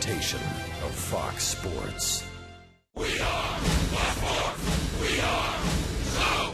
presentation of Fox Sports. We are Blackmore. We are so.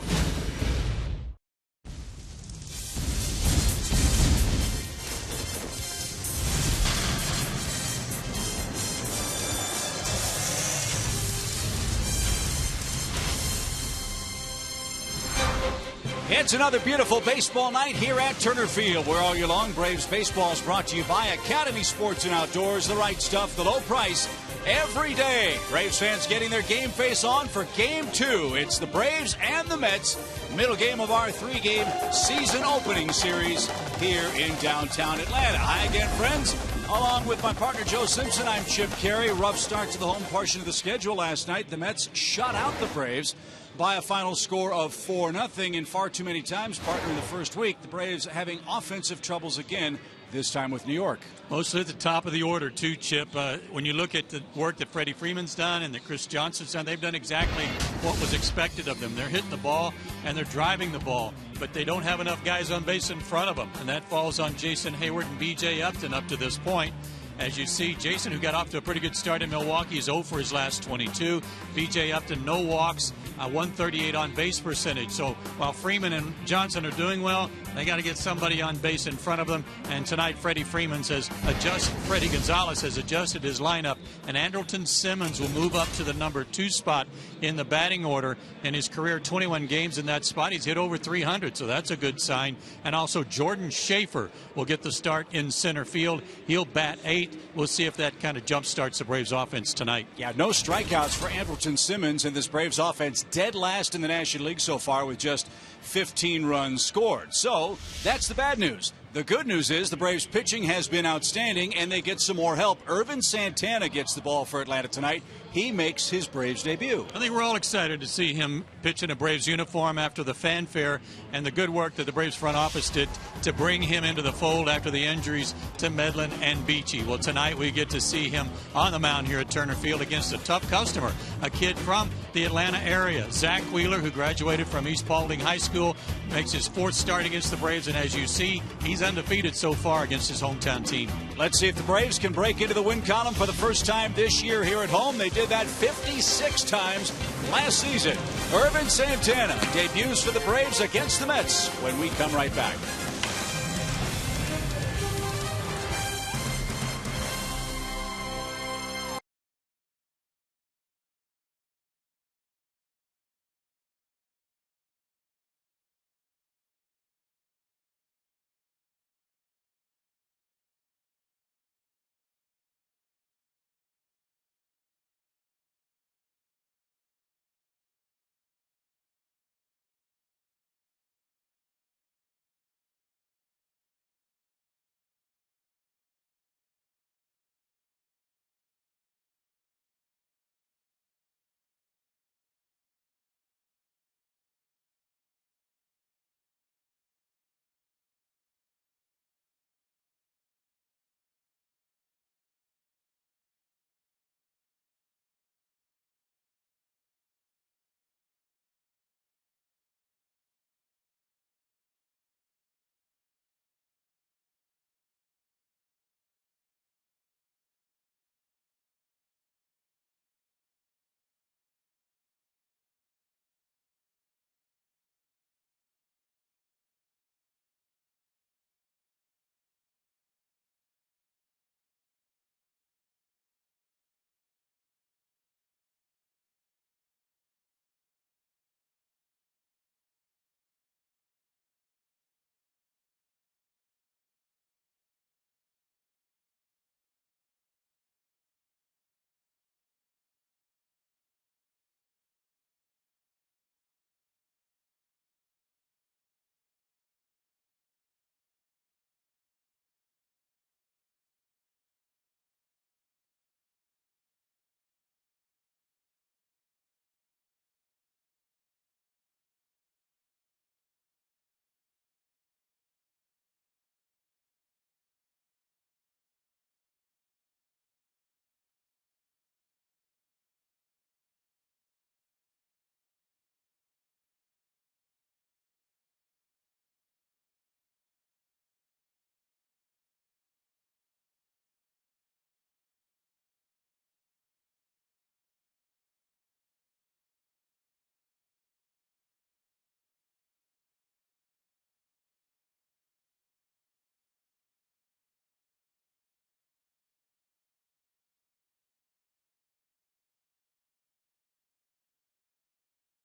It's another beautiful baseball night here at Turner Field, where all year long Braves baseball is brought to you by Academy Sports and Outdoors. The right stuff, the low price, every day. Braves fans getting their game face on for Game 2. It's the Braves and the Mets, middle game of our 3-game season opening series here in downtown Atlanta. Hi again, friends. Along with my partner Joe Simpson, I'm Chip Carey. Rough start to the home portion of the schedule last night. The Mets shut out the Braves by a final score of 4-0, and far too many times, partner, in the first week, the Braves having offensive troubles again, this time with New York. Mostly at the top of the order, too, Chip. When you look at the work that Freddie Freeman's done and that Chris Johnson's done, they've done exactly what was expected of them. They're hitting the ball and they're driving the ball, but they don't have enough guys on base in front of them, and that falls on Jason Heyward and B.J. Upton up to this point. As you see, Jason, who got off to a pretty good start in Milwaukee, is 0 for his last 22. B.J. Upton, no walks, 138 on base percentage. So while Freeman and Johnson are doing well, they got to get somebody on base in front of them. And tonight, Freddie Gonzalez has adjusted his lineup, and Andrelton Simmons will move up to the number 2 spot in the batting order. In his career, 21 games in that spot, he's hit over 300, so that's a good sign. And also, Jordan Schaefer will get the start in center field. He'll bat 8. We'll see if that kind of jump starts the Braves offense tonight. Yeah, no strikeouts for Andrelton Simmons, and this Braves offense dead last in the National League so far with just 15 runs scored. So that's the bad news. The good news is the Braves pitching has been outstanding, and they get some more help. Irvin Santana gets the ball for Atlanta tonight. He makes his Braves debut. I think we're all excited to see him pitch in a Braves uniform after the fanfare and the good work that the Braves front office did to bring him into the fold after the injuries to Medlin and Beachy. Well, tonight we get to see him on the mound here at Turner Field against a tough customer, a kid from the Atlanta area. Zach Wheeler, who graduated from East Paulding High School, makes his 4th start against the Braves, and as you see, he's undefeated so far against his hometown team. Let's see if the Braves can break into the win column for the first time this year here at home. They did that 56 times last season. Irvin Santana debuts for the Braves against the Mets when we come right back.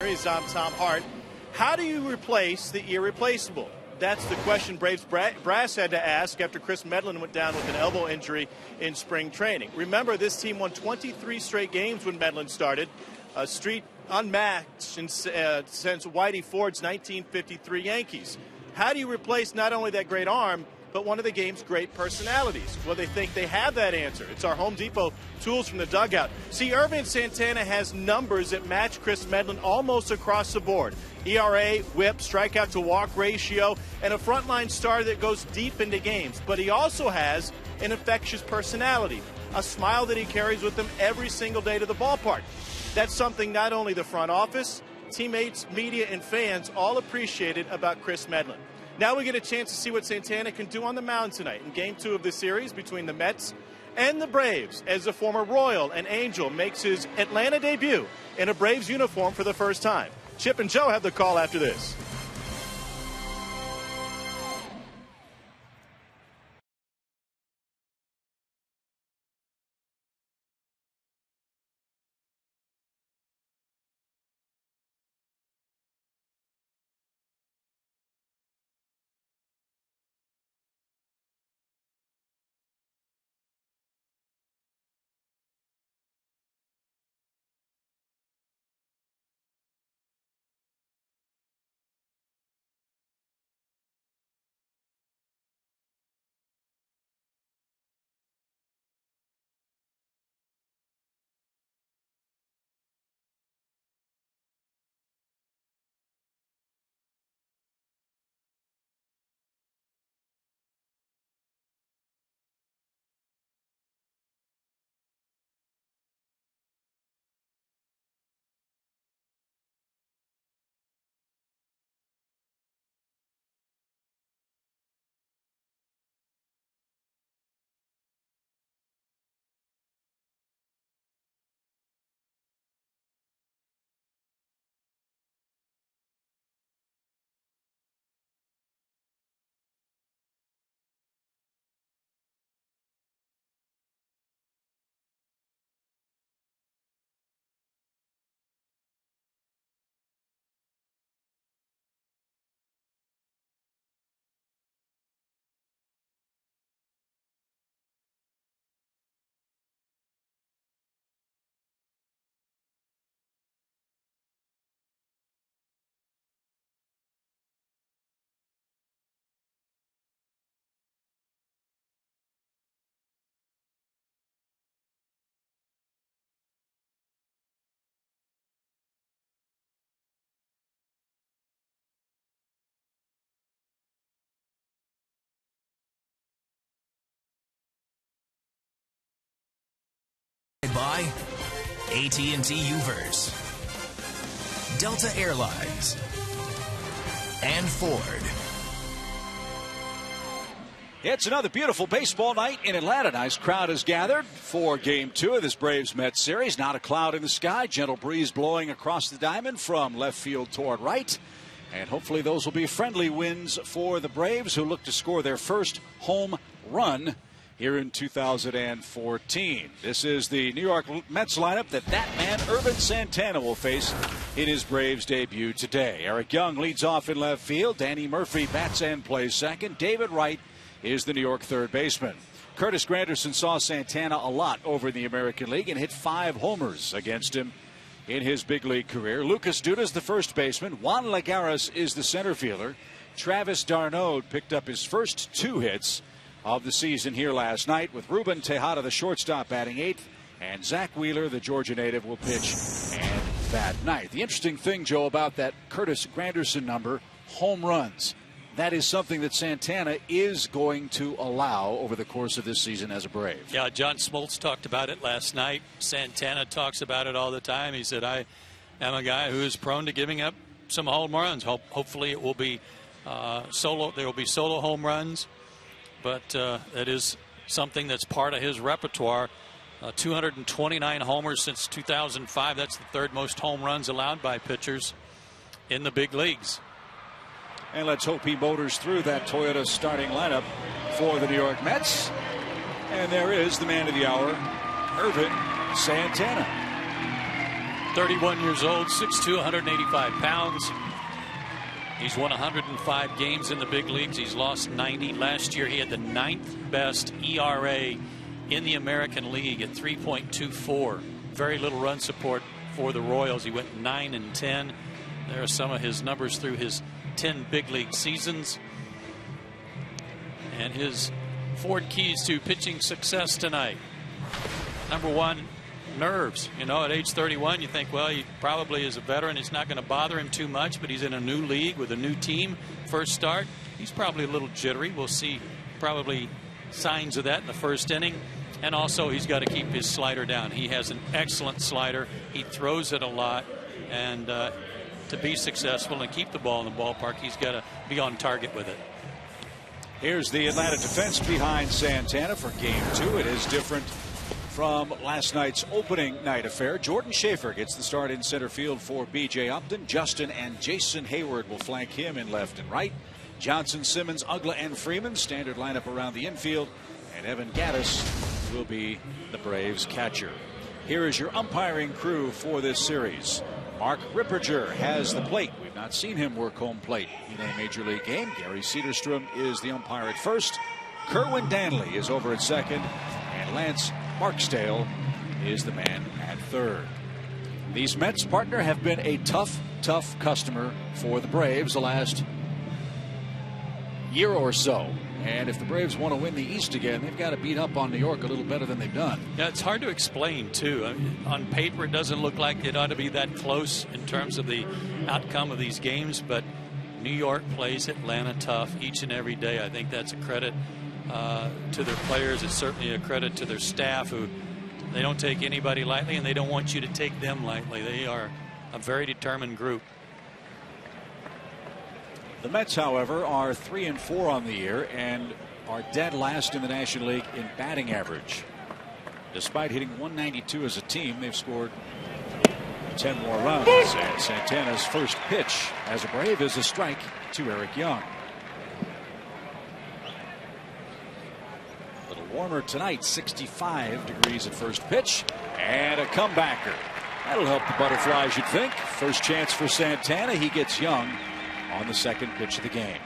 Series. I'm Tom Hart. How do you replace the irreplaceable? That's the question Braves brass had to ask after Chris Medlin went down with an elbow injury in spring training. Remember, this team won 23 straight games when Medlin started, a streak unmatched since Whitey Ford's 1953 Yankees. How do you replace not only that great arm, but one of the game's great personalities? Well, they think they have that answer. It's our Home Depot tools from the dugout. See, Irvin Santana has numbers that match Chris Medlin almost across the board. ERA, whip, strikeout to walk ratio, and a frontline star that goes deep into games. But he also has an infectious personality, a smile that he carries with him every single day to the ballpark. That's something not only the front office, teammates, media, and fans all appreciated about Chris Medlin. Now we get a chance to see what Santana can do on the mound tonight in Game 2 of the series between the Mets and the Braves, as the former Royal and Angel makes his Atlanta debut in a Braves uniform for the first time. Chip and Joe have the call after this. By AT&T Uverse, Delta Airlines, and Ford. It's another beautiful baseball night in Atlanta. Nice crowd has gathered for Game 2 of this Braves-Mets series. Not a cloud in the sky. Gentle breeze blowing across the diamond from left field toward right. And hopefully those will be friendly wins for the Braves, who look to score their first home run here in 2014. This is the New York Mets lineup that man Irvin Santana will face in his Braves debut today. Eric Young leads off in left field. Danny Murphy bats and plays second. David Wright is the New York third baseman. Curtis Granderson saw Santana a lot over in the American League and hit 5 homers against him in his big league career. Lucas Duda's the first baseman. Juan Lagares is the center fielder. Travis d'Arnaud picked up his first 2 hits of the season here last night, with Ruben Tejada, the shortstop, batting 8th, and Zach Wheeler, the Georgia native, will pitch and bat 9th. The interesting thing, Joe, about that Curtis Granderson number, home runs. That is something that Santana is going to allow over the course of this season as a Brave. Yeah, John Smoltz talked about it last night. Santana talks about it all the time. He said, I am a guy who is prone to giving up some home runs. Hopefully it will be solo. There will be solo home runs. But that is something that's part of his repertoire. 229 homers since 2005. That's the 3rd most home runs allowed by pitchers in the big leagues. And let's hope he motors through that Toyota starting lineup for the New York Mets. And there is the man of the hour, Irvin Santana. 31 years old, 6'2", 185 pounds. He's won 105 games in the big leagues. He's lost 90. Last year he had the 9th best ERA in the American League at 3.24. Very little run support for the Royals. He went 9-10. There are some of his numbers through his 10 big league seasons. And his 4 keys to pitching success tonight. Number 1, nerves. You know, at age 31, you think, well, he probably is a veteran. It's not going to bother him too much, but he's in a new league with a new team. First start, he's probably a little jittery. We'll see probably signs of that in the first inning. And also, he's got to keep his slider down. He has an excellent slider. He throws it a lot. And to be successful and keep the ball in the ballpark, he's got to be on target with it. Here's the Atlanta defense behind Santana for game 2. It is different from last night's opening night affair. Jordan Schaefer gets the start in center field for B.J. Upton. Justin and Jason Heyward will flank him in left and right. Johnson, Simmons, Ugla, and Freeman standard lineup around the infield. And Evan Gattis will be the Braves catcher. Here is your umpiring crew for this series. Mark Ripperger has the plate. We've not seen him work home plate in a major league game. Gary Cedarstrom is the umpire at first. Kerwin Danley is over at second. And Lance Barksdale is the man at third. These Mets, partner, have been a tough customer for the Braves the last year or so. And if the Braves want to win the East again, they've got to beat up on New York a little better than they've done. Yeah, it's hard to explain, too. I mean, on paper, it doesn't look like it ought to be that close in terms of the outcome of these games. But New York plays Atlanta tough each and every day. I think that's a credit to their players. It's certainly a credit to their staff, who they don't take anybody lightly, and they don't want you to take them lightly. They are a very determined group. The Mets, however, are 3-4 on the year and are dead last in the National League in batting average. Despite hitting 192 as a team, they've scored 10 more runs. And Santana's first pitch as a Brave is a strike to Eric Young. A little warmer tonight, 65 degrees at first pitch, and a comebacker. That'll help the Butterflies, you'd think. First chance for Santana. He gets Young on the second pitch of the game.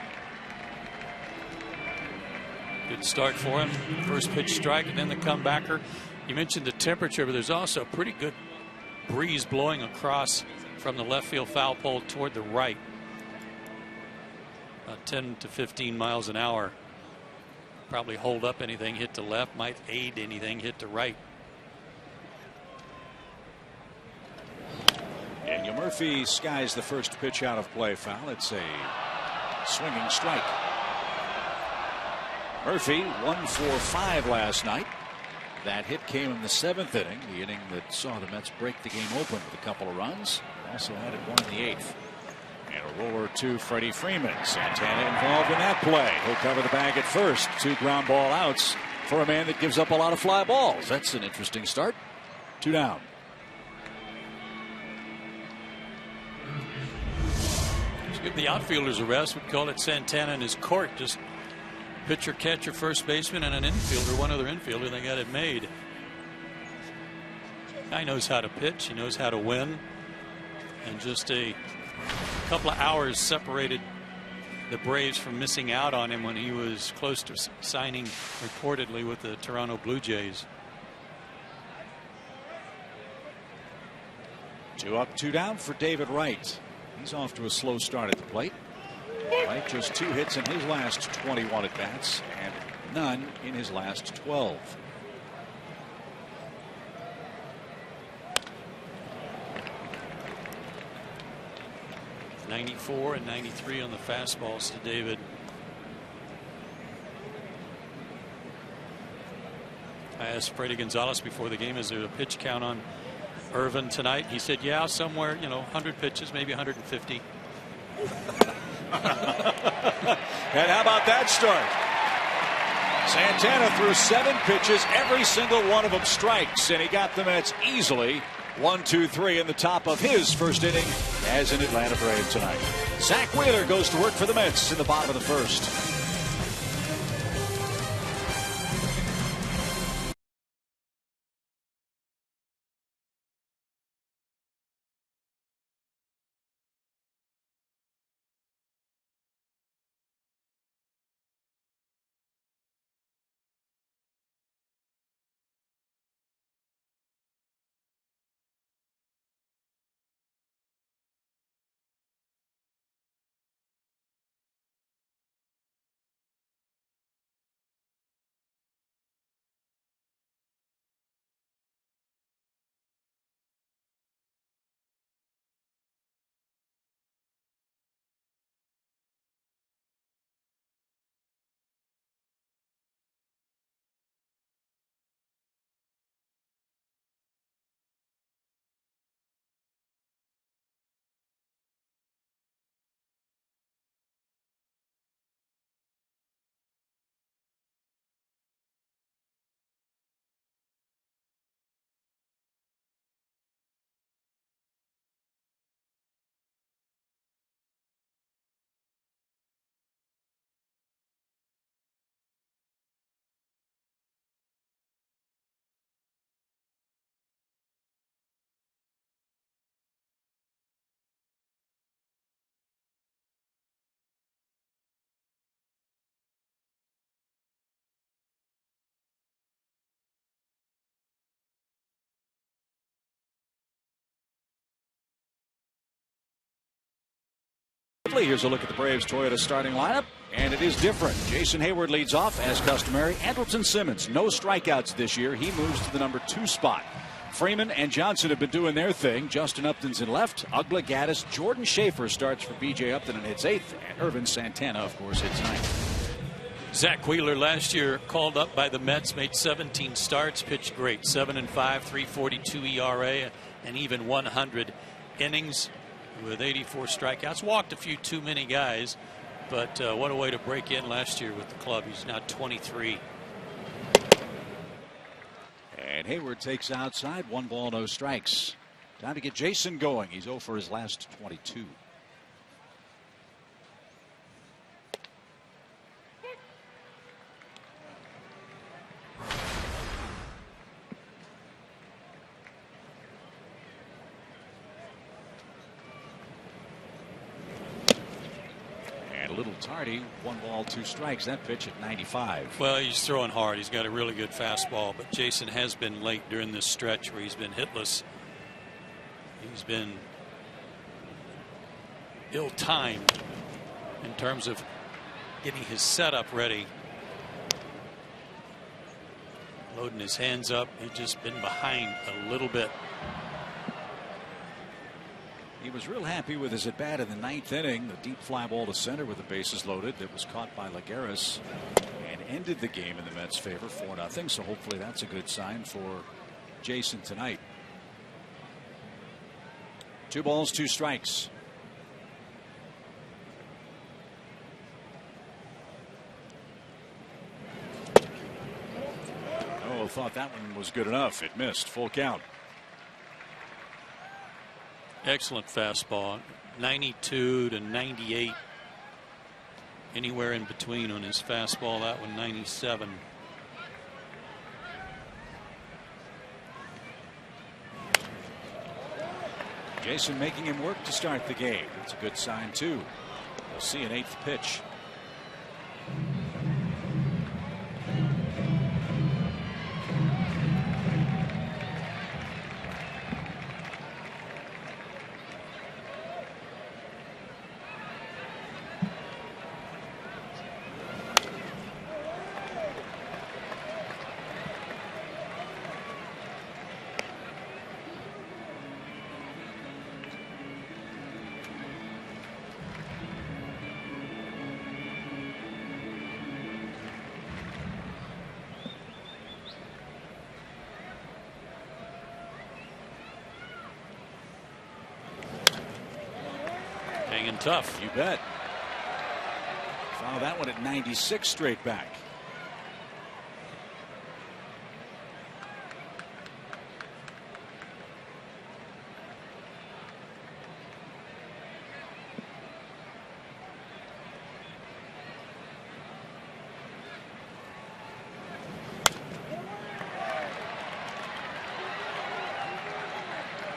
Good start for him. First pitch strike and then the comebacker. You mentioned the temperature, but there's also a pretty good breeze blowing across from the left field foul pole toward the right. 10 to 15 miles an hour. Probably hold up anything hit to left, might aid anything hit to right. Daniel Murphy skies the first pitch out of play, foul. It's a swinging strike. Murphy 1 for 5 last night. That hit came in the 7th inning, the inning that saw the Mets break the game open with a couple of runs. Also added one in the 8th. And a roller to Freddie Freeman. Santana involved in that play. He'll cover the bag at first. 2 ground ball outs for a man that gives up a lot of fly balls. That's an interesting start. 2 down. Give the outfielders a rest. We call it Santana in his court. Just pitcher, catcher, first baseman, and an infielder, one other infielder. They got it made. Guy knows how to pitch. He knows how to win. And just a couple of hours separated the Braves from missing out on him when he was close to signing reportedly with the Toronto Blue Jays. 2 up, 2 down for David Wright. He's off to a slow start at the plate. Wright just 2 hits in his last 21 at bats and none in his last 12. .94 and 93 on the fastballs to David. I asked Freddie Gonzalez before the game, is there a pitch count on Irvin tonight? He said, yeah, somewhere, 100 pitches, maybe 150. And how about that start? Santana threw 7 pitches, every single one of them strikes, and he got the Mets easily 1-2-3 in the top of his first inning as an Atlanta Brave tonight. Zach Wheeler goes to work for the Mets in the bottom of the first. swiftly. Here's a look at the Braves Toyota starting lineup, and it is different. Jason Heyward leads off as customary. Andrelton Simmons, no strikeouts this year. He moves to the number 2 spot. Freeman and Johnson have been doing their thing. Justin Upton's in left. Ugla Gaddis. Jordan Schaefer starts for B.J. Upton and hits 8th. And Irvin Santana, of course, hits 9th. Zach Wheeler last year called up by the Mets, made 17 starts, pitched great. 7-5, 3.42 ERA, and even 100 innings with 84 strikeouts. Walked a few too many guys, but what a way to break in last year with the club. He's now 23. And Heyward takes outside. 1 ball, no strikes. Time to get Jason going. He's 0 for his last 22. A little tardy. 1 ball, 2 strikes. That pitch at 95. Well, he's throwing hard. He's got a really good fastball, but Jason has been late during this stretch where he's been hitless. He's been ill-timed in terms of getting his setup ready. Loading his hands up. He's just been behind a little bit. He was real happy with his at-bat in the 9th inning. The deep fly ball to center with the bases loaded that was caught by Lagares and ended the game in the Mets' favor 4-0. So hopefully that's a good sign for Jason tonight. 2 balls, 2 strikes. Oh, thought that one was good enough. It missed. Full count. Excellent fastball. 92 to 98. Anywhere in between on his fastball. That one 97. Jason making him work to start the game. That's a good sign too. We'll see an 8th pitch. Hanging tough. You bet. Foul that one at 96 straight back.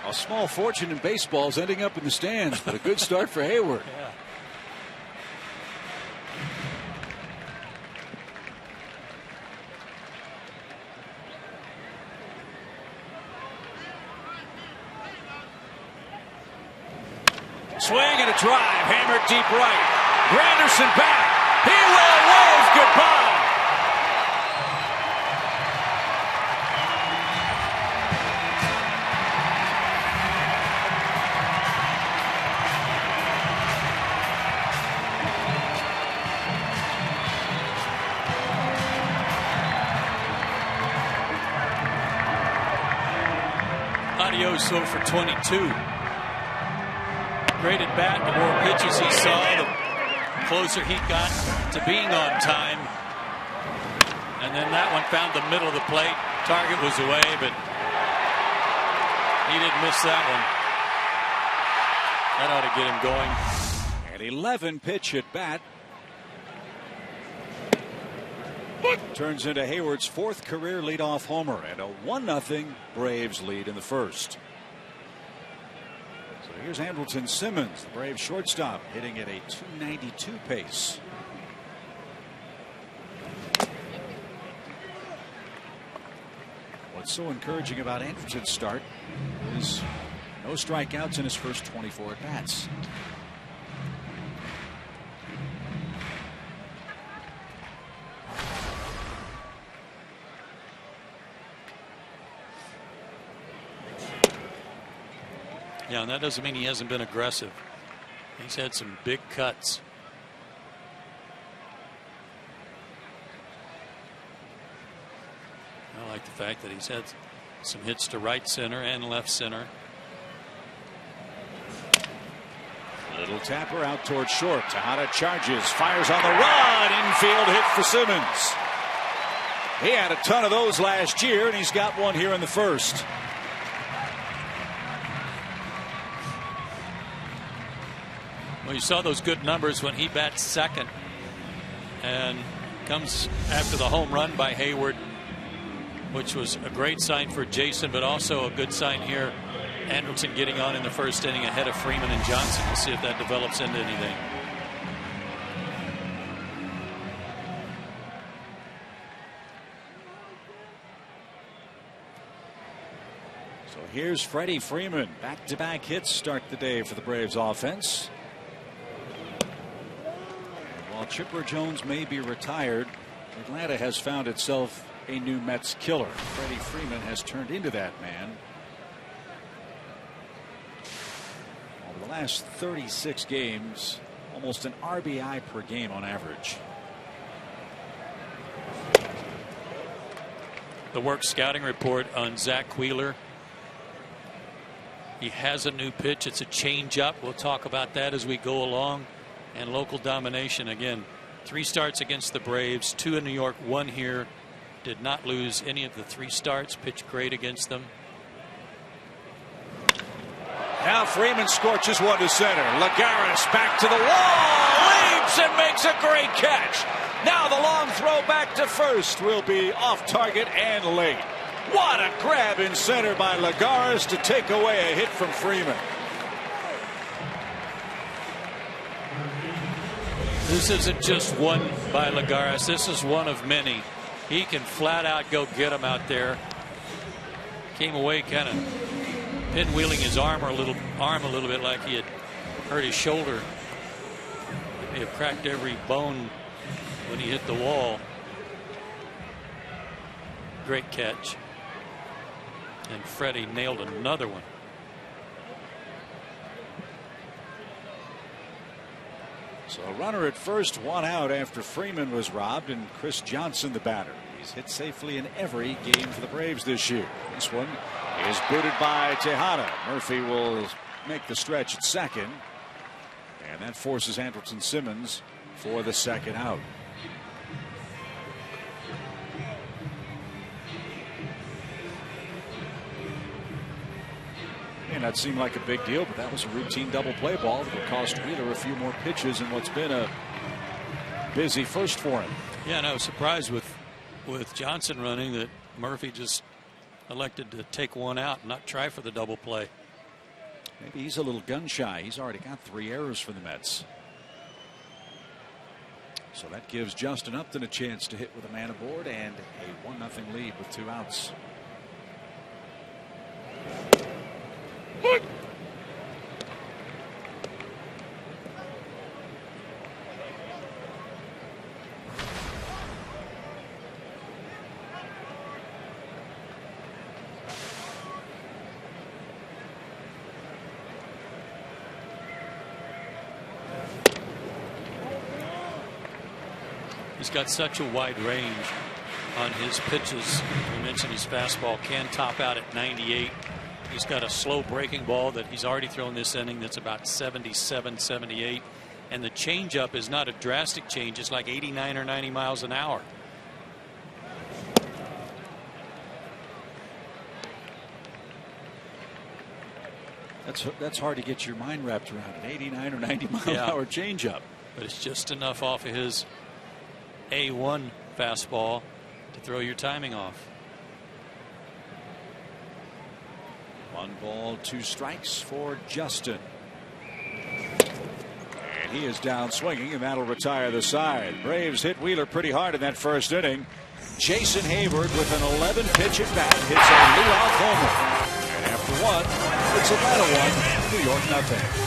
A small fortune in baseball is ending up in the stands, but a good start for Heyward. Yeah. Swing and a drive, hammered deep right. Granderson back. He will wave goodbye. Adios for 22. Great at bat. The more pitches he saw, the closer he got to being on time. And then that one found the middle of the plate. Target was away, but he didn't miss that one. That ought to get him going. An 11 pitch at bat. Turns into Heyward's 4th career leadoff homer and a 1-0 Braves lead in the first. So here's Andrelton Simmons, the Braves shortstop, hitting at a .292 pace. What's so encouraging about Andrelton's start is no strikeouts in his first 24 at-bats. Yeah, and that doesn't mean he hasn't been aggressive. He's had some big cuts. I like the fact that he's had some hits to right center and left center. Little tapper out towards short. Tejada charges, fires on the run. Infield hit for Simmons. He had a ton of those last year, and he's got one here in the first. Well, you saw those good numbers when he bats second and comes after the home run by Heyward, which was a great sign for Jason, but also a good sign here. Anderson getting on in the first inning ahead of Freeman and Johnson. We'll see if that develops into anything. So here's Freddie Freeman. Back-to-back hits start the day for the Braves offense. And while Chipper Jones may be retired, Atlanta has found itself a new Mets killer. Freddie Freeman has turned into that man. Over the last 36 games, almost an RBI per game on average. The work scouting report on Zach Wheeler. He has a new pitch. It's a changeup. We'll talk about that as we go along. And local domination again. 3 starts against the Braves, 2 in New York, 1 here. Did not lose any of the 3 starts. Pitched great against them. Now Freeman scorches one to center. Lagares back to the wall, leaps and makes a great catch. Now the long throw back to first will be off target and late. What a grab in center by Lagares to take away a hit from Freeman. This isn't just one by Lagares. This is one of many. He can flat out go get him out there. Came away kind of pinwheeling his arm a little bit, like he had hurt his shoulder. He may have cracked every bone when he hit the wall. Great catch. And Freddie nailed another one. So a runner at first, 1 out after Freeman was robbed, and Chris Johnson the batter. He's hit safely in every game for the Braves this year. This one is booted by Tejada. Murphy will make the stretch at second, and that forces Andrelton Simmons for the second out. May not seem like a big deal, but that was a routine double play ball that would cost Wheeler a few more pitches in what's been a busy first for him. Yeah, and I was surprised with Johnson running that Murphy just elected to take one out and not try for the double play. Maybe he's a little gun shy. He's already got 3 errors for the Mets. So that gives Justin Upton a chance to hit with a man aboard and a 1-0 lead with 2 outs. He's got such a wide range on his pitches. We mentioned his fastball can top out at 98. He's got a slow breaking ball that he's already thrown this inning that's about 77, 78. And the changeup is not a drastic change. It's like 89 or 90 miles an hour. That's hard to get your mind wrapped around, an 89 or 90 mile an hour changeup. But it's just enough off of his A1 fastball to throw your timing off. 1 ball, 2 strikes for Justin. And he is down swinging, and that'll retire the side. Braves hit Wheeler pretty hard in that first inning. Jason Heyward with an 11-pitch at bat hits a leadoff homer. And after 1, it's Atlanta 1, New York 0.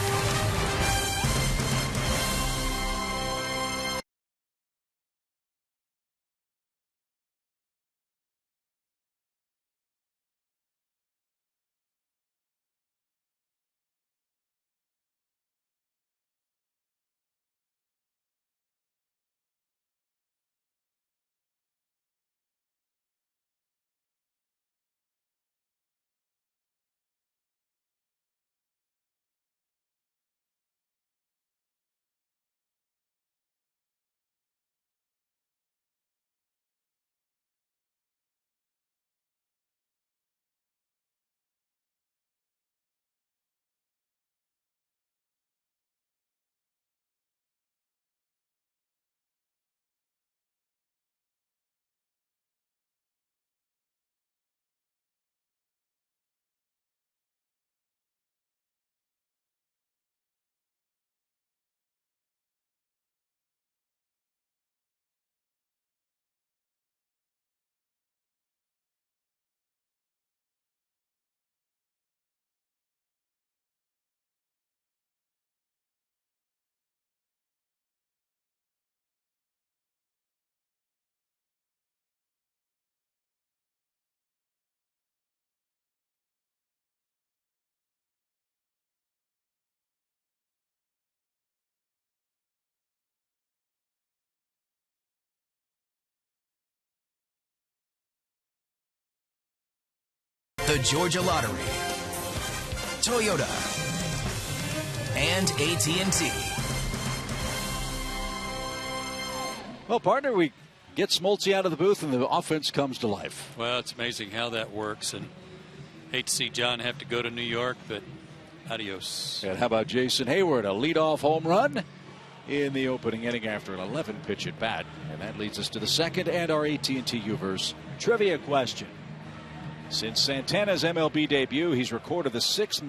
the Georgia Lottery, Toyota, and AT&T. Well, partner, we get Smoltz out of the booth and the offense comes to life. Well, it's amazing how that works, and hate to see John have to go to New York, but adios. And how about Jason Heyward, a leadoff home run in the opening inning after an 11-pitch at bat. And that leads us to the second and our AT&T Uverse trivia question. Since Santana's MLB debut, he's recorded the 6th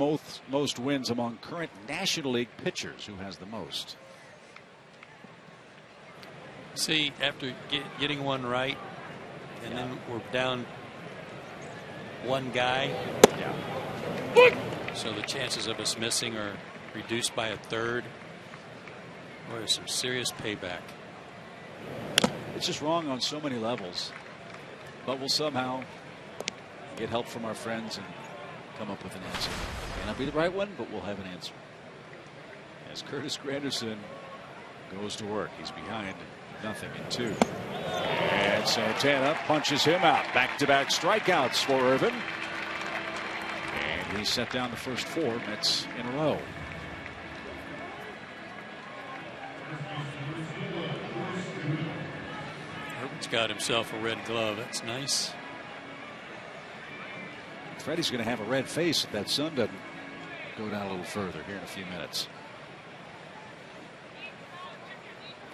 most wins among current National League pitchers. Who has the most? See, after getting one right, and then we're down one guy. So the chances of us missing are reduced by a third. Boy, there's some serious payback. It's just wrong on so many levels, but we'll somehow get help from our friends and come up with an answer. May not be the right one, but we'll have an answer. As Curtis Granderson goes to work, he's behind 0-2. And Santana punches him out. Back-to-back strikeouts for Irvin. And he set down the first 4 Mets in a row. Irvin's got himself a red glove. That's nice. Freddie's going to have a red face if that sun doesn't go down a little further here in a few minutes.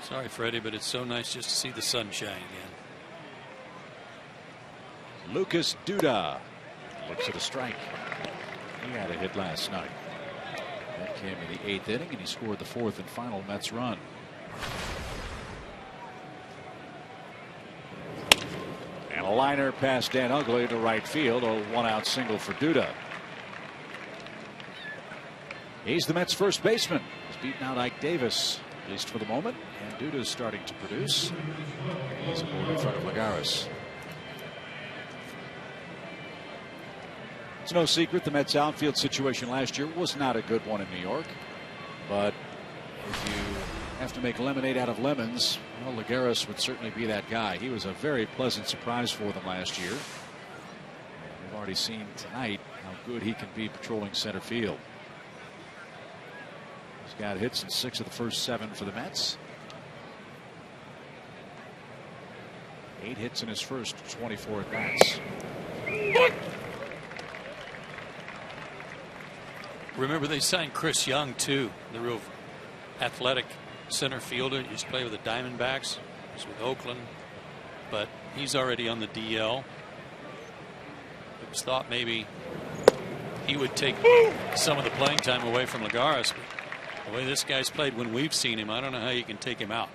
Sorry, Freddie, but it's so nice just to see the sunshine again. Lucas Duda looks at a strike. He had a hit last night. That came in the 8th inning, and he scored the 4th and final Mets run. And a liner past Dan Ugley to right field. A 1-out single for Duda. He's the Mets' first baseman. He's beaten out Ike Davis, at least for the moment. And Duda's starting to produce. He's aboard in front of Lagares. It's no secret the Mets' outfield situation last year was not a good one in New York. But if you have to make lemonade out of lemons, well, Lagares would certainly be that guy. He was a very pleasant surprise for them last year. We've already seen tonight how good he can be patrolling center field. He's got hits in 6 of the first 7 for the Mets. 8 hits in his first 24 at bats. Remember, they signed Chris Young too, the real athletic center fielder. He used to play with the Diamondbacks. He's with Oakland, but he's already on the DL. It was thought maybe he would take some of the playing time away from Lagares, but the way this guy's played when we've seen him, I don't know how you can take him out.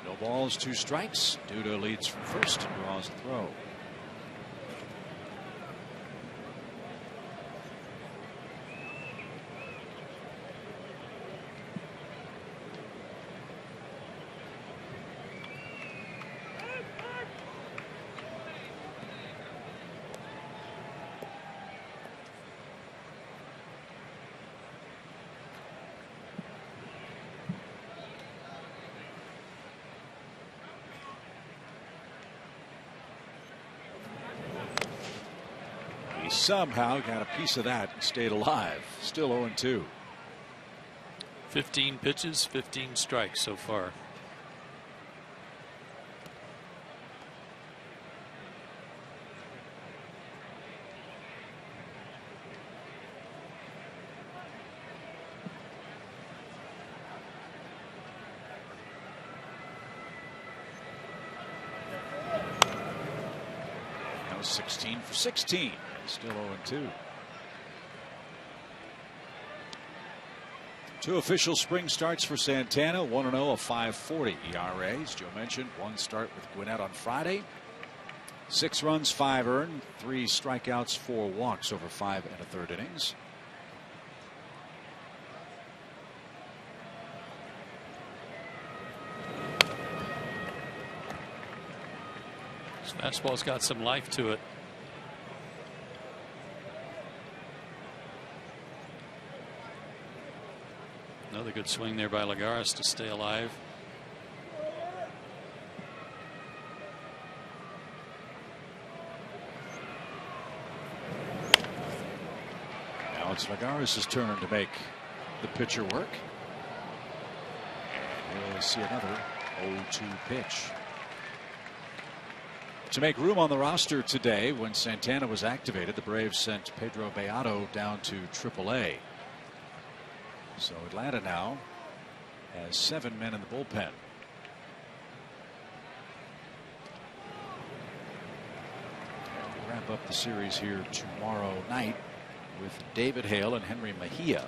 No balls, 2 strikes. Duda leads from first and draws the throw. Somehow got a piece of that and stayed alive. Still 0-2. 15 pitches, 15 strikes so far. That was 16 for 16. Still 0-2. 2 official spring starts for Santana. 1-0, a 5.40 ERA. As Joe mentioned, 1 start with Gwinnett on Friday. 6 runs, 5 earned, 3 strikeouts, 4 walks over 5 1/3 innings. His fastball's got some life to it. Another good swing there by Lagares to stay alive. it's Lagares' turn to make the pitcher work. And we'll see another 0-2 pitch. To make room on the roster today, when Santana was activated, the Braves sent Pedro Beato down to AAA. So Atlanta now has 7 men in the bullpen. And we'll wrap up the series here tomorrow night with David Hale and Henry Mejia.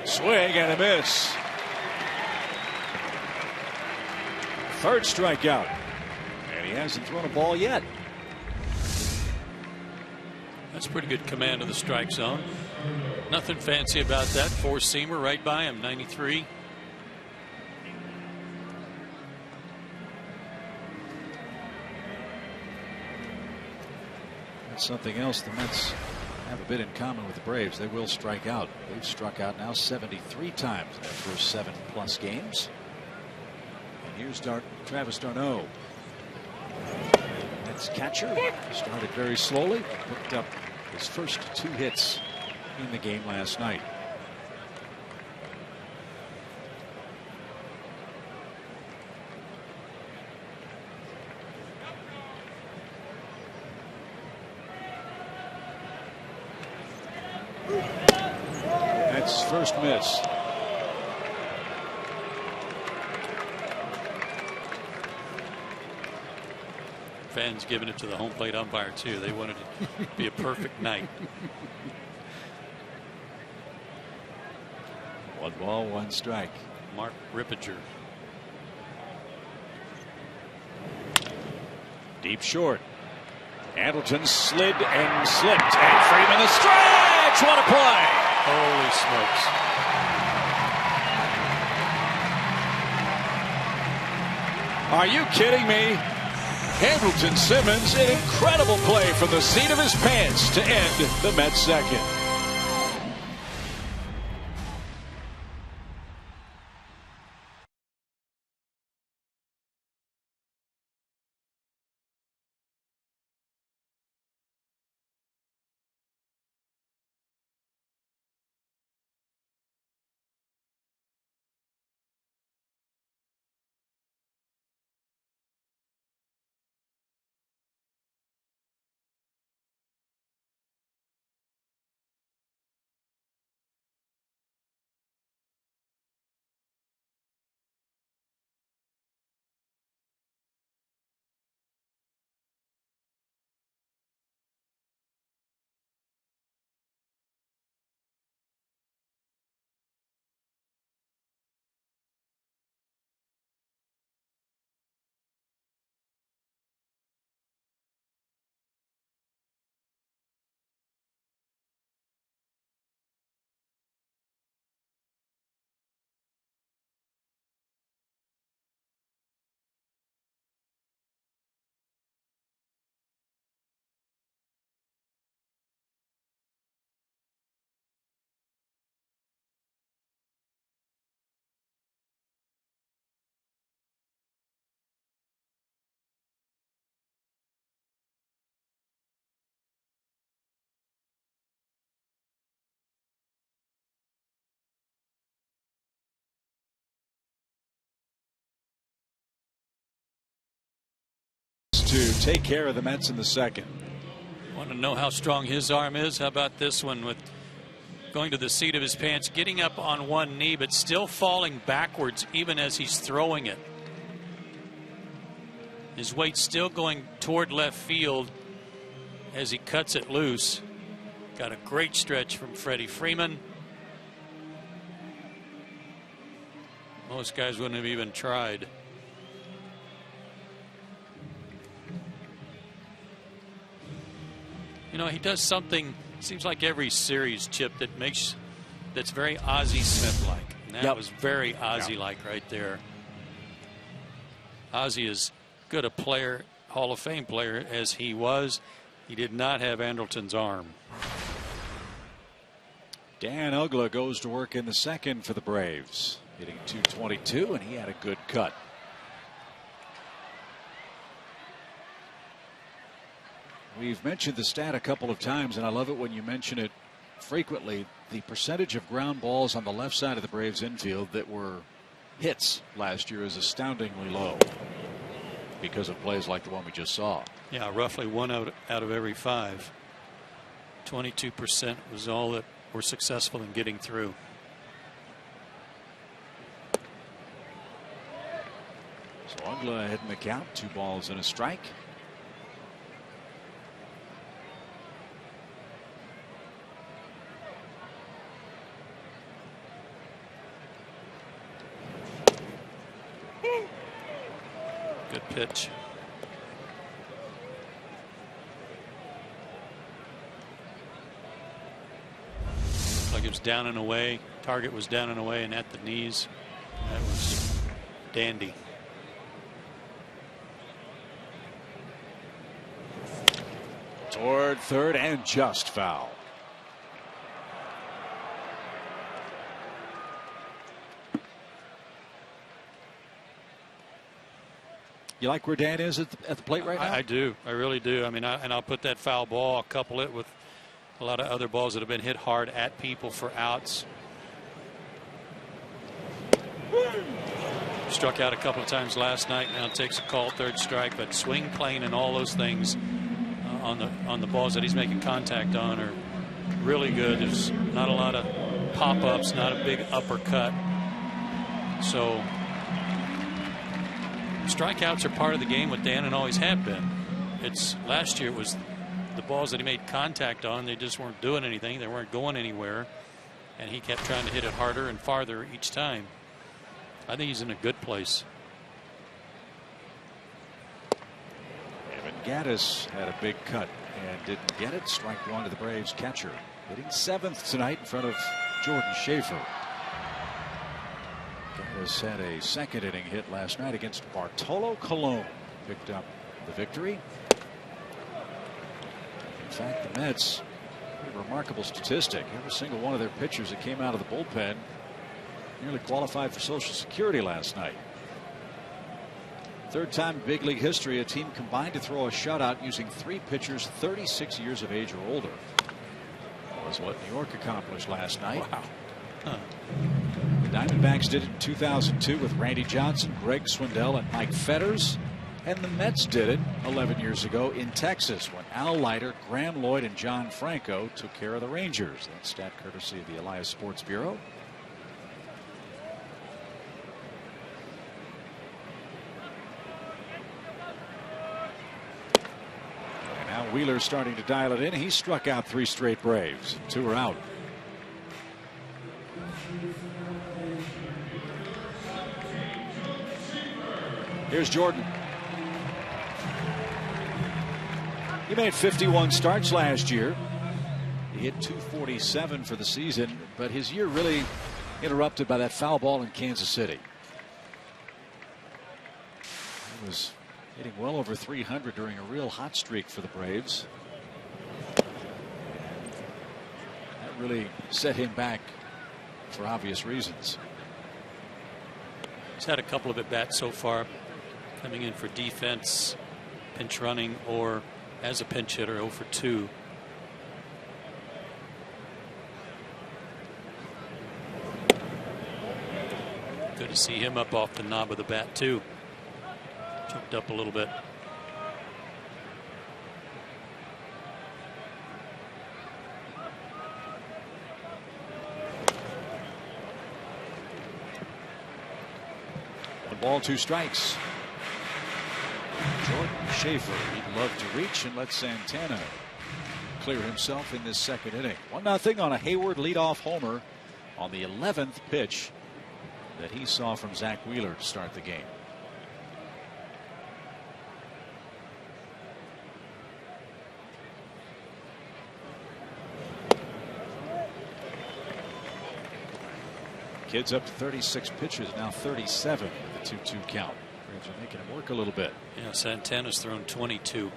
Swing and a miss. Third strikeout. And he hasn't thrown a ball yet. That's pretty good command of the strike zone. Nothing fancy about that. Four-seamer right by him, 93. That's something else the Mets have a bit in common with the Braves. They will strike out. They've struck out now 73 times in their first 7+ games. And here's Travis d'Arnaud. Mets catcher started very slowly, picked up his first 2 hits in the game last night. That's first miss. Fans giving it to the home plate umpire too. They wanted it to be a perfect night. 1 ball, 1 strike. Mark Rippinger. Deep short. Andrelton slid and slipped, and Freeman the stretch. What a play! Holy smokes. Are you kidding me? Andrelton Simmons, an incredible play from the seat of his pants to end the Mets' second. To take care of the Mets in the second. Want to know how strong his arm is? How about this one, with going to the seat of his pants, getting up on one knee, but still falling backwards even as he's throwing it. His weight still going toward left field as he cuts it loose. Got a great stretch from Freddie Freeman. Most guys wouldn't have even tried. You know, he does something, seems like every series, Chip, that's very Ozzie Smith-like. And that was very Ozzie-like right there. Ozzie is good a player, Hall of Fame player as he was. He did not have Andrelton's arm. Dan Uggla goes to work in the second for the Braves. hitting .222, and he had a good cut. We've mentioned the stat a couple of times, and I love it when you mention it frequently. The percentage of ground balls on the left side of the Braves infield that were hits last year is astoundingly low because of plays like the one we just saw. Yeah, roughly 1 out of every 5. 22% was all that were successful in getting through. So Ungla ahead in the count, 2 balls and a strike. Good pitch. Like it was down and away. Target was down and away and at the knees. That was dandy. Toward third and just foul. You like where Dan is at the plate right now? I do. I really do. I mean, I'll put that foul ball, I'll couple it with a lot of other balls that have been hit hard at people for outs. Struck out a couple of times last night. Now takes a call, 3rd strike. But swing plane and all those things on the balls that he's making contact on are really good. There's not a lot of pop-ups, not a big uppercut. So strikeouts are part of the game with Dan and always have been. It's last year it was the balls that he made contact on, they just weren't doing anything. They weren't going anywhere, and he kept trying to hit it harder and farther each time. I think he's in a good place. Evan Gattis had a big cut and didn't get it. Strike 1 to the Braves catcher, hitting 7th tonight in front of Jordan Schaefer. Gattis had a 2nd inning hit last night against Bartolo Colon. Picked up the victory. In fact, the Mets, a remarkable statistic. Every single one of their pitchers that came out of the bullpen nearly qualified for Social Security last night. 3rd time in big league history a team combined to throw a shutout using 3 pitchers 36 years of age or older. That was what New York accomplished last night. Wow. Huh. The Diamondbacks did it in 2002 with Randy Johnson, Greg Swindell, and Mike Fetters. And the Mets did it 11 years ago in Texas when Al Leiter, Graham Lloyd, and John Franco took care of the Rangers. That stat courtesy of the Elias Sports Bureau. And now Wheeler's starting to dial it in. He struck out 3 straight Braves. 2 are out. Here's Jordan. He made 51 starts last year. He hit .247 for the season, but his year really interrupted by that foul ball in Kansas City. He was hitting well over 300 during a real hot streak for the Braves. That really set him back for obvious reasons. He's had a couple of at-bats so far, coming in for defense, pinch running, or as a pinch hitter, 0 for 2. Good to see him up off the knob of the bat too. Jumped up a little bit. One ball, 2 strikes. Jordan Schaefer, he'd love to reach and let Santana clear himself in this 2nd inning. 1-0 on a Heyward leadoff homer on the 11th pitch that he saw from Zach Wheeler to start the game. Kids up to 36 pitches, now 37 with a 2-2 count. Braves are making him work a little bit. Yeah, Santana's thrown 22.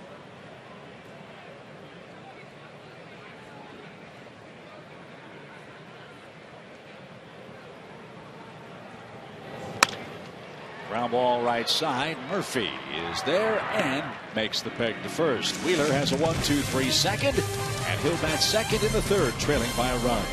Ground ball right side. Murphy is there and makes the peg to first. Wheeler has a 1-2-3 second, and he'll bat second in the third, trailing by a run.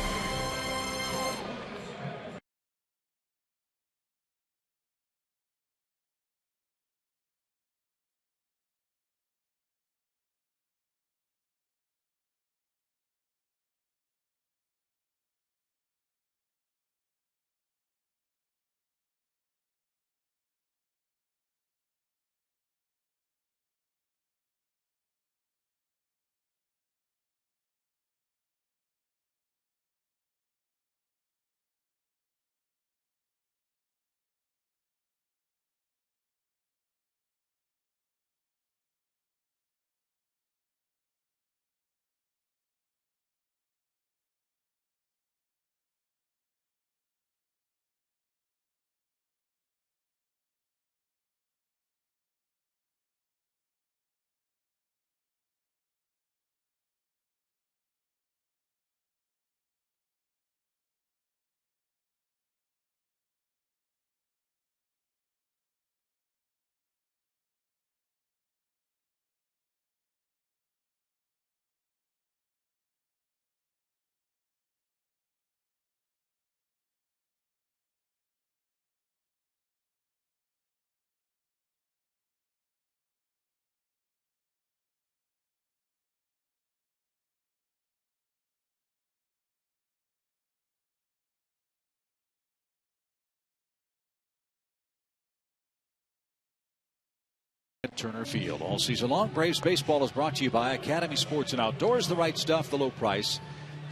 Turner Field all season long. Braves baseball is brought to you by Academy Sports and Outdoors. The right stuff, the low price,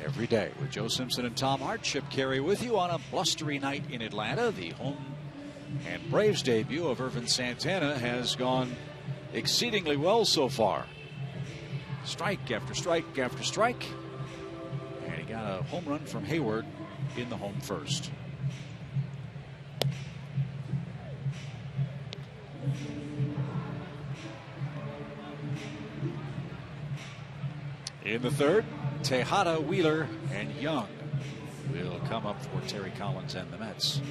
every day. With Joe Simpson and Tom Hart, Chip Carey with you on a blustery night in Atlanta. The home and Braves debut of Irvin Santana has gone exceedingly well so far. Strike after strike after strike. And he got a home run from Heyward in the home first. In the third, Tejada, Wheeler, and Young will come up for Terry Collins and the Mets.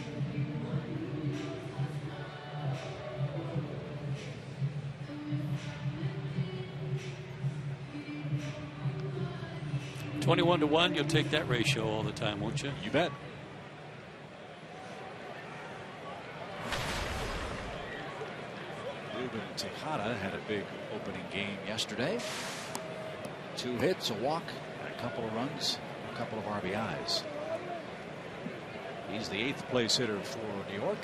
$21-1, you'll take that ratio all the time, won't you? You bet. Ruben Tejada had a big opening game yesterday. 2 hits, a walk, and a couple of runs, a couple of RBIs. He's the 8th place hitter for New York.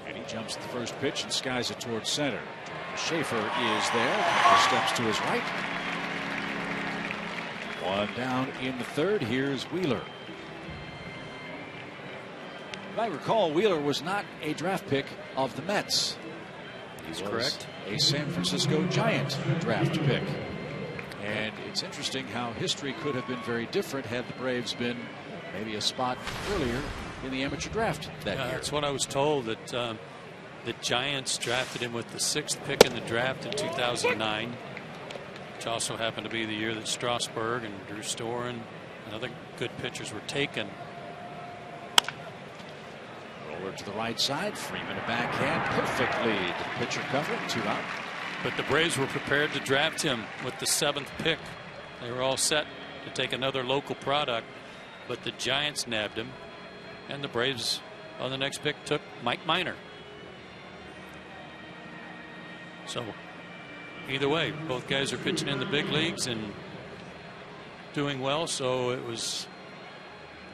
And he jumps the first pitch and skies it towards center. Schaefer is there. He steps to his right. 1 down in the third. Here's Wheeler. If I recall, Wheeler was not a draft pick of the Mets. He's correct. A San Francisco Giant draft pick. And it's interesting how history could have been very different had the Braves been maybe a spot earlier in the amateur draft that year. That's what I was told, that the Giants drafted him with the 6th pick in the draft in 2009, which also happened to be the year that Strasburg and Drew Storen and other good pitchers were taken. Roller to the right side. Freeman a backhand. Perfect lead. Pitcher cover. 2 out. But the Braves were prepared to draft him with the 7th pick. They were all set to take another local product, but the Giants nabbed him, and the Braves on the next pick took Mike Minor. So either way, both guys are pitching in the big leagues and doing well, so it was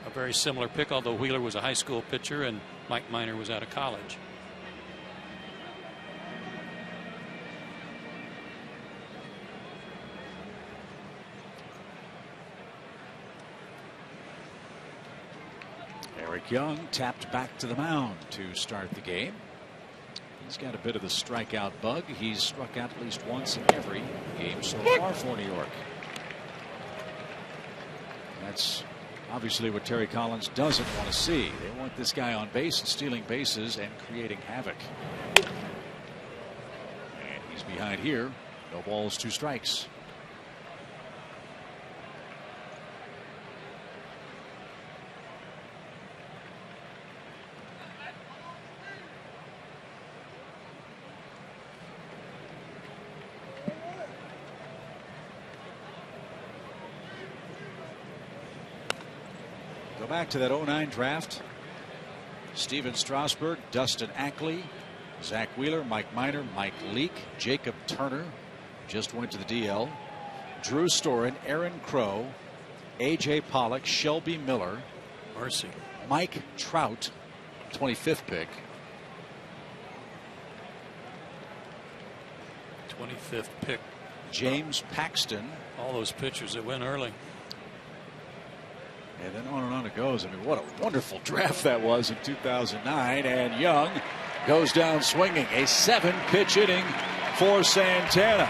a very similar pick, although Wheeler was a high school pitcher and Mike Minor was out of college. Eric Young tapped back to the mound to start the game. He's got a bit of the strikeout bug. He's struck out at least once in every game so far for New York. That's obviously what Terry Collins doesn't want to see. They want this guy on base and stealing bases and creating havoc. And he's behind here. No balls, 2 strikes. back to that 09 draft. Steven Strasburg, Dustin Ackley, Zach Wheeler, Mike Minor, Mike Leake, Jacob Turner just went to the DL. Drew Storen, Aaron Crow, A.J. Pollock, Shelby Miller, Mercy, Mike Trout, 25th pick. 25th pick. James Paxton. All those pitchers that went early. And then on it goes. I mean, what a wonderful draft that was in 2009. And Young goes down swinging. A 7-pitch inning for Santana.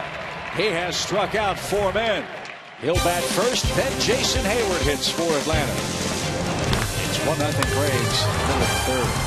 He has struck out 4 men. He'll bat first. Then Jason Heyward hits for Atlanta. It's 1-0 Braves. Middle of the third.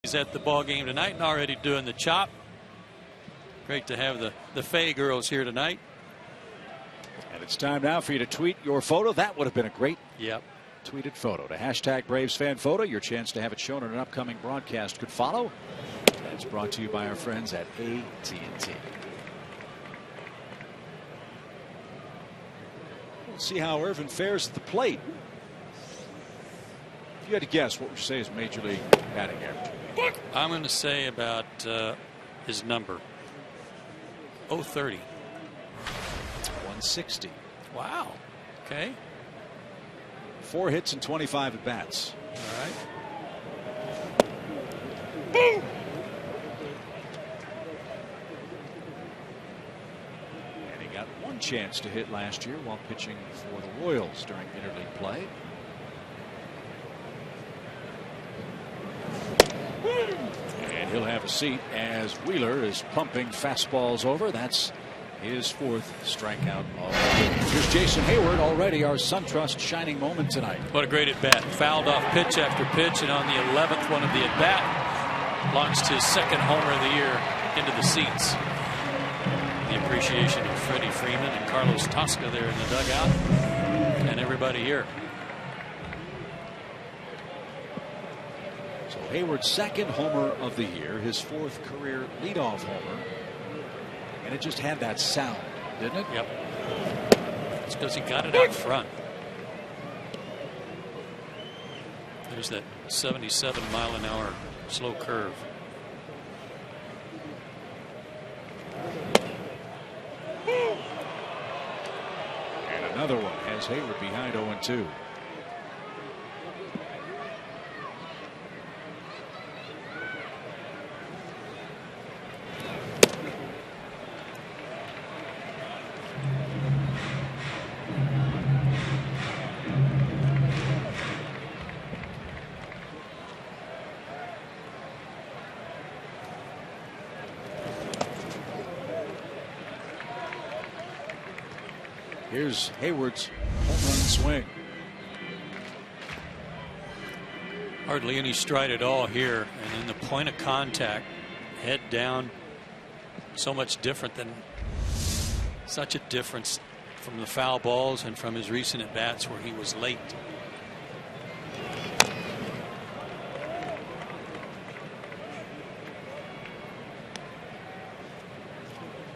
He's at the ball game tonight and already doing the chop. Great to have the Fay girls here tonight. And it's time now for you to tweet your photo. That would have been a great tweeted photo. To hashtag BravesFanPhoto. Your chance to have it shown on an upcoming broadcast could follow. That's brought to you by our friends at AT&T. We'll see how Irvin fares at the plate. If you had to guess, what would you say is Major League batting average? I'm going to say about his number. 030. 160. Wow. Okay. 4 hits and 25 at bats. All right. Boom. And he got one chance to hit last year while pitching for the Royals during interleague play. And he'll have a seat as Wheeler is pumping fastballs over. That's his 4th strikeout of the game. Here's Jason Heyward, already our SunTrust shining moment tonight. What a great at bat. Fouled off pitch after pitch, and on the 11th one of the at bat, launched his 2nd homer of the year into the seats. The appreciation of Freddie Freeman and Carlos Tosca there in the dugout, and everybody here. So Heyward's 2nd homer of the year, his 4th career leadoff homer. And it just had that sound, didn't it? Yep. It's because he got it out front. There's that 77-mile-an-hour slow curve. And another one has Heyward behind 0-2. Here's Heyward's home run swing. Hardly any stride at all here, and in the point of contact, head down, so much different than such a difference from the foul balls and from his recent at bats where he was late.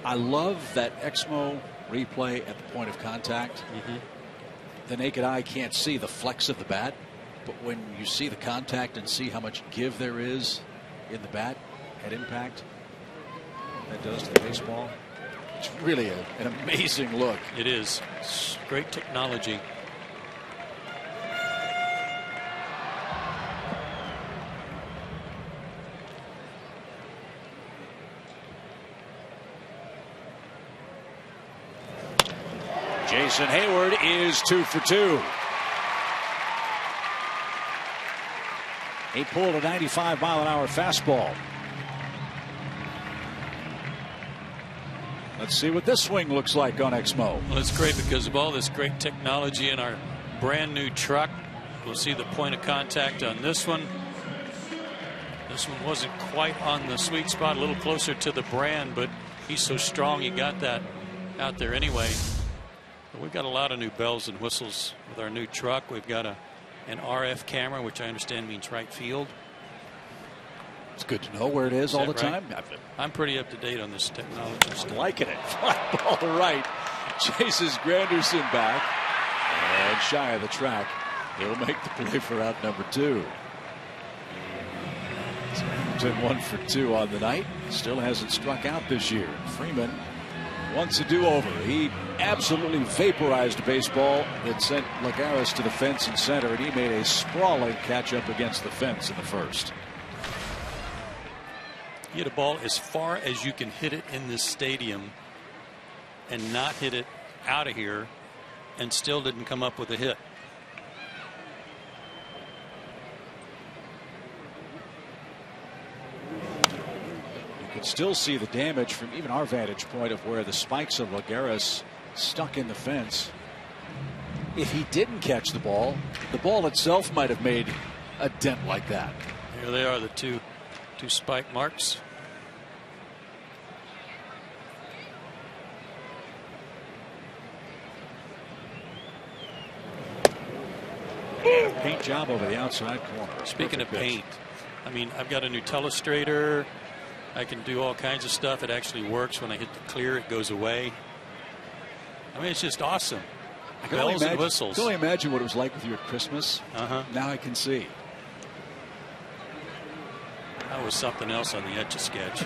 I love that Exmo replay at the point of contact. The naked eye can't see the flex of the bat, but when you see the contact and see how much give there is in the bat at impact, that does to the baseball, it's really an amazing look. It is. It's great technology. Jason Heyward is 2 for 2. He pulled a 95-mile-an-hour fastball. Let's see what this swing looks like on Exmo. Well, it's great because of all this great technology in our brand new truck. We'll see the point of contact on this one. This one wasn't quite on the sweet spot, a little closer to the brand, but he's so strong he got that out there anyway. But we've got a lot of new bells and whistles with our new truck. We've got an RF camera, which I understand means right field. It's good to know where it is all the time. I'm pretty up to date on this technology. I'm liking it. Fly ball to right. Chases Granderson back. And shy of the track. He'll make the play for out number 2. So Hamilton 1 for 2 on the night. Still hasn't struck out this year. Freeman wants a do-over. He absolutely vaporized a baseball that sent Lagares to the fence in center, and he made a sprawling catch-up against the fence in the first. You hit a ball as far as you can hit it in this stadium and not hit it out of here and still didn't come up with a hit. You can still see the damage from even our vantage point of where the spikes of Lagares stuck in the fence. If he didn't catch the ball itself might have made a dent like that. Here they are, the two spike marks. Paint job over the outside corner. Speaking of paint, I mean, I've got a new telestrator. I can do all kinds of stuff. It actually works. When I hit the clear, it goes away. I mean, it's just awesome. Bells and whistles. I can only imagine what it was like with you at Christmas. Now I can see. That was something else on the Etch-a-Sketch.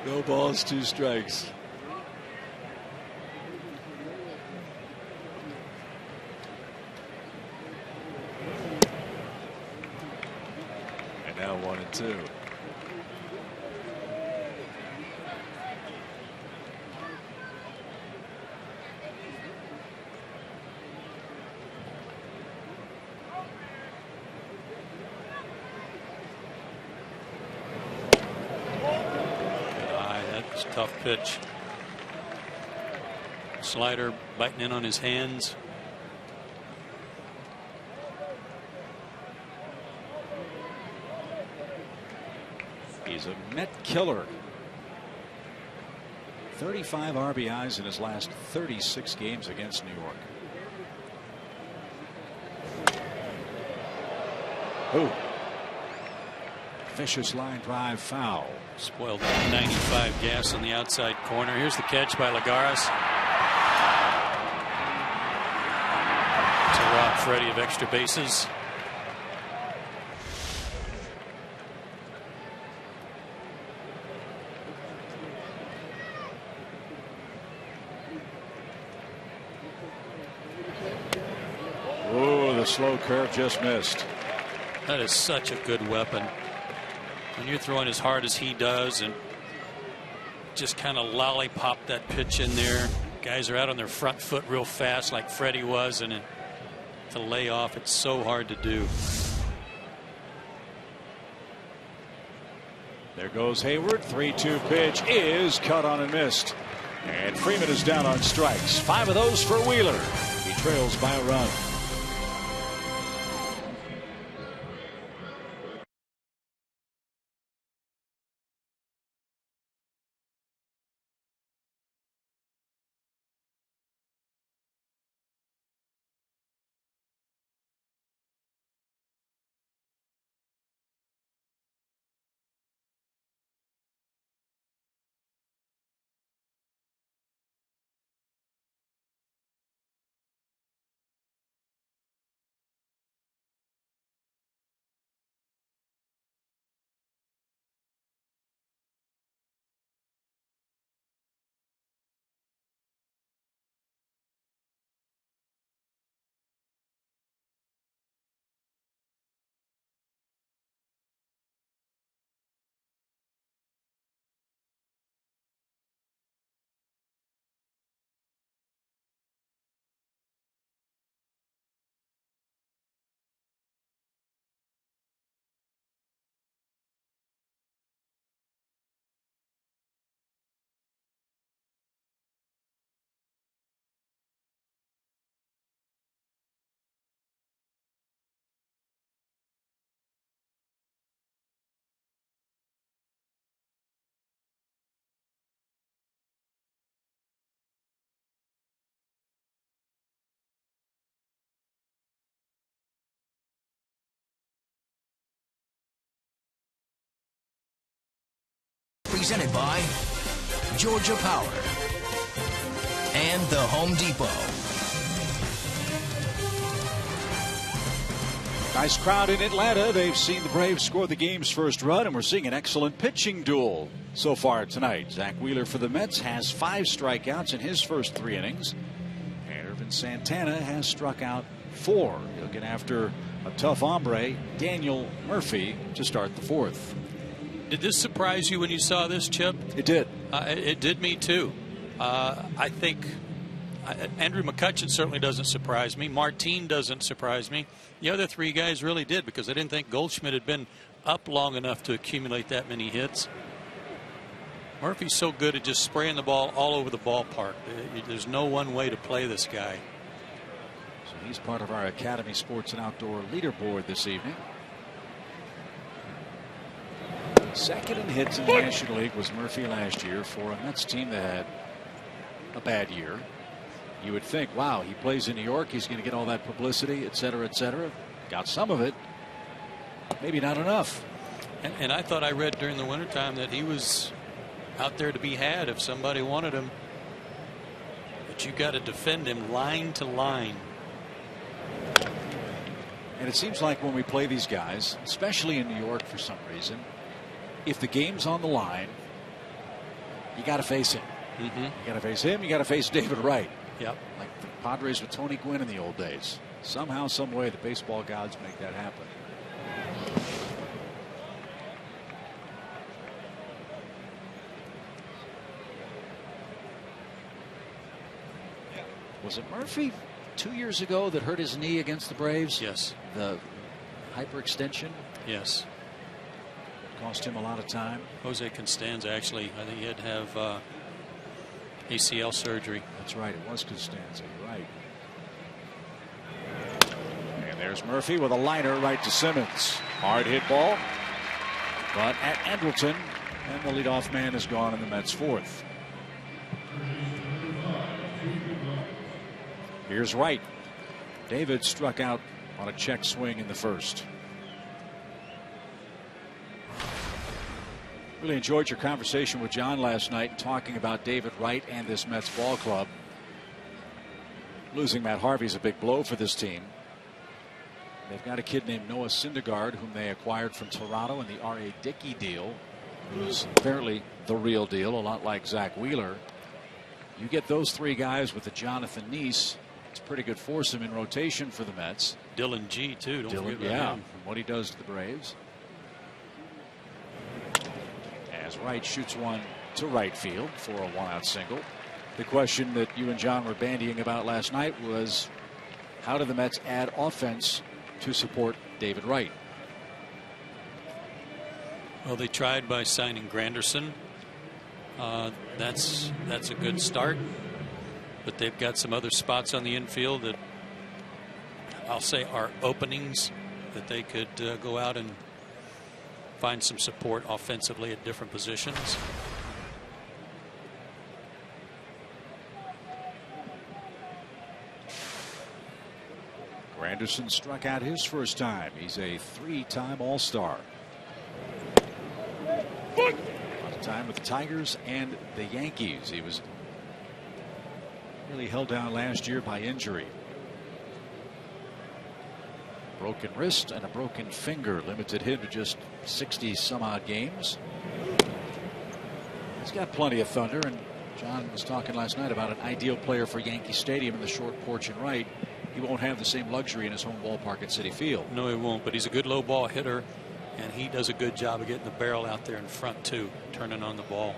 No balls, 2 strikes. And now 1 and 2. Tough pitch. Slider biting in on his hands. He's a net killer. 35 RBIs in his last 36 games against New York. Oh. Vicious line drive foul. Spoiled 95 gas on the outside corner. Here's the catch by Lagares to rob Freddie of extra bases. Oh, the slow curve just missed. That is such a good weapon. When you're throwing as hard as he does and just kind of lollipop that pitch in there, guys are out on their front foot real fast like Freddie was, and to lay off, it's so hard to do. There goes Heyward. 3-2 pitch is cut on and missed. And Freeman is down on strikes. 5 of those for Wheeler. He trails by a run. Presented by Georgia Power and the Home Depot. Nice crowd in Atlanta. They've seen the Braves score the game's first run, and we're seeing an excellent pitching duel so far tonight. Zach Wheeler for the Mets has 5 strikeouts in his first 3 innings. And Irvin Santana has struck out 4. He'll get after a tough hombre, Daniel Murphy, to start the 4th. Did this surprise you when you saw this, Chip? It did. It did me too. I think Andrew McCutchen certainly doesn't surprise me. Martin doesn't surprise me. The other 3 guys really did, because I didn't think Goldschmidt had been up long enough to accumulate that many hits. Murphy's so good at just spraying the ball all over the ballpark. There's no one way to play this guy. So he's part of our Academy Sports and Outdoor leaderboard this evening. Second in hits in the National League was Murphy last year for a Mets team that had a bad year. You would think, wow, he plays in New York, he's going to get all that publicity, et cetera, et cetera. Got some of it, maybe not enough. And I thought I read during the wintertime that he was out there to be had if somebody wanted him. But you got to defend him line to line. And it seems like when we play these guys, especially in New York for some reason, if the game's on the line, you got to face him. You got to face him. You got to face David Wright. Yep. Like the Padres with Tony Gwynn in the old days. Somehow, some way, the baseball gods make that happen. Was it Murphy 2 years ago that hurt his knee against the Braves? Yes. The hyperextension? Yes. Cost him a lot of time. Jose Constanza, actually, I think he had to have ACL surgery. That's right. It was Constanza. You're right. And there's Murphy with a liner right to Simmons. Hard hit ball. But at Andrelton, and the leadoff man is gone in the Mets' 4th. Here's Wright. David struck out on a check swing in the 1st. Really enjoyed your conversation with John last night, talking about David Wright and this Mets ball club. Losing Matt Harvey is a big blow for this team. They've got a kid named Noah Syndergaard, whom they acquired from Toronto in the R.A. Dickey deal, who's apparently the real deal, a lot like Zach Wheeler. You get those 3 guys with the Jonathan Neese, it's a pretty good foursome in rotation for the Mets. Dylan G, too. Don't forget about him. From what he does to the Braves. As Wright shoots one to right field for a 1-out single. The question that you and John were bandying about last night was, how do the Mets add offense to support David Wright? Well, they tried by signing Granderson. That's a good start, but they've got some other spots on the infield that I'll say are openings that they could go out and find some support offensively at different positions. Granderson struck out his first time. He's a 3-time All-Star. A lot of time with the Tigers and the Yankees. He was really held down last year by injury. Broken wrist and a broken finger limited him to just 60 some odd games. He's got plenty of thunder, and John was talking last night about an ideal player for Yankee Stadium in the short porch and right. He won't have the same luxury in his home ballpark at Citi Field. No, he won't, but he's a good low ball hitter, and he does a good job of getting the barrel out there in front too, turning on the ball.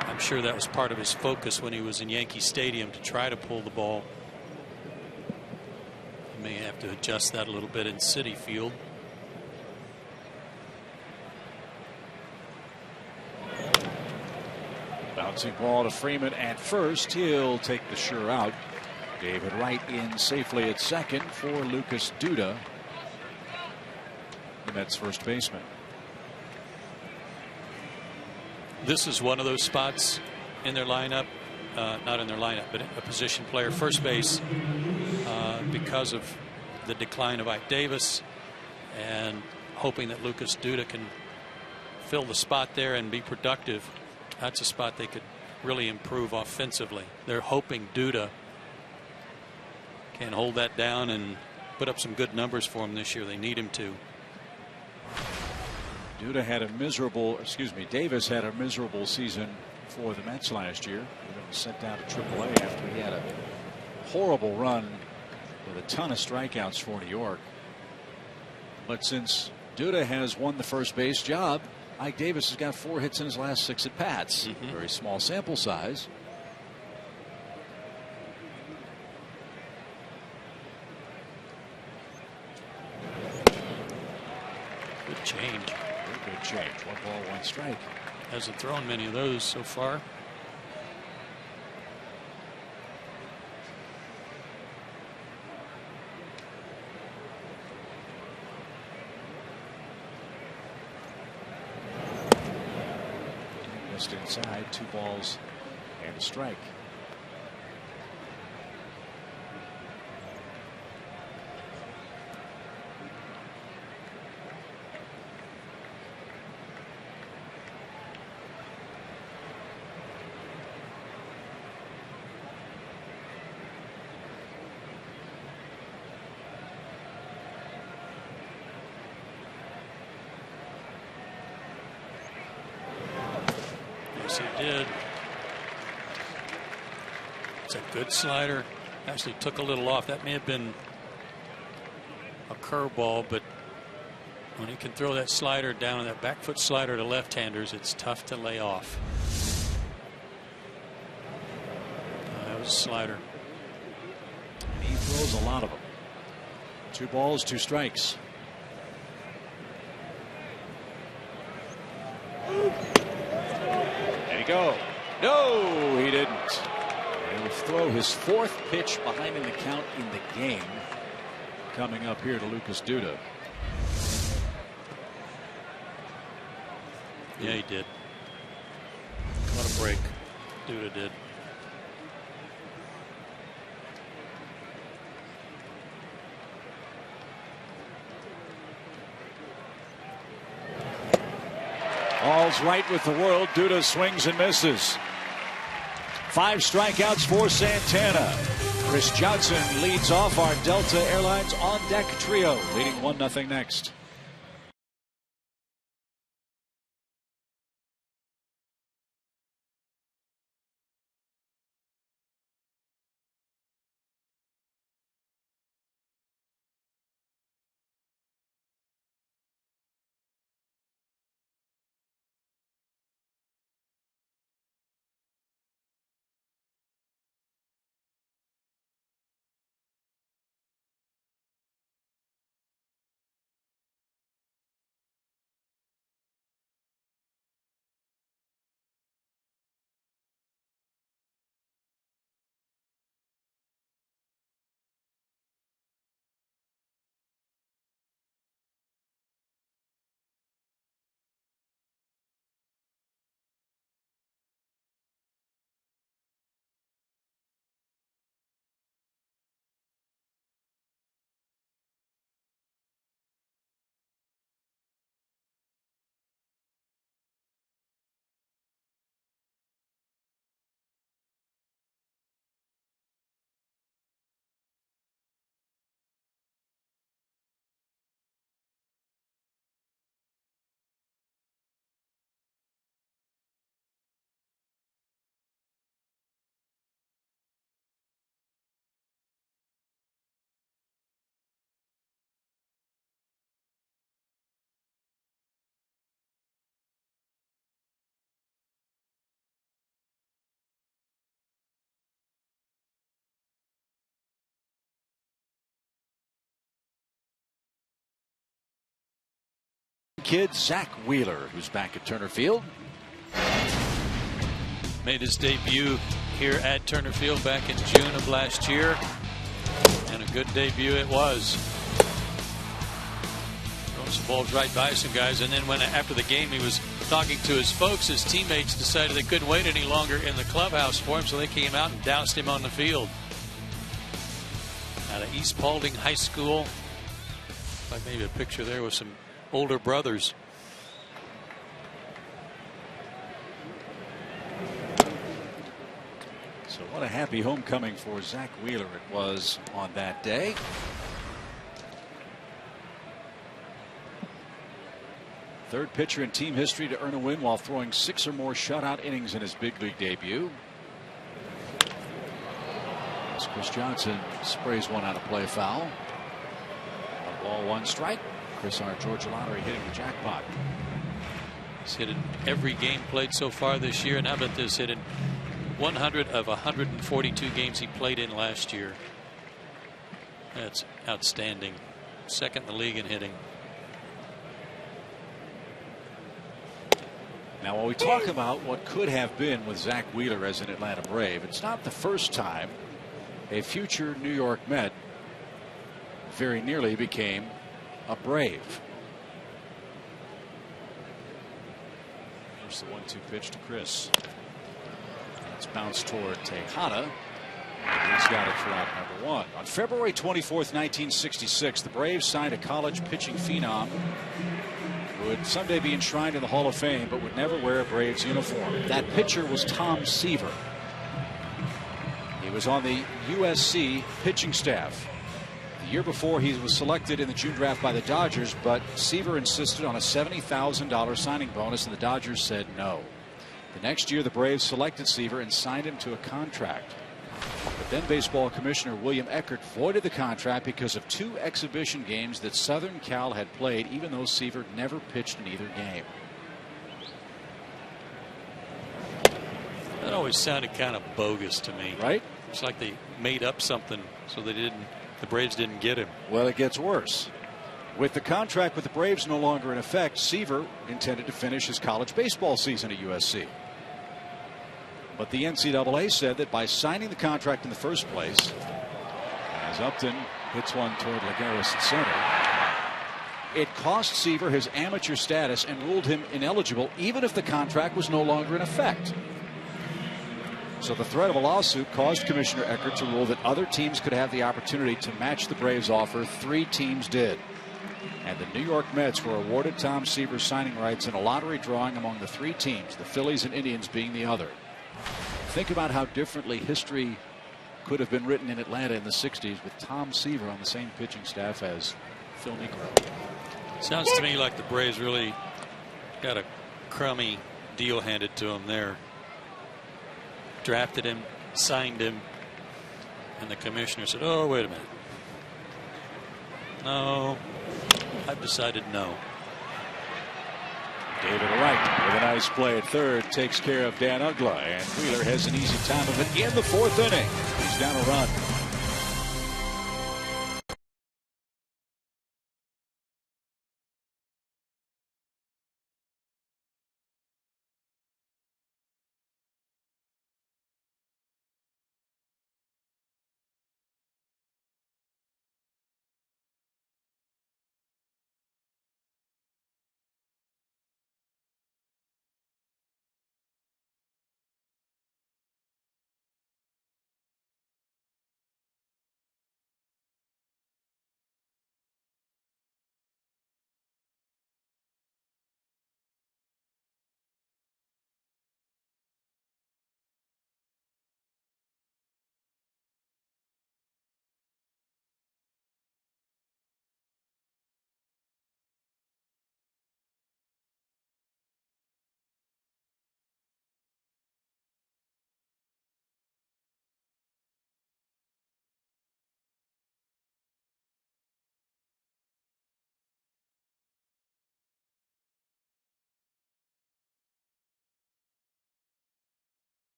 I'm sure that was part of his focus when he was in Yankee Stadium, to try to pull the ball. He may have to adjust that a little bit in Citi Field. Bouncing ball to Freeman at first. He'll take the sure out. David Wright in safely at second for Lucas Duda, the Mets first baseman. This is one of those spots in their lineup, not in their lineup, but a position player, first base, because of the decline of Ike Davis, and hoping that Lucas Duda can fill the spot there and be productive. That's a spot they could really improve offensively. They're hoping Duda can hold that down and put up some good numbers for him this year. They need him to. Duda had a miserable, Davis had a miserable season for the Mets last year. He was sent down to AAA after he had a horrible run with a ton of strikeouts for New York. But since Duda has won the first base job, Ike Davis has got 4 hits in his last 6 at bats. Very small sample size. Good change. Very good change. 1 ball, 1 strike. Hasn't thrown many of those so far. Just inside, 2 balls and a strike. Yes, he did. It's a good slider. Actually took a little off. That may have been a curveball, but when he can throw that slider down and that back foot slider to left-handers, it's tough to lay off. That was a slider. He throws a lot of them. 2 balls, 2 strikes. There you go. No, he didn't. He'll throw his 4th pitch behind in the count in the game. Coming up here to Lucas Duda. Yeah, he did. What a break Duda did. All's right with the world. Duda swings and misses. 5 strikeouts for Santana. Chris Johnson leads off our Delta Airlines on deck trio, leading 1-0 next. kid, Zach Wheeler, who's back at Turner Field. Made his debut here at Turner Field back in June of last year. And a good debut it was. Throwing some balls right by some guys. And then after the game he was talking to his folks, his teammates decided they couldn't wait any longer in the clubhouse for him, so they came out and doused him on the field. Out of East Paulding High School. Like maybe a picture there with some older brothers. So what a happy homecoming for Zach Wheeler it was on that day. Third pitcher in team history to earn a win while throwing 6 or more shutout innings in his big league debut. As Chris Johnson sprays one out of play, foul. 1 ball, 1 strike. Chris R. Georgia Lottery hitting the jackpot. He's hit in every game played so far this year, and how about this, hit in 100 of 142 games he played in last year. That's outstanding. Second in the league in hitting. Now, when we talk about what could have been with Zach Wheeler as an Atlanta Brave, it's not the first time a future New York Met very nearly became a Brave. Here's the 1-2 pitch to Chris. It's bounced toward Tejada. He's got it for out number 1. On February 24th, 1966, the Braves signed a college pitching phenom who would someday be enshrined in the Hall of Fame but would never wear a Braves uniform. That pitcher was Tom Seaver. He was on the USC pitching staff. The year before, he was selected in the June draft by the Dodgers, but Seaver insisted on a $70,000 signing bonus, and the Dodgers said no. The next year, the Braves selected Seaver and signed him to a contract. But then baseball commissioner William Eckert voided the contract because of 2 exhibition games that Southern Cal had played, even though Seaver never pitched in either game. That always sounded kind of bogus to me. Right? It's like they made up something so the Braves didn't get him. Well, it gets worse. With the contract with the Braves no longer in effect, Seaver intended to finish his college baseball season at USC. But the NCAA said that by signing the contract in the first place, as Upton hits one toward Lagares at center, it cost Seaver his amateur status and ruled him ineligible even if the contract was no longer in effect. So the threat of a lawsuit caused Commissioner Eckert to rule that other teams could have the opportunity to match the Braves' offer. 3 teams did. And the New York Mets were awarded Tom Seaver's signing rights in a lottery drawing among the 3 teams, the Phillies and Indians being the other. Think about how differently history could have been written in Atlanta in the 60s with Tom Seaver on the same pitching staff as Phil Niekro. Sounds to me like the Braves really got a crummy deal handed to them there. Drafted him, signed him, and the commissioner said, oh, wait a minute. No, I've decided no. David Wright with a nice play at third takes care of Dan Ugla, and Wheeler has an easy time of it in the 4th inning. He's down a run.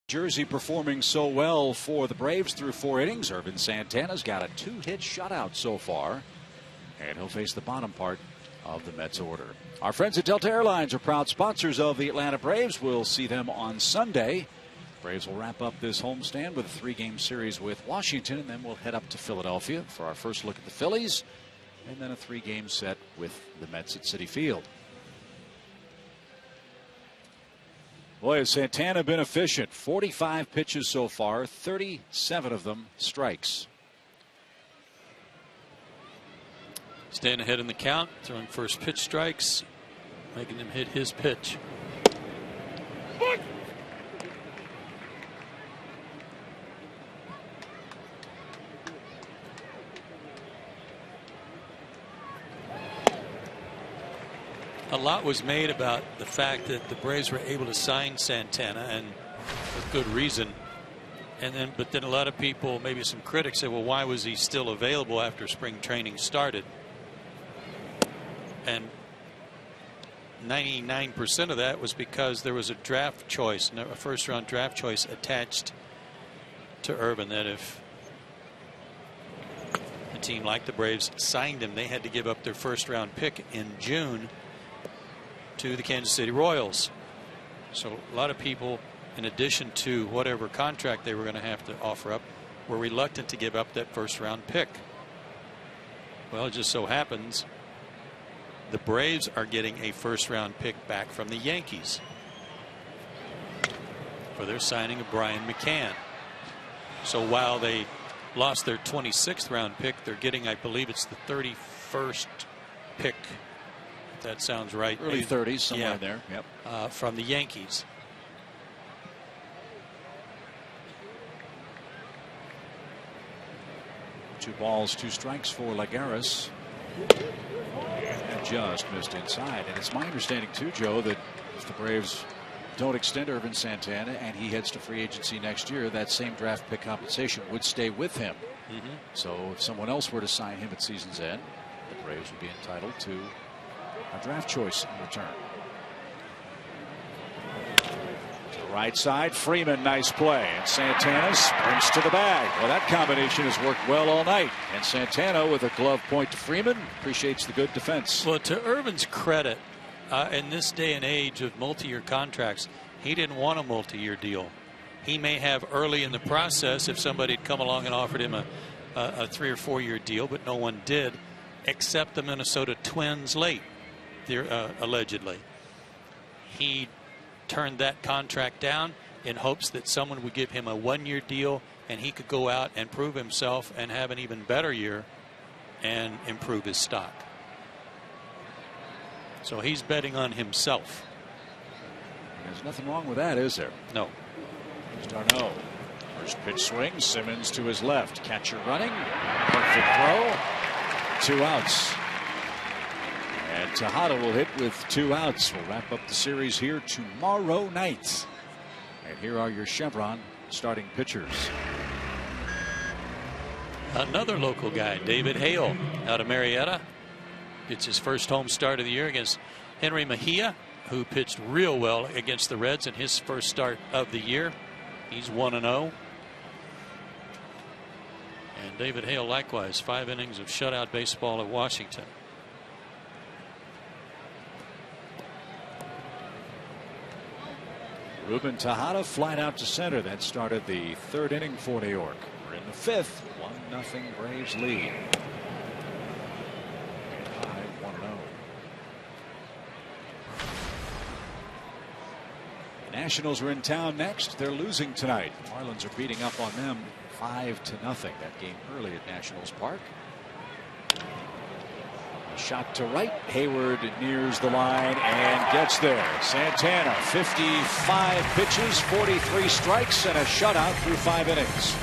Jersey performing so well for the Braves through 4 innings. Irvin Santana's got a 2-hit shutout so far, and he'll face the bottom part of the Mets order. Our friends at Delta Airlines are proud sponsors of the Atlanta Braves. We'll see them on Sunday. Braves will wrap up this homestand with a 3-game series with Washington, and then we'll head up to Philadelphia for our first look at the Phillies, and then a 3-game set with the Mets at Citi Field. Boy, has Santana been efficient. 45 pitches so far, 37 of them strikes. Staying ahead in the count, throwing first pitch strikes, making him hit his pitch. A lot was made about the fact that the Braves were able to sign Santana, and with good reason. But then a lot of people, maybe some critics, said, well, why was he still available after spring training started? And 99% of that was because there was a draft choice, a first-round draft choice attached to Irvin, that if a team like the Braves signed him, they had to give up their first-round pick in June to the Kansas City Royals. So a lot of people, in addition to whatever contract they were going to have to offer up, were reluctant to give up that first-round pick. Well, it just so happens the Braves are getting a first-round pick back from the Yankees for their signing of Brian McCann. So while they lost their 26th round pick, they're getting, I believe it's the 31st pick. If that sounds right. Early 30s, somewhere there. Yep. From the Yankees. Two balls, 2 strikes for Lagares. And just missed inside. And it's my understanding, too, Joe, that if the Braves don't extend Irvin Santana and he heads to free agency next year, that same draft pick compensation would stay with him. So if someone else were to sign him at season's end, the Braves would be entitled to a draft choice in return. To the right side, Freeman, nice play. And Santana sprints to the bag. Well, that combination has worked well all night. And Santana with a glove point to Freeman appreciates the good defense. Well, to Irvin's credit, in this day and age of multi-year contracts, he didn't want a multi-year deal. He may have early in the process if somebody had come along and offered him a 3 or 4 year deal, but no one did, except the Minnesota Twins late, allegedly. He turned that contract down in hopes that someone would give him a 1-year deal and he could go out and prove himself and have an even better year and improve his stock. So he's betting on himself. There's nothing wrong with that, is there? No. Darno. First pitch swing. Simmons to his left. Catcher running. Perfect throw. 2 outs. And Tejada will hit with 2 outs. We'll wrap up the series here tomorrow night. And here are your Chevron starting pitchers. Another local guy, David Hale, out of Marietta. Gets his first home start of the year against Henry Mejia, who pitched real well against the Reds in his first start of the year. He's 1-0. And David Hale likewise, 5 innings of shutout baseball at Washington. Ruben Tejada flied out to center. That started the 3rd inning for New York. We're in the 5th. 1-0 Braves lead. Nationals are in town next. They're losing tonight. Marlins are beating up on them 5-0. That game early at Nationals Park. A shot to right. Heyward nears the line and gets there. Santana, 55 pitches, 43 strikes, and a shutout through 5 innings.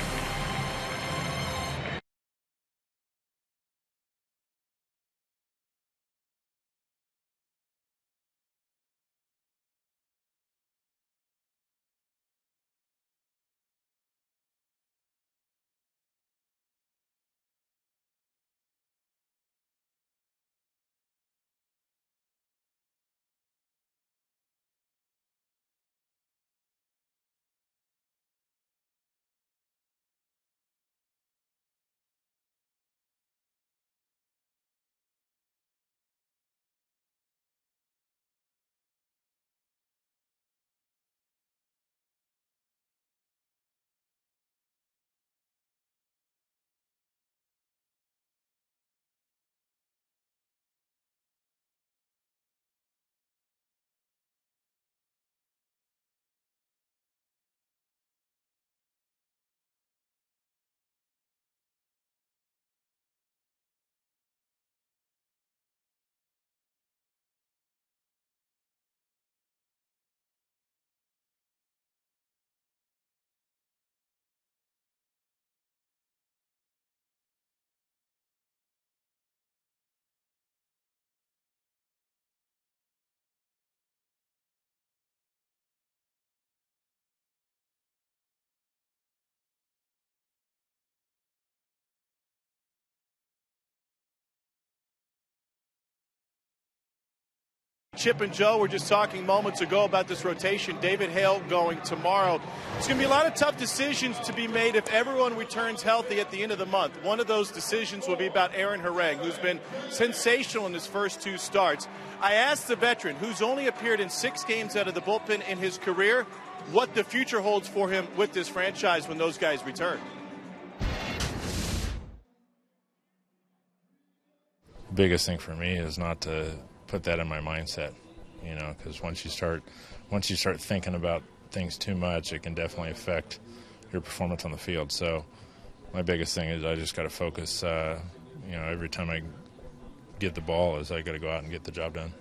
Chip and Joe were just talking moments ago about this rotation. David Hale going tomorrow. It's going to be a lot of tough decisions to be made if everyone returns healthy at the end of the month. One of those decisions will be about Aaron Harang, who's been sensational in his first 2 starts. I asked the veteran, who's only appeared in 6 games out of the bullpen in his career, what the future holds for him with this franchise when those guys return. Biggest thing for me is not to put that in my mindset, you know, because once you start thinking about things too much, it can definitely affect your performance on the field. So my biggest thing is I just got to focus, you know, every time I get the ball is I got to go out and get the job done.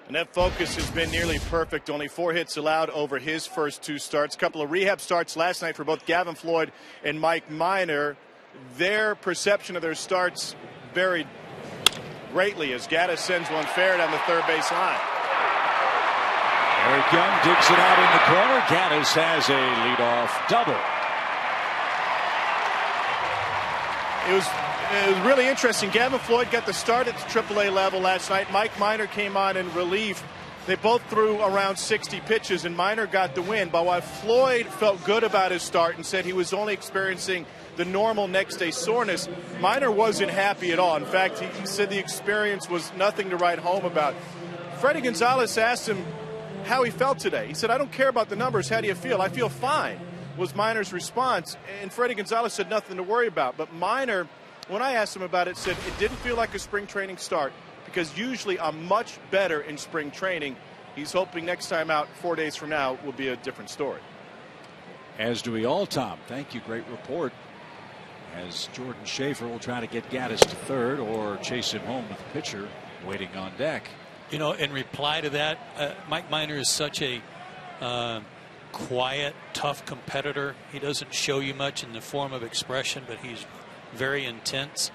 And that focus has been nearly perfect. Only 4 hits allowed over his first 2 starts. A couple of rehab starts last night for both Gavin Floyd and Mike Minor. Their perception of their starts varied greatly as Gaddis sends one fair down the third base line. Eric Young digs it out in the corner. Gaddis has a leadoff double. It was really interesting. Gavin Floyd got the start at the AAA level last night. Mike Minor came on in relief. They both threw around 60 pitches, and Minor got the win. But while Floyd felt good about his start and said he was only experiencing the normal next day soreness, Minor wasn't happy at all. In fact, he said the experience was nothing to write home about. Freddie Gonzalez asked him how he felt today. He said, "I don't care about the numbers. How do you feel?" "I feel fine," was Minor's response. And Freddie Gonzalez said nothing to worry about. But Minor, when I asked him about it, said it didn't feel like a spring training start because usually I'm much better in spring training. He's hoping next time out, 4 days from now, will be a different story. As do we all, Tom. Thank you. Great report. As Jordan Schaefer will try to get Gaddis to third or chase him home with the pitcher waiting on deck. You know, in reply to that, Mike Minor is such a quiet, tough competitor. He doesn't show you much in the form of expression, but he's very intense,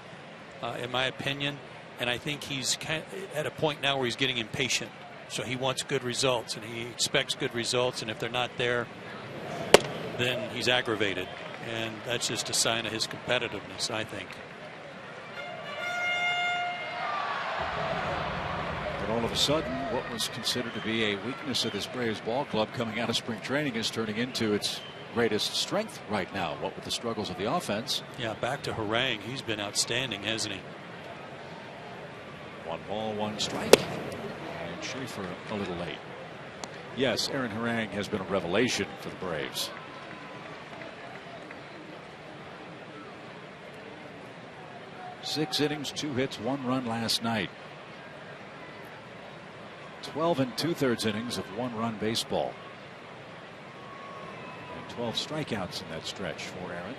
in my opinion. And I think he's kind of at a point now where he's getting impatient. So he wants good results, and he expects good results. And if they're not there, then he's aggravated. And that's just a sign of his competitiveness, I think. But all of a sudden, what was considered to be a weakness of this Braves ball club coming out of spring training is turning into its greatest strength right now. What with the struggles of the offense. Yeah, back to Harang. He's been outstanding, hasn't he? 1 ball, 1 strike. And Schaefer a little late. Yes, Aaron Harang has been a revelation for the Braves. Six innings, 2 hits, 1 run last night. 12 2/3 innings of 1-run baseball. And 12 strikeouts in that stretch for Aaron.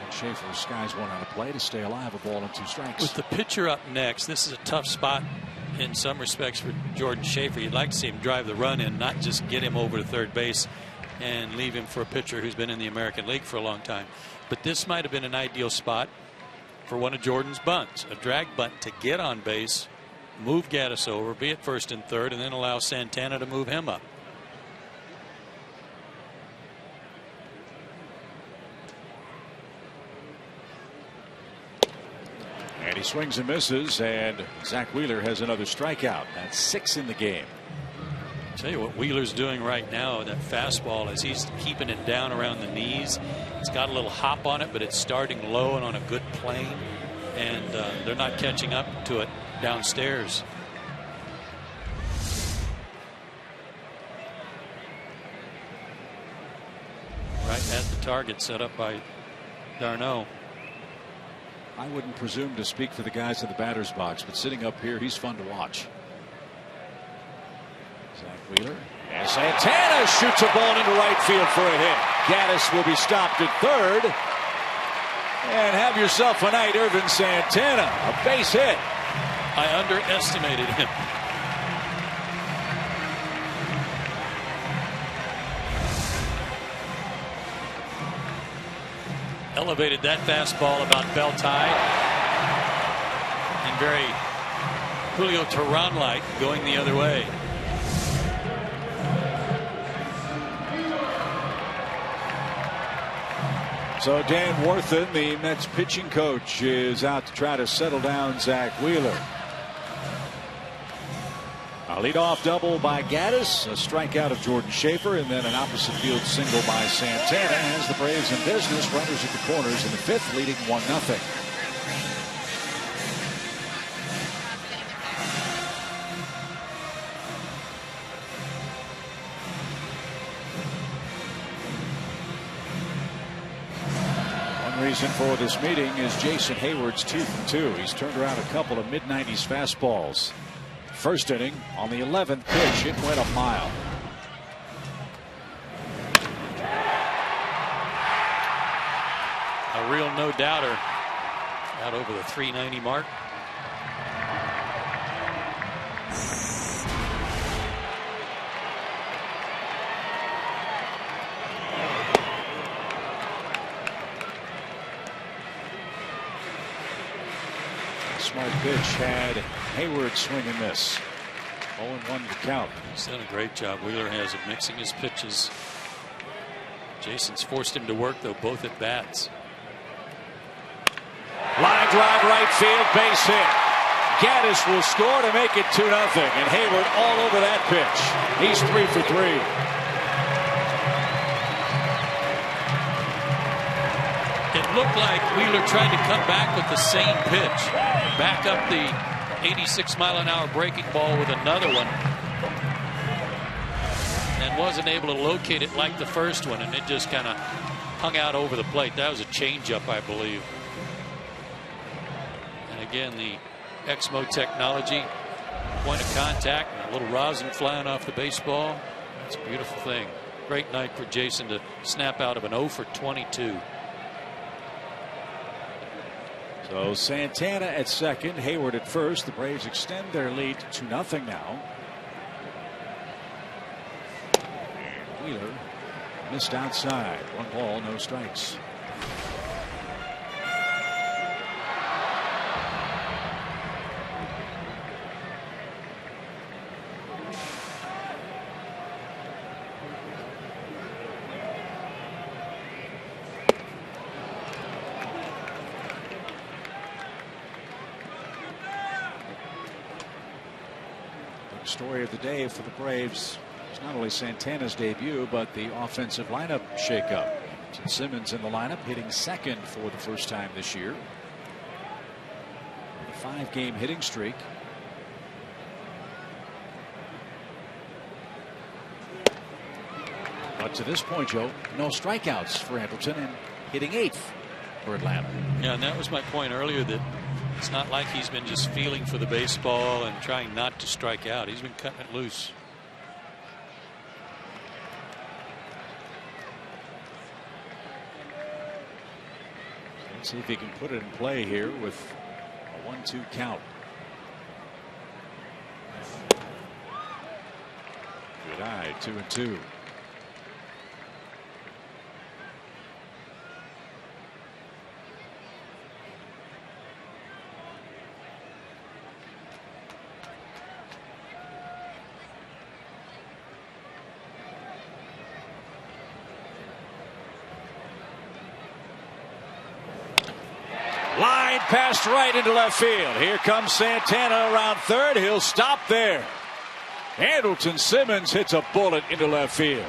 And Schaefer skies one on a play to stay alive. 1 ball and 2 strikes. With the pitcher up next, this is a tough spot in some respects for Jordan Schaefer. You'd like to see him drive the run in, not just get him over to third base and leave him for a pitcher who's been in the American League for a long time. But this might have been an ideal spot for one of Jordan's bunts, a drag bunt to get on base, move Gaddis over, be at first and third, and then allow Santana to move him up. And he swings and misses, and Zach Wheeler has another strikeout. That's 6 in the game. I'll tell you what Wheeler's doing right now, that fastball, is he's keeping it down around the knees. It's got a little hop on it, but it's starting low and on a good plane, and they're not catching up to it downstairs. Right at the target set up by Darno. I wouldn't presume to speak for the guys in the batter's box, but sitting up here, he's fun to watch. Zach Wheeler. And Santana shoots a ball into right field for a hit. Gaddis will be stopped at third. And have yourself a night, Irvin Santana. A base hit. I underestimated him. Elevated that fastball about belt high. And very Julio Teheran-like going the other way. So Dan Worthen, the Mets pitching coach, is out to try to settle down Zach Wheeler. A leadoff double by Gaddis, a strikeout of Jordan Schaefer, and then an opposite field single by Santana has the Braves in business. Runners at the corners in the fifth, leading 1-0. Reason for this meeting is Jason Heyward's 2 for 2. He's turned around a couple of mid-90s fastballs. First inning, on the 11th pitch, it went a mile. A real no-doubter out over the 390 mark. Smart pitch had Heyward swing and miss. 0-1 to count. He's done a great job. Wheeler has of mixing his pitches. Jason's forced him to work, though, both at bats. Line drive right field, base hit. Gaddis will score to make it 2-0, and Heyward all over that pitch. He's 3 for 3. It looked like Wheeler tried to come back with the same pitch. Back up the 86-mile-an-hour breaking ball with another one. And wasn't able to locate it like the first one, and it just kind of hung out over the plate. That was a changeup, I believe. And again, the Exmo technology, point of contact, and a little rosin flying off the baseball. That's a beautiful thing. Great night for Jason to snap out of an 0 for 22. So Santana at second, Heyward at first. The Braves extend their lead to 2-0 now. And Wheeler missed outside. 1 ball, no strikes. Story of the day for the Braves is not only Santana's debut, but the offensive lineup shakeup. Simmons in the lineup, hitting second for the first time this year. A 5-game hitting streak. But to this point, Joe, no strikeouts for Andrelton and hitting 8th for Atlanta. Yeah, and that was my point earlier, that it's not like he's been just feeling for the baseball and trying not to strike out. He's been cutting it loose. Let's see if he can put it in play here with a 1-2 count. Good eye, 2-2. Line passed right into left field. Here comes Santana around third. He'll stop there. Andrelton Simmons hits a bullet into left field.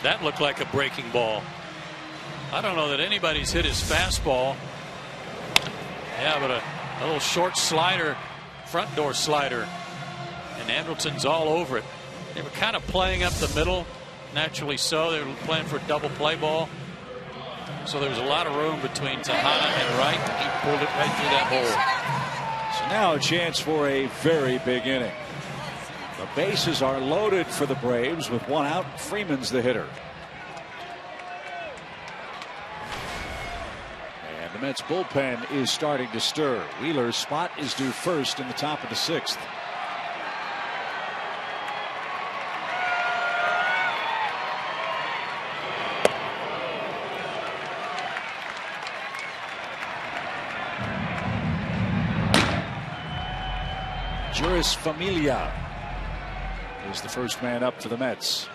That looked like a breaking ball. I don't know that anybody's hit his fastball. Yeah, but a little short slider, front door slider, and Andrelton's all over it. They were kind of playing up the middle, naturally so. They were playing for a double play ball. So there was a lot of room between Tejada and Wright. He pulled it right through that hole. So now a chance for a very big inning. The bases are loaded for the Braves with 1 out. Freeman's the hitter. And the Mets bullpen is starting to stir. Wheeler's spot is due first in the top of the 6th. Juris Familia is the first man up for the Mets.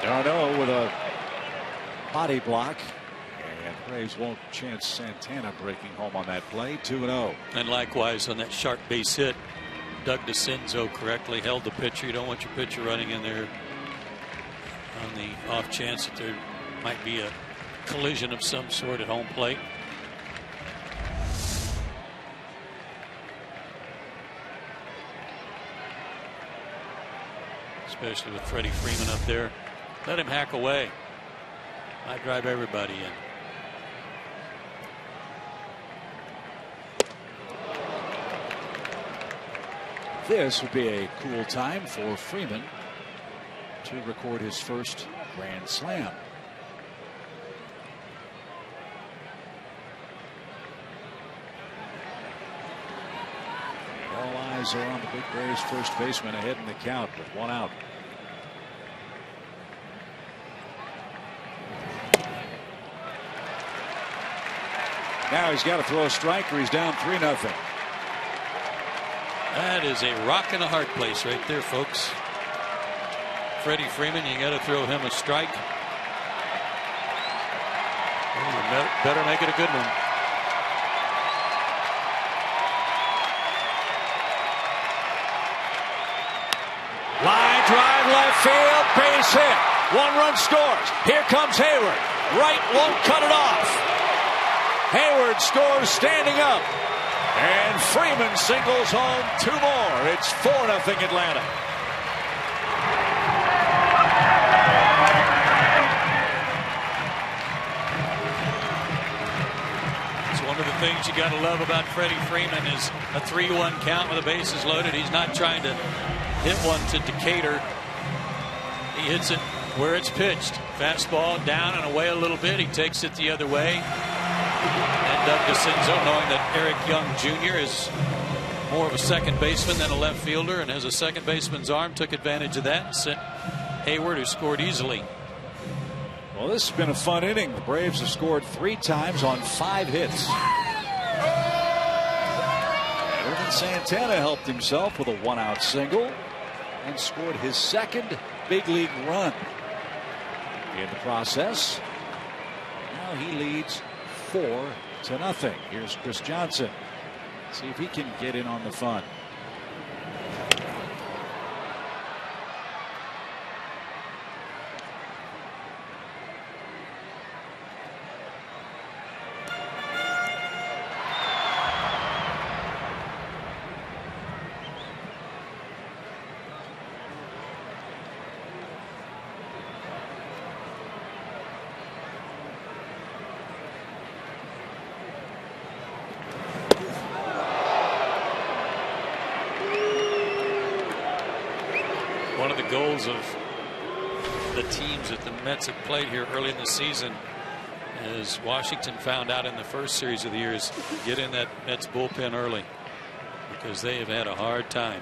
Darno with a body block. And Braves won't chance Santana breaking home on that play. 2-0. And likewise on that sharp base hit, Doug DeCinzo correctly held the pitcher. You don't want your pitcher running in there on the off chance that there might be a collision of some sort at home plate. Especially with Freddie Freeman up there. Let him hack away. I drive everybody in. This would be a cool time for Freeman to record his first grand slam. All eyes are on the big Braves first baseman ahead in the count with 1 out. Now he's got to throw a strike or he's down 3-0. That is a rock and a hard place right there, folks. Freddie Freeman, you got to throw him a strike. You better make it a good one. Line drive left field, base hit. 1 run scores. Here comes Heyward. Right won't cut it off. Heyward scores standing up. And Freeman singles home 2 more. It's 4-0 Atlanta. It's one of the things you got to love about Freddie Freeman is a 3-1 count with the bases loaded. He's not trying to hit one to Decatur. He hits it where it's pitched. Fastball down and away a little bit. He takes it the other way. And Doug DeCinzo, knowing that Eric Young Jr. is more of a second baseman than a left fielder and has a second baseman's arm, took advantage of that and sent Heyward, who scored easily. Well, this has been a fun inning. The Braves have scored 3 times on 5 hits. Irvin Santana helped himself with a 1-out single and scored his second big league run. In the process, now he leads 4-0. Here's Chris Johnson. See if he can get in on the fun. One of the goals of the teams that the Mets have played here early in the season, as Washington found out in the first series of the year, is get in that Mets bullpen early because they have had a hard time.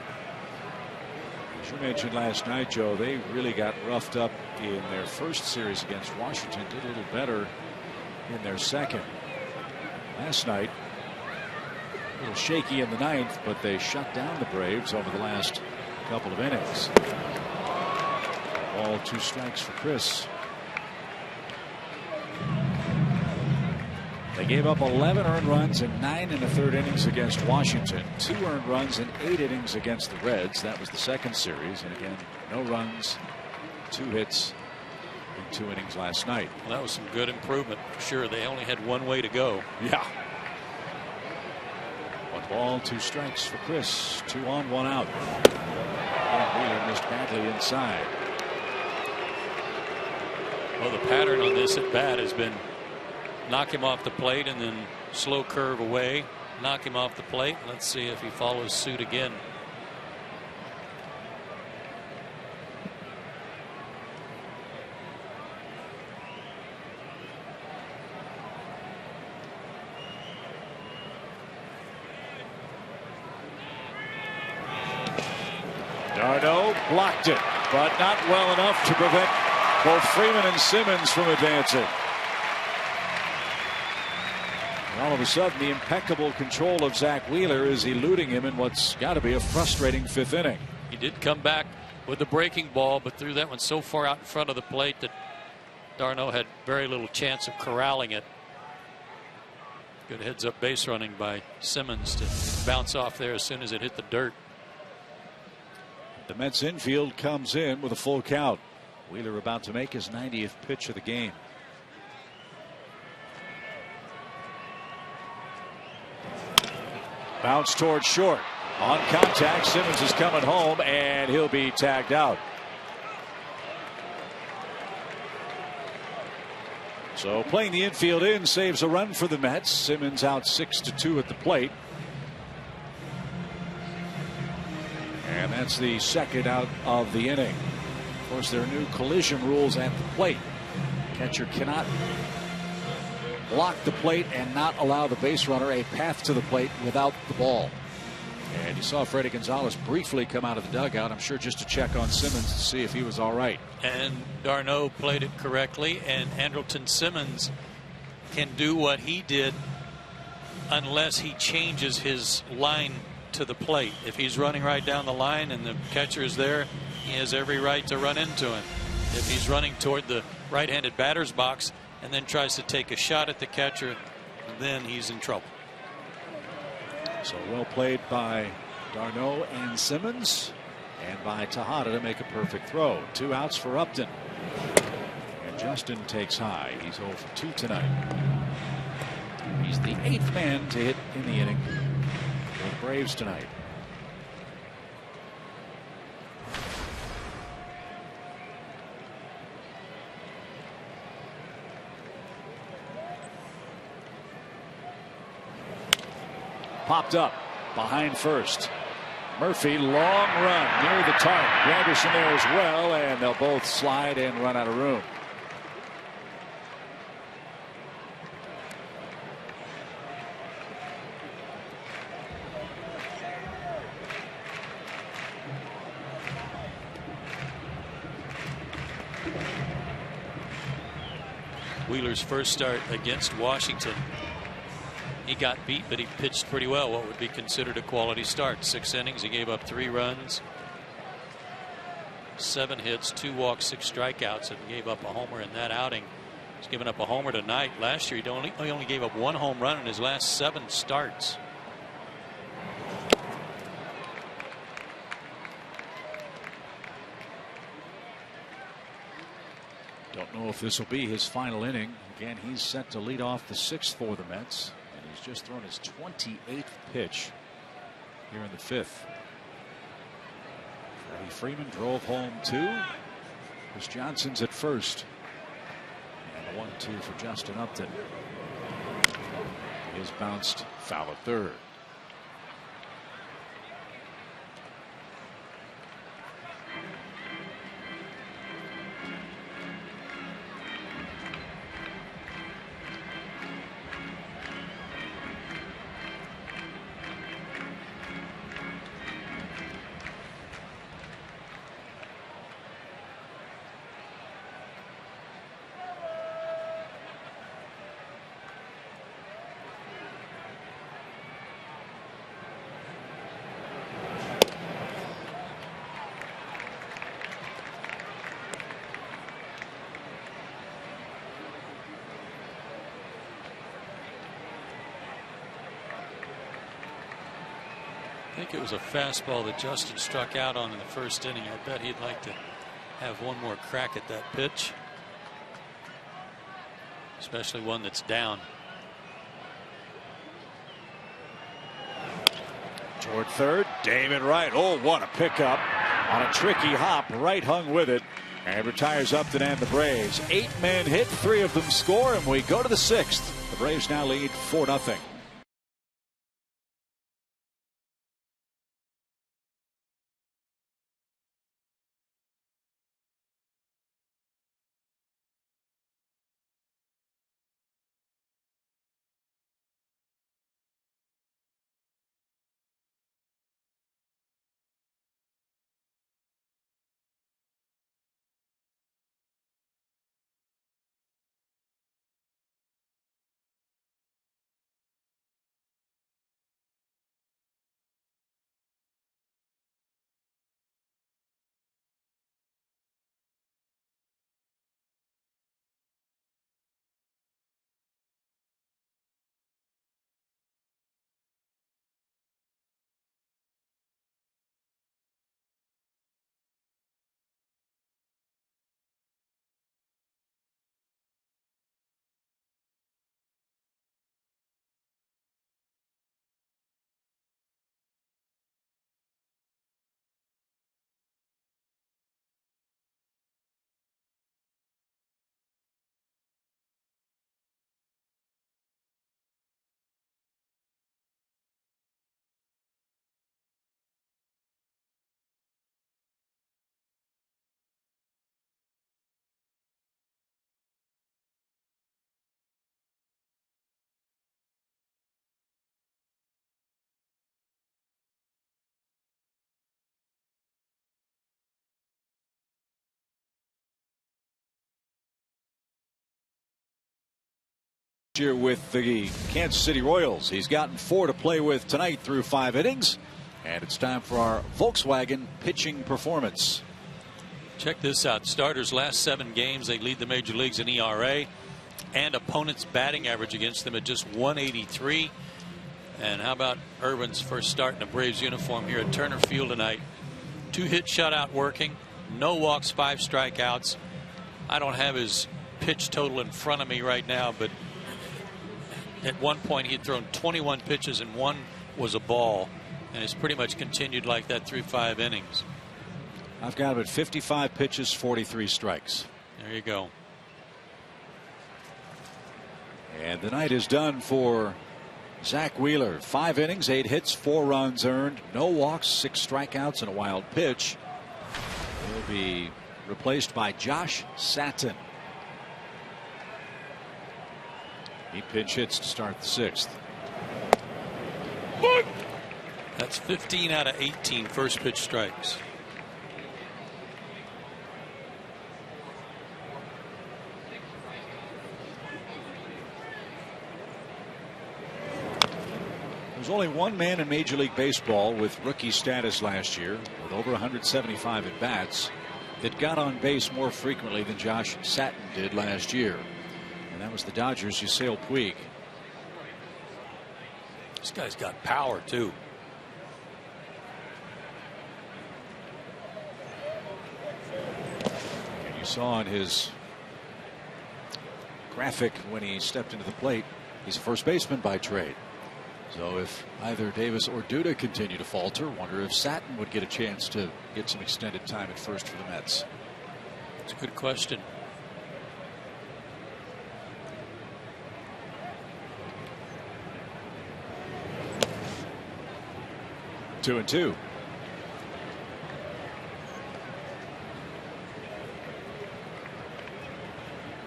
As you mentioned last night, Joe, they really got roughed up in their first series against Washington. Did a little better in their second. Last night, a little shaky in the 9th, but they shut down the Braves over the last couple of innings. All 2 strikes for Chris. They gave up 11 earned runs in 9 1/3 innings against Washington. 2 earned runs in 8 innings against the Reds. That was the second series. And again, no runs, 2 hits in 2 innings last night. Well, that was some good improvement for sure. They only had 1 way to go. Yeah. 1 ball, 2 strikes for Chris. 2 on, 1 out. And Wheeler missed badly inside. Well, the pattern on this at bat has been knock him off the plate and then slow curve away, knock him off the plate. Let's see if he follows suit again. Darno blocked it, but not well enough to prevent both Freeman and Simmons from advancing. And all of a sudden, the impeccable control of Zach Wheeler is eluding him in what's got to be a frustrating 5th inning. He did come back with the breaking ball, but threw that one so far out in front of the plate that d'Arnaud had very little chance of corralling it. Good heads-up base running by Simmons to bounce off there as soon as it hit the dirt. The Mets infield comes in with a full count. Wheeler about to make his 90th pitch of the game. Bounce towards short. On contact, Simmons is coming home, and he'll be tagged out. So playing the infield in saves a run for the Mets. Simmons out 6-2 at the plate. And that's the second out of the inning. Of course, there are new collision rules at the plate. Catcher cannot block the plate and not allow the base runner a path to the plate without the ball. And you saw Freddie Gonzalez briefly come out of the dugout, I'm sure just to check on Simmons to see if he was all right. And d'Arnaud played it correctly, and Andrelton Simmons can do what he did unless he changes his line to the plate. If he's running right down the line and the catcher is there, he has every right to run into him. If he's running toward the right-handed batter's box and then tries to take a shot at the catcher, then he's in trouble. So well played by d'Arnaud and Simmons, and by Tejada to make a perfect throw. 2 outs for Upton. And Justin takes high. He's 0 for 2 tonight. He's the 8th man to hit in the inning for the Braves tonight. Popped up behind first. Murphy, long run near the target. Granderson there as well, and they'll both slide and run out of room. Wheeler's first start against Washington, he got beat, but he pitched pretty well. What would be considered a quality start. 6 innings. He gave up 3 runs, 7 hits, 2 walks, 6 strikeouts, and gave up a homer in that outing. He's given up a homer tonight. Last year, he only gave up 1 home run in his last 7 starts. Don't know if this will be his final inning. Again, he's set to lead off the 6th for the Mets. He's just thrown his 28th pitch here in the 5th. Freddie Freeman drove home 2. Chris Johnson's at first. And the 1-2 for Justin Upton. He is bounced foul at third. I think it was a fastball that Justin struck out on in the first inning. I bet he'd like to have one more crack at that pitch, especially one that's down. Toward third, Damon Wright. Oh, what a pickup on a tricky hop. Wright hung with it and retires Upton and the Braves. 8 men hit, 3 of them score, and we go to the 6th. The Braves now lead 4-0. year with the Kansas City Royals. He's gotten 4 to play with tonight through 5 innings. And it's time for our Volkswagen pitching performance. Check this out. Starters last 7 games, they lead the major leagues in ERA and opponents batting average against them at just 183. And how about Irvin's first start in a Braves uniform here at Turner Field tonight? 2-hit shutout working, no walks, 5 strikeouts. I don't have his pitch total in front of me right now, but at one point he had thrown 21 pitches and 1 was a ball, and it's pretty much continued like that through 5 innings. I've got him at 55 pitches, 43 strikes. There you go. And the night is done for Zach Wheeler. 5 innings, 8 hits, 4 runs earned, no walks, 6 strikeouts, and a wild pitch. He'll be replaced by Josh Satin. He pinch hits to start the 6th. That's 15 out of 18 first pitch strikes. There's only one man in Major League Baseball with rookie status last year with over 175 at bats that got on base more frequently than Josh Satin did last year. And that was the Dodgers' Yusel Puig. This guy's got power too. And you saw on his graphic when he stepped into the plate, he's a first baseman by trade. So if either Davis or Duda continue to falter, wonder if Satin would get a chance to get some extended time at first for the Mets. It's a good question. Two and two.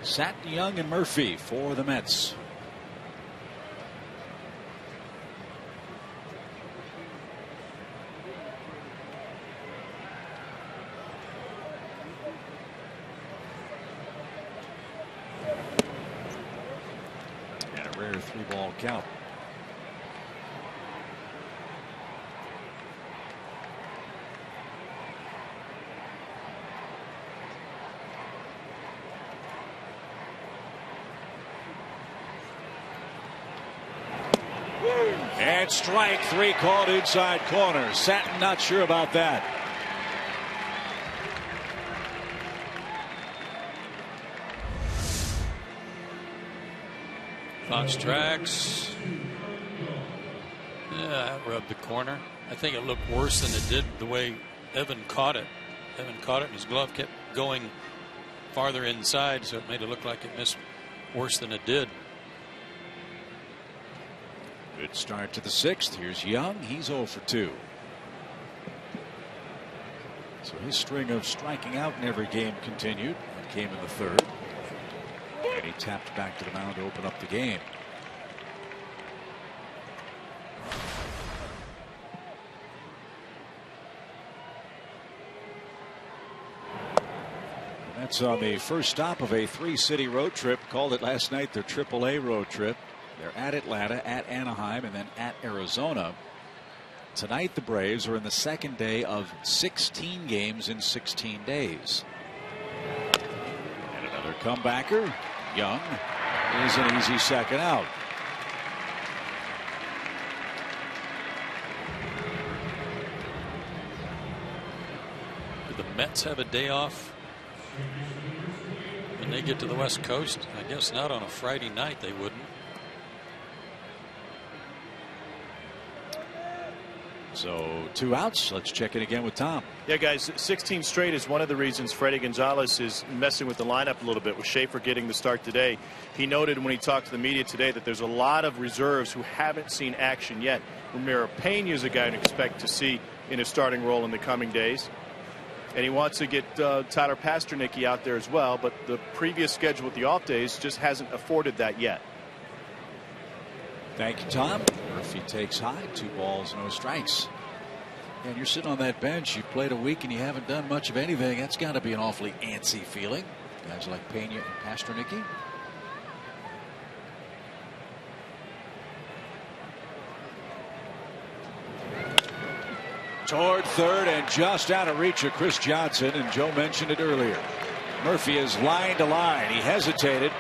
Satin, Young, and Murphy for the Mets. And a rare 3-ball count. And strike 3 called inside corner. Satin not sure about that. Fox tracks. Yeah, that rubbed the corner. I think it looked worse than it did the way Evan caught it. Evan caught it and his glove kept going farther inside, so it made it look like it missed worse than it did. Good start to the 6th. Here's Young. He's 0 for 2. So his string of striking out in every game continued. It came in the 3rd. And he tapped back to the mound to open up the game. That's on the first stop of a 3-city road trip. Called it last night their AAA road trip. They're at Atlanta, at Anaheim, and then at Arizona. Tonight the Braves are in the 2nd day of 16 games in 16 days. And another comebacker. Young is an easy 2nd out. Do the Mets have a day off when they get to the West Coast? I guess not on a Friday night. They wouldn't. So 2 outs. Let's check in again with Tom. Yeah, guys, 16 straight is one of the reasons Freddie Gonzalez is messing with the lineup a little bit with Schaefer getting the start today. He noted when he talked to the media today that there's a lot of reserves who haven't seen action yet. Ramiro Pena is a guy to expect to see in a starting role in the coming days. And he wants to get Tyler Pasternicki out there as well, but the previous schedule with the off days just hasn't afforded that yet. Thank you, Tom. Murphy takes high. 2 balls, no strikes. And you're sitting on that bench. You've played a week and you haven't done much of anything. That's got to be an awfully antsy feeling. Guys like Pena and Pasternicki. toward third and just out of reach of Chris Johnson, and Joe mentioned it earlier. Murphy is line to line. He hesitated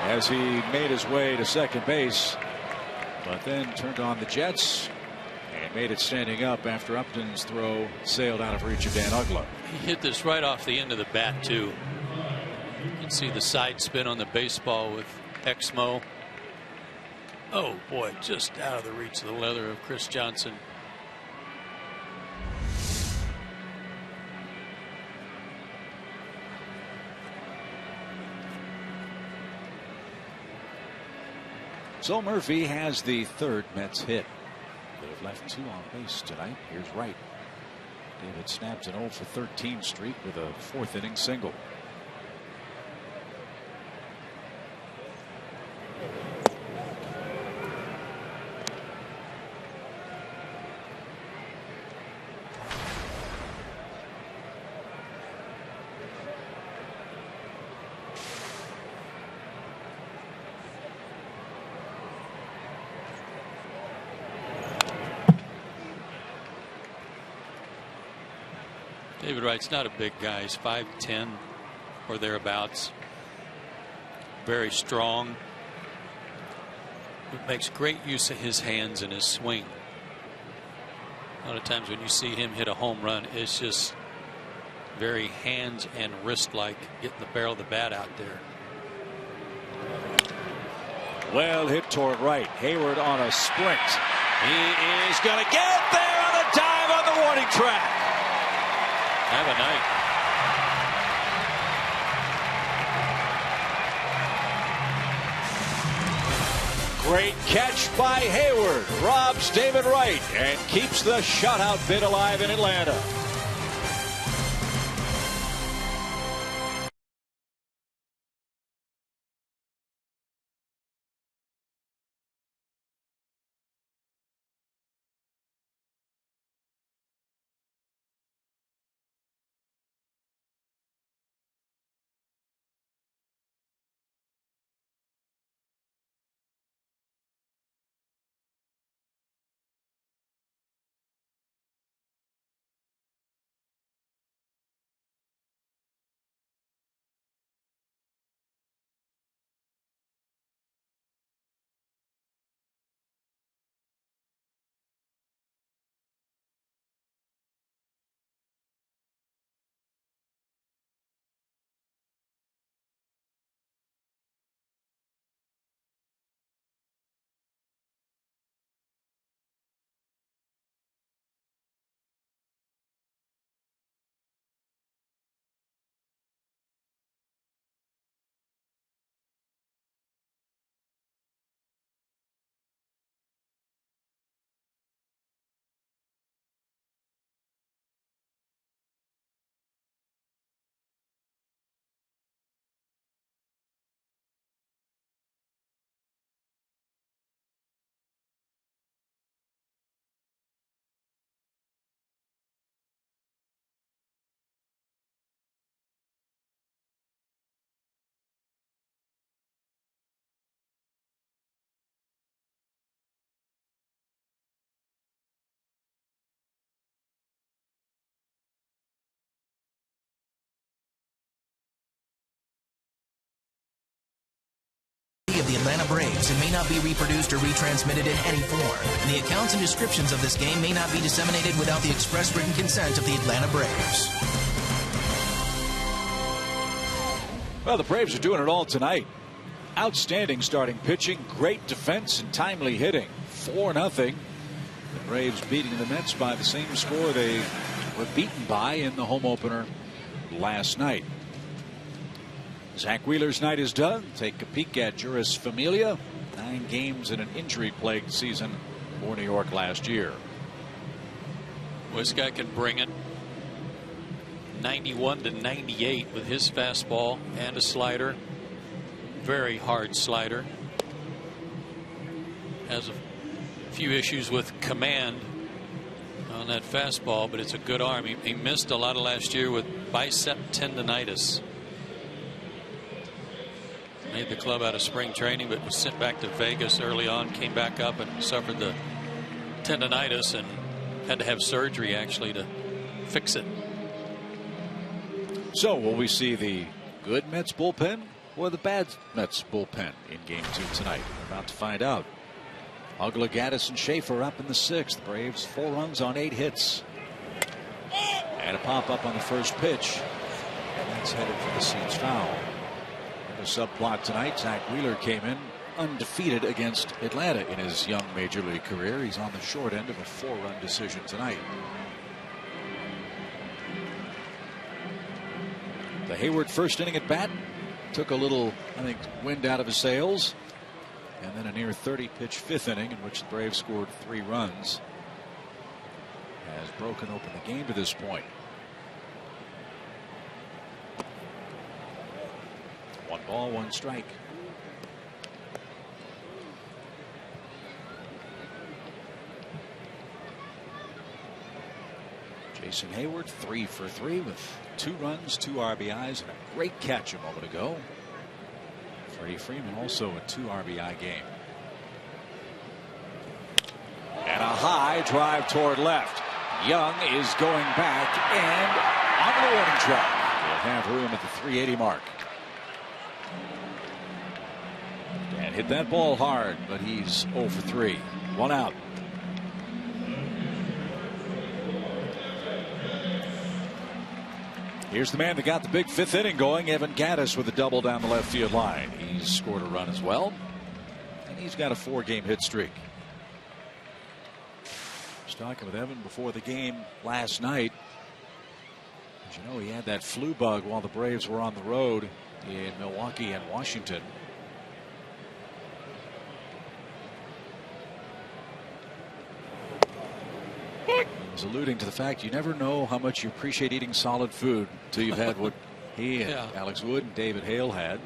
as he made his way to second base, but then turned on the jets and made it standing up after Upton's throw sailed out of reach of Dan Uggla. He hit this right off the end of the bat too. You can see the side spin on the baseball with Exmo. Oh boy, just out of the reach of the leather of Chris Johnson. So Murphy has the third Mets hit. They have left 2 on base tonight. Here's Wright. David snaps an 0 for 13 streak with a 4th inning single. David Wright's not a big guy. He's 5'10" or thereabouts. Very strong. But makes great use of his hands and his swing. A lot of times when you see him hit a home run, it's just very hands and wrist like, getting the barrel of the bat out there. Well hit toward right. Heyward on a sprint. He is going to get there on a dive on the warning track. Have a night. Great catch by Heyward. Robs David Wright and keeps the shutout bid alive in Atlanta. Of the Atlanta Braves and may not be reproduced or retransmitted in any form. The accounts and descriptions of this game may not be disseminated without the express written consent of the Atlanta Braves. Well, the Braves are doing it all tonight. Outstanding starting pitching, great defense, and timely hitting. 4-0. The Braves beating the Mets by the same score they were beaten by in the home opener last night. Zach Wheeler's night is done. Take a peek at Juris Familia. 9 games in an injury-plagued season for New York last year. Well, this guy can bring it. 91 to 98 with his fastball and a slider. Very hard slider. Has a few issues with command on that fastball, but it's a good arm. He missed a lot of last year with bicep tendonitis. Made the club out of spring training, but was sent back to Vegas early on, came back up and suffered the tendonitis and Had to have surgery actually to fix it. So will we see the good Mets bullpen or the bad Mets bullpen in Game 2 tonight? We're about to find out. Uggla, Gaddis, and Schaefer up in the 6th. Braves 4 runs on 8 hits. And a pop up on the first pitch. And that's headed for the seats foul. In the subplot tonight, Zach Wheeler came in undefeated against Atlanta in his young major league career. He's on the short end of a 4-run decision tonight. The Heyward first inning at bat took a little, I think, wind out of his sails. And then a near 30-pitch 5th inning in which the Braves scored 3 runs has broken open the game to this point. 1 ball, 1 strike. Jason Heyward 3 for 3 with 2 runs, 2 RBIs, and a great catch a moment ago. Freddie Freeman also a 2 RBI game. And a high drive toward left. Young is going back and on the warning track. He'll have room at the 380 mark. And hit that ball hard, but he's 0 for 3. 1 out. Here's the man that got the big 5th inning going, Evan Gaddis, with a double down the left field line. He's scored a run as well, and he's got a 4-game hit streak. I was talking with Evan before the game last night. As you know, he had that flu bug while the Braves were on the road in Milwaukee and Washington. He's alluding to the fact you never know how much you appreciate eating solid food until you've had what he and Alex Wood and David Hale had.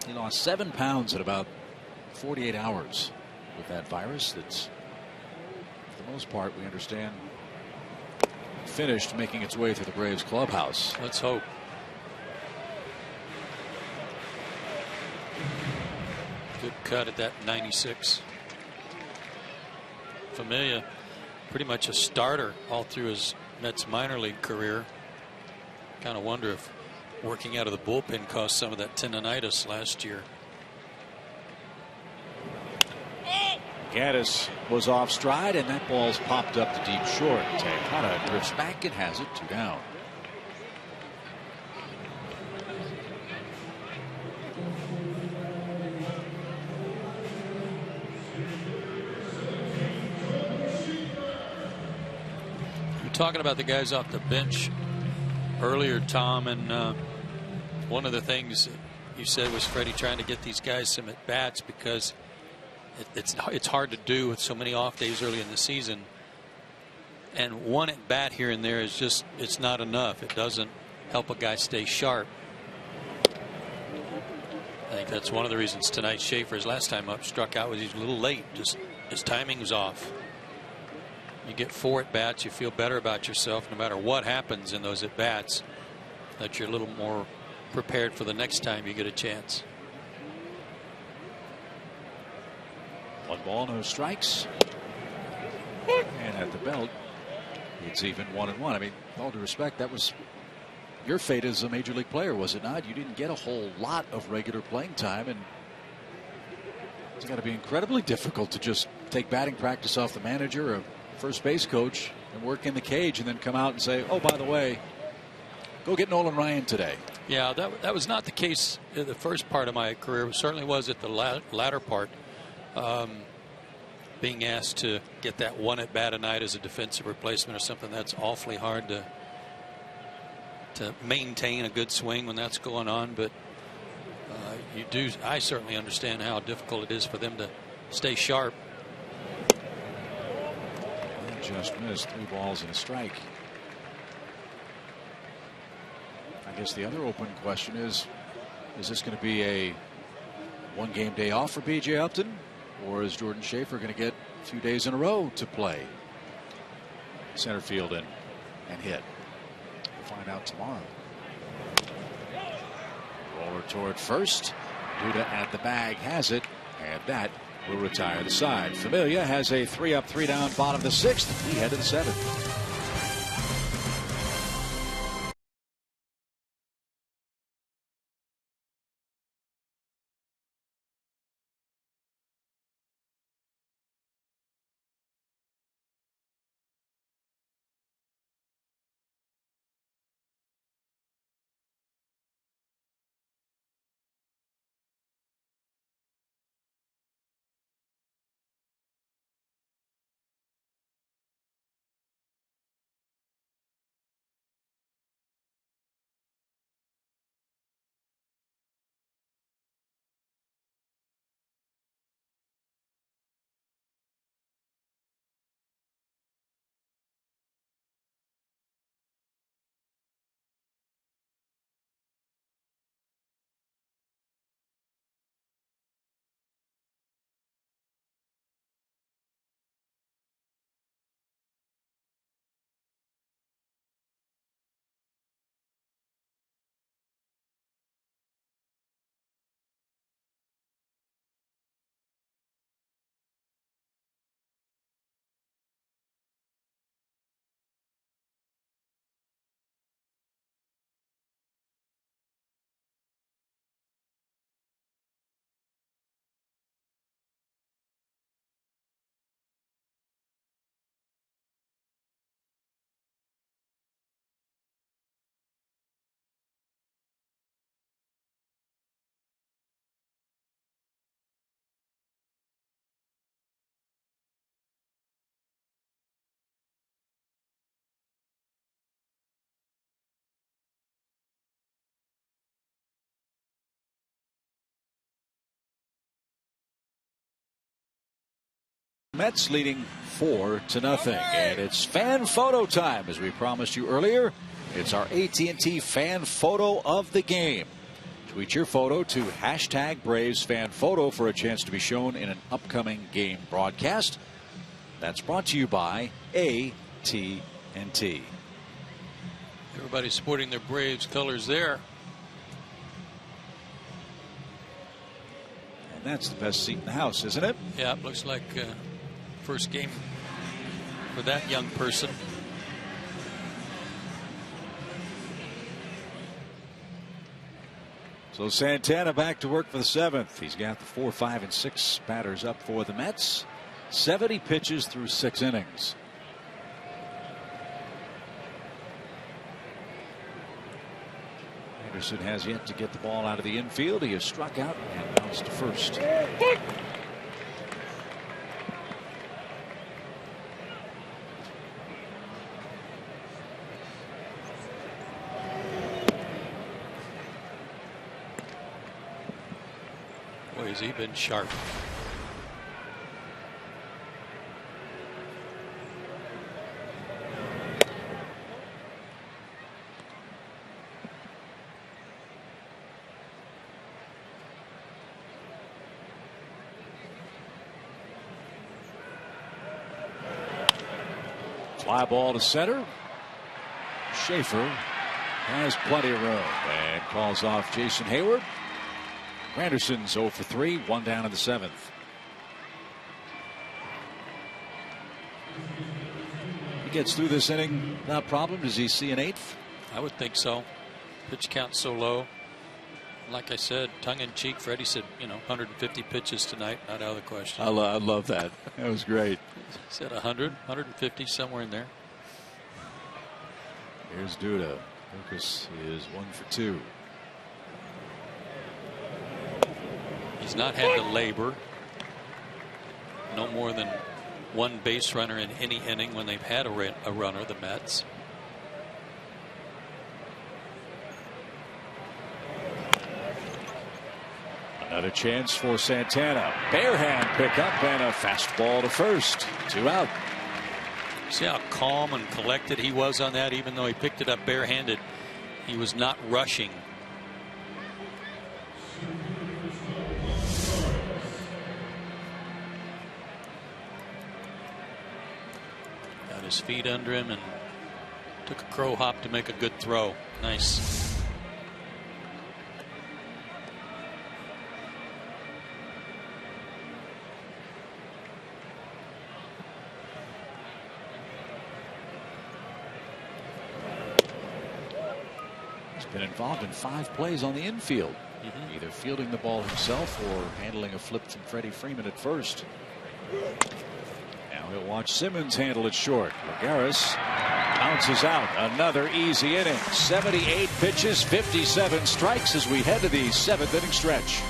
He lost 7 pounds in about 48 hours with that virus that's, for the most part, we understand, finished making its way through the Braves clubhouse. Let's hope. Good cut at that 96. Familia, pretty much a starter all through his Mets minor league career. Kind of wonder if working out of the bullpen caused some of that tendonitis last year. Gaddis was off stride, and that ball's popped up to deep short. Tejada drifts back and has it 2 down. Talking about the guys off the bench earlier, Tom, and one of the things you said was Freddie trying to get these guys some at bats because it's hard to do with so many off days early in the season, and 1 at bat here and there is just, it's not enough. It doesn't help a guy stay sharp. I think that's one of the reasons tonight Schaefer's last time up struck out was he was a little late. Just his timing was off. You get 4 at bats, you feel better about yourself no matter what happens in those at bats, that you're a little more prepared for the next time you get a chance. 1 ball, no strikes. And at the belt, it's even 1-1. I mean, with all due respect, that was your fate as a major league player, was it not? You didn't get a whole lot of regular playing time, and it's got to be incredibly difficult to just take batting practice off the manager or first base coach and work in the cage and then come out and say, oh, by the way, go get Nolan Ryan today. Yeah, that was not the case in the first part of my career. It certainly was at the latter part. Being asked to get that 1 at bat a night as a defensive replacement or something, that's awfully hard to maintain a good swing when that's going on. But I certainly understand how difficult it is for them to stay sharp. Just missed 3 balls and a strike. I guess the other open question is this going to be a 1-game day off for B.J. Upton, or is Jordan Schaefer going to get a few days in a row to play center field and hit? We'll find out tomorrow. Roller toward first. Duda at the bag has it, and that will retire the side. Familia has a 3-up, 3-down, bottom of the 6th. We head to the 7th. Mets leading 4-0, and it's fan photo time. As we promised you earlier, it's our AT&T fan photo of the game. Tweet your photo to #BravesFanPhoto for a chance to be shown in an upcoming game broadcast. That's brought to you by AT&T. Everybody's sporting their Braves colors there. And that's the best seat in the house, isn't it? Yeah, it looks like first game for that young person. So Santana back to work for the 7th. He's got the 4, 5, and 6 batters up for the Mets. 70 pitches through 6 innings. Anderson has yet to get the ball out of the infield. He has struck out and bounced to first. Boy, has he been sharp. Fly ball to center. Schaefer has plenty of room and calls off Jason Heyward. Granderson's 0 for 3, 1 down in the 7th. He gets through this inning without problem. Does he see an 8th? I would think so. Pitch count so low. Like I said, tongue in cheek, Freddie said, 150 pitches tonight, not out of the question. I love that. That was great. He said 100, 150, somewhere in there. Here's Duda. Lucas is 1 for 2. He's not had to labor. No more than one base runner in any inning when they've had a runner, the Mets. Another chance for Santana. Barehand pickup and a fastball to first. 2 out. See how calm and collected he was on that, even though he picked it up barehanded. He was not rushing. Got his feet under him and took a crow hop to make a good throw. Nice. been involved in 5 plays on the infield, either fielding the ball himself or handling a flip from Freddie Freeman at first. Now he'll watch Simmons handle it short. Lagares bounces out. Another easy inning. 78 pitches, 57 strikes as we head to the 7th inning stretch.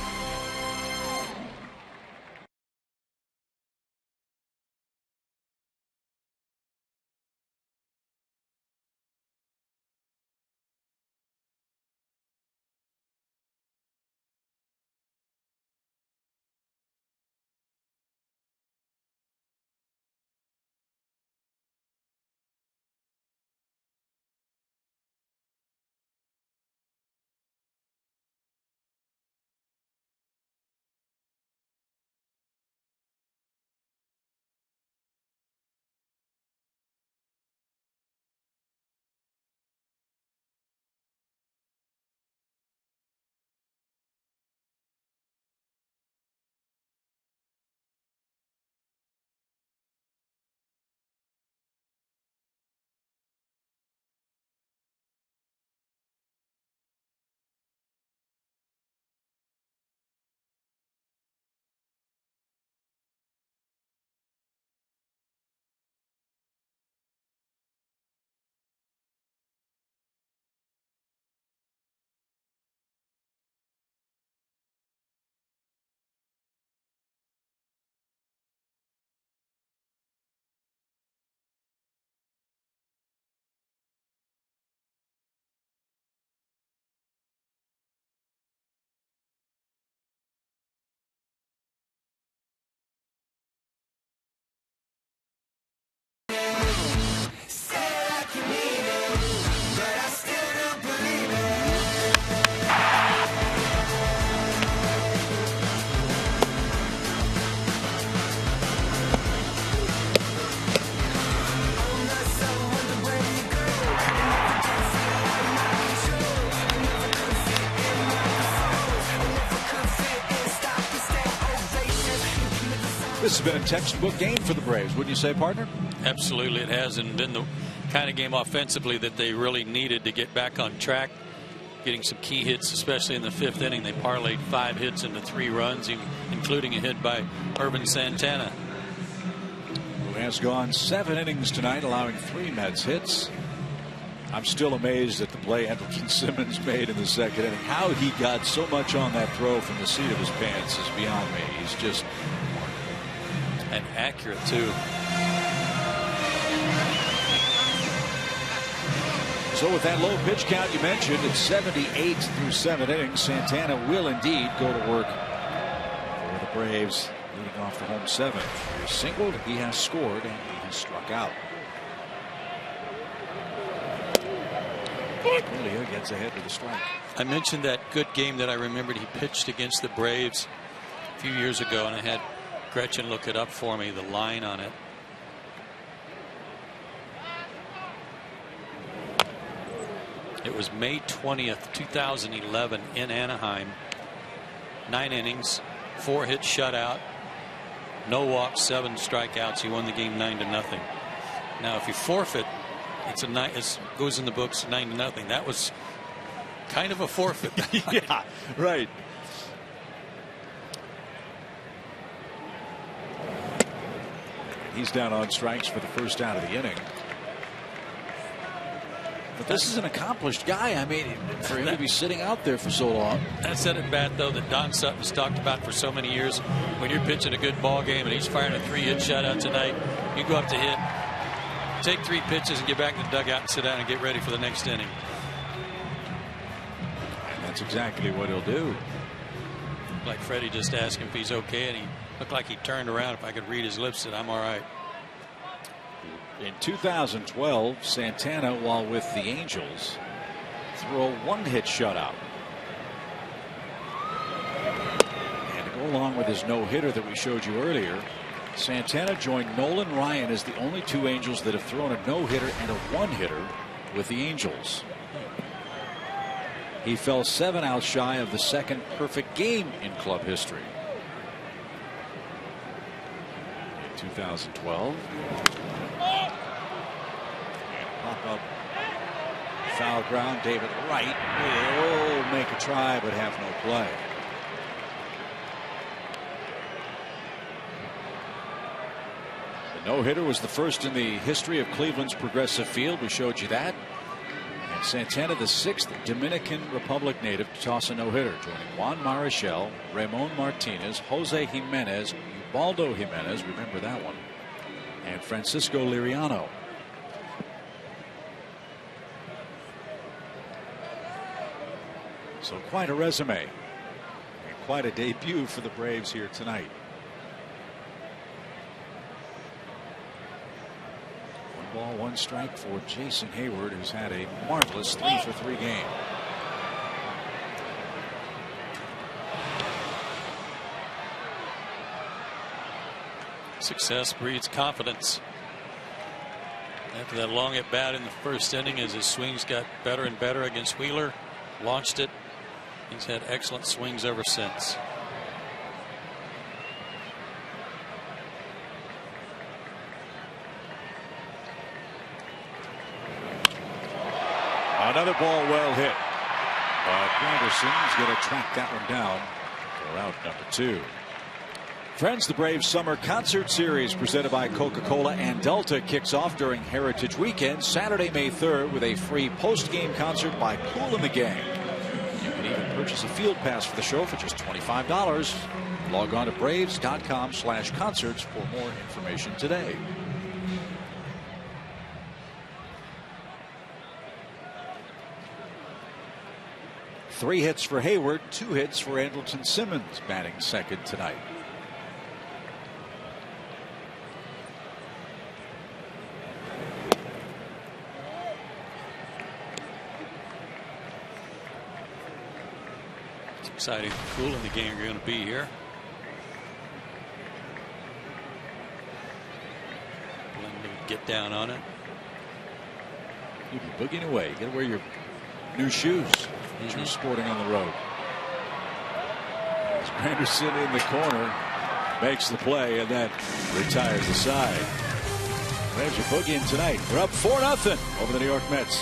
This has been a textbook game for the Braves, wouldn't you say, partner? Absolutely, it has, and been the kind of game offensively that they really needed to get back on track. Getting some key hits, especially in the 5th inning. They parlayed 5 hits into 3 runs, including a hit by Irvin Santana, who has gone 7 innings tonight, allowing 3 Mets hits. I'm still amazed at the play Andrelton Simmons made in the 2nd inning. How he got so much on that throw from the seat of his pants is beyond me. He's just and accurate too. So with that low pitch count you mentioned, it's 78 through 7 innings. Santana will indeed go to work for the Braves, leading off the home 7th. He has singled, he has scored, and he has struck out. Julio gets ahead with a strike. I mentioned that good game that I remembered he pitched against the Braves a few years ago, and I had Gretchen look it up for me, the line on it. It was May 20th, 2011 in Anaheim. 9 innings, 4 hit shutout, no walks, 7 strikeouts. He won the game 9-0. Now, if you forfeit, it goes in the books 9-0. That was kind of a forfeit. Yeah, right. He's down on strikes for the first out of the inning. But this is an accomplished guy. I mean, for him to be sitting out there for so long. That said it bad, though, that Don Sutton's talked about for so many years. When you're pitching a good ball game and he's firing a 3-hit shutout tonight, you go up to hit, take 3 pitches and get back in the dugout and sit down and get ready for the next inning. And that's exactly what he'll do. Like Freddie just asked him if he's okay, and he looked like he turned around. If I could read his lips, said, "I'm all right." In 2012, Santana, while with the Angels, threw a 1-hit shutout. And to go along with his no-hitter that we showed you earlier, Santana joined Nolan Ryan as the only 2 Angels that have thrown a no-hitter and a 1-hitter with the Angels. He fell 7 outs shy of the 2nd perfect game in club history. In 2012. Pop-up foul ground. David Wright will make a try but have no play. The no-hitter was the first in the history of Cleveland's Progressive Field. We showed you that. And Santana, the 6th Dominican Republic native to toss a no-hitter, joining Juan Marichal, Ramon Martinez, Jose Jimenez, Ubaldo Jimenez, remember that one, and Francisco Liriano. So quite a resume and quite a debut for the Braves here tonight. 1 ball, 1 strike for Jason Heyward, who's had a marvelous 3-for-3 game. Success breeds confidence. After that long at bat in the first inning, as his swings got better and better against Wheeler, launched it. He's had excellent swings ever since. Another ball well hit. But Anderson's going to track that one down for out number 2. Friends, the Braves Summer Concert Series presented by Coca-Cola and Delta kicks off during Heritage Weekend Saturday, May 3rd with a free post-game concert by Kool and the Gang. You can even purchase a field pass for the show for just $25. Log on to braves.com/concerts for more information today. Three hits for Heyward, 2 hits for Andrelton Simmons, batting second tonight. It's exciting. Kool and the Gang are going to be here. Get down on it. You'll be boogieing away. You got to wear your new shoes that you're sporting on the road. As Anderson in the corner makes the play and then retires the side. Braves are boogieing tonight. They're up 4-0 over the New York Mets.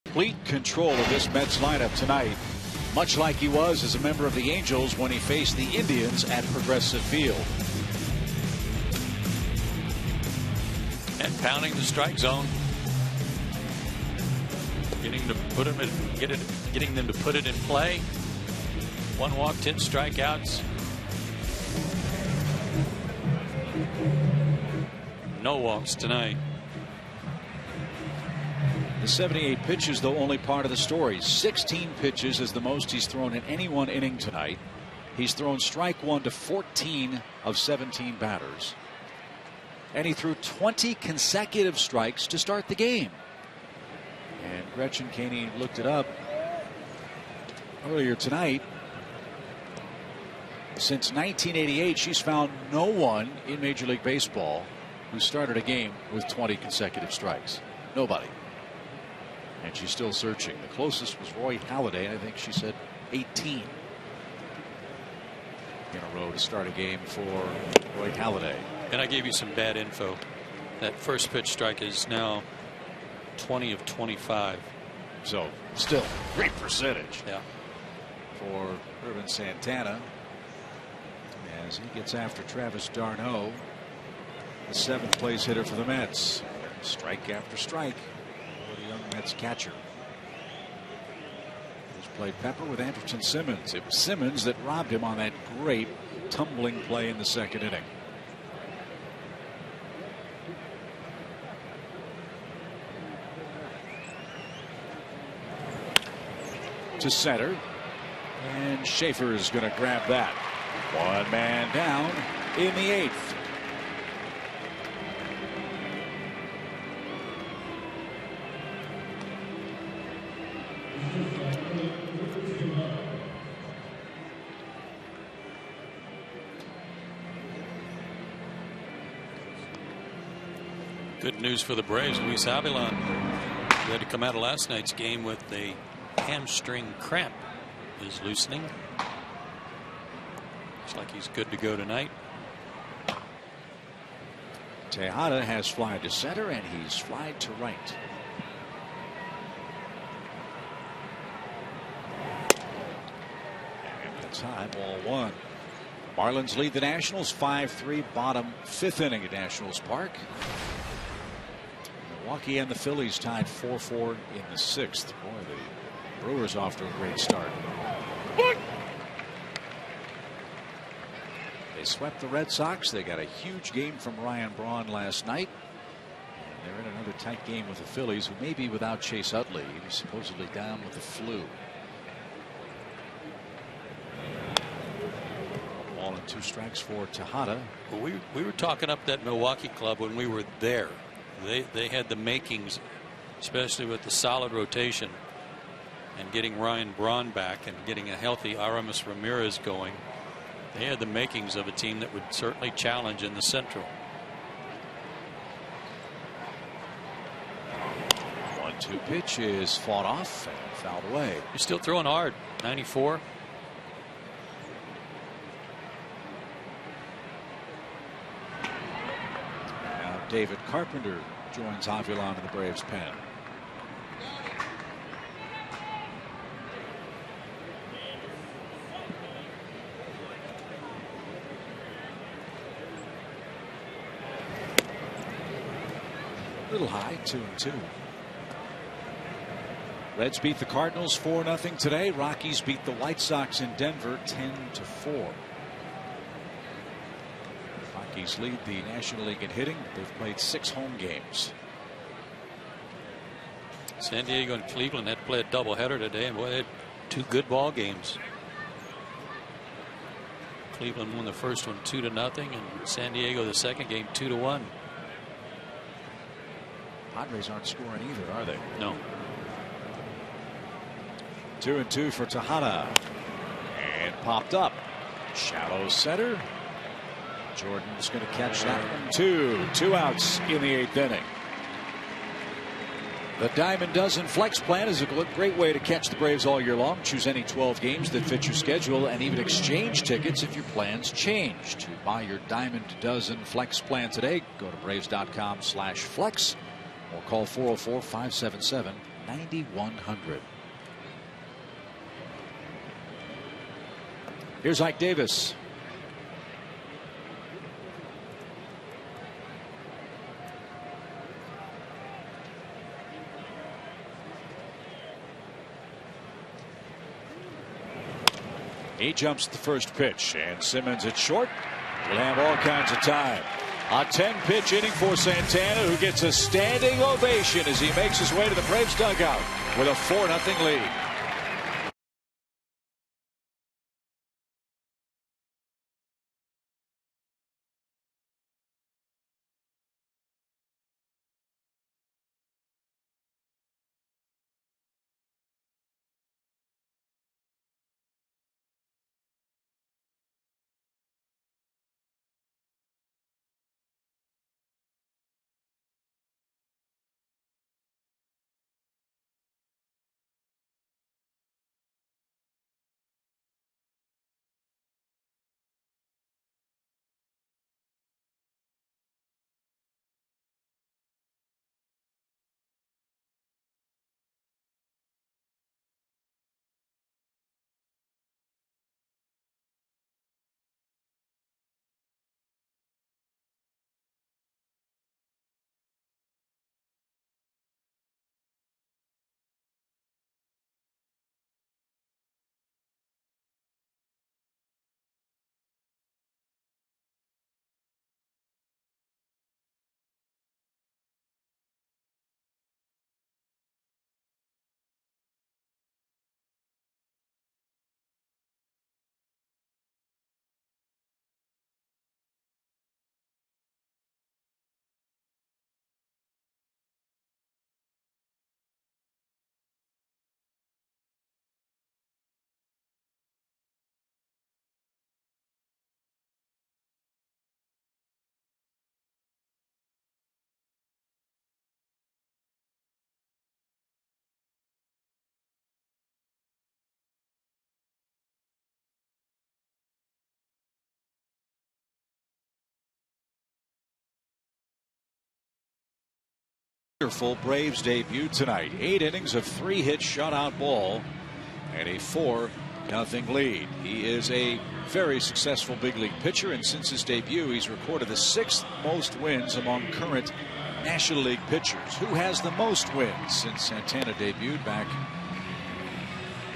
Complete control of this Mets lineup tonight, much like he was as a member of the Angels when he faced the Indians at Progressive Field. And pounding the strike zone, getting them to put it in play. 1 walk, 10 strikeouts. No walks tonight. The 78 pitches, though, only part of the story. 16 pitches is the most he's thrown in any one inning tonight. He's thrown strike 1 to 14 of 17 batters. And he threw 20 consecutive strikes to start the game. And Gretchen Caney looked it up. earlier tonight. Since 1988, she's found no one in Major League Baseball who started a game with 20 consecutive strikes. Nobody. And she's still searching. The closest was Roy Halladay. I think she said 18 in a row to start a game for Roy Halladay. And I gave you some bad info. That first pitch strike is now 20 of 25. So still great percentage. Yeah. For Irvin Santana as he gets after Travis d'Arnaud, the 7th place hitter for the Mets. Strike after strike for the young Mets catcher. He's played Pepper with Andrelton Simmons. It was Simmons that robbed him on that great tumbling play in the 2nd inning. To center, and Schaefer is going to grab that. One man down in the 8th. Good news for the Braves. Luis Avilan had to come out of last night's game with a hamstring cramp. Is loosening. Looks like he's good to go tonight. Tejada has flied to center and he's flied to right. And that's high, ball 1. Marlins lead the Nationals 5-3, bottom 5th inning at Nationals Park. Milwaukee and the Phillies tied 4-4 in the 6th. Boy, the Brewers off to a great start. They swept the Red Sox. They got a huge game from Ryan Braun last night. And they're in another tight game with the Phillies, who may be without Chase Utley. He was supposedly down with the flu. 1-2 strikes for Tejada. Well, we were talking up that Milwaukee club when we were there. They had the makings, especially with the solid rotation and getting Ryan Braun back and getting a healthy Aramis Ramirez going. They had the makings of a team that would certainly challenge in the Central. 1-2 pitch is fought off and fouled away. You're still throwing hard. 94. Now David Carpenter joins Avilan in the Braves pen. Little high, 2-2. Reds beat the Cardinals 4-0 today. Rockies beat the White Sox in Denver 10-4. Rockies lead the National League in hitting. They've played 6 home games. San Diego and Cleveland had to play a doubleheader today, and boy, they had 2 good ball games. Cleveland won the first one 2-0, and San Diego the second game 2-1. Padres aren't scoring either, are they? No. 2-2 for Tejada. And popped up. Shallow center. Jordan's going to catch that one. 2 outs in the 8th inning. The Diamond Dozen Flex Plan is a great way to catch the Braves all year long. Choose any 12 games that fit your schedule and even exchange tickets if your plans change. To buy your Diamond Dozen Flex Plan today, go to Braves.com/flex or call 404-577-9100. Here's Ike Davis. He jumps the first pitch, and Simmons at short will have all kinds of time. A 10-pitch inning for Santana, who gets a standing ovation as he makes his way to the Braves dugout with a 4-0 lead. Wonderful Braves debut tonight. 8 innings of 3-hit shutout ball and a 4-0 lead. He is a very successful big league pitcher, and since his debut he's recorded the 6th most wins among current National League pitchers. Who has the most wins since Santana debuted back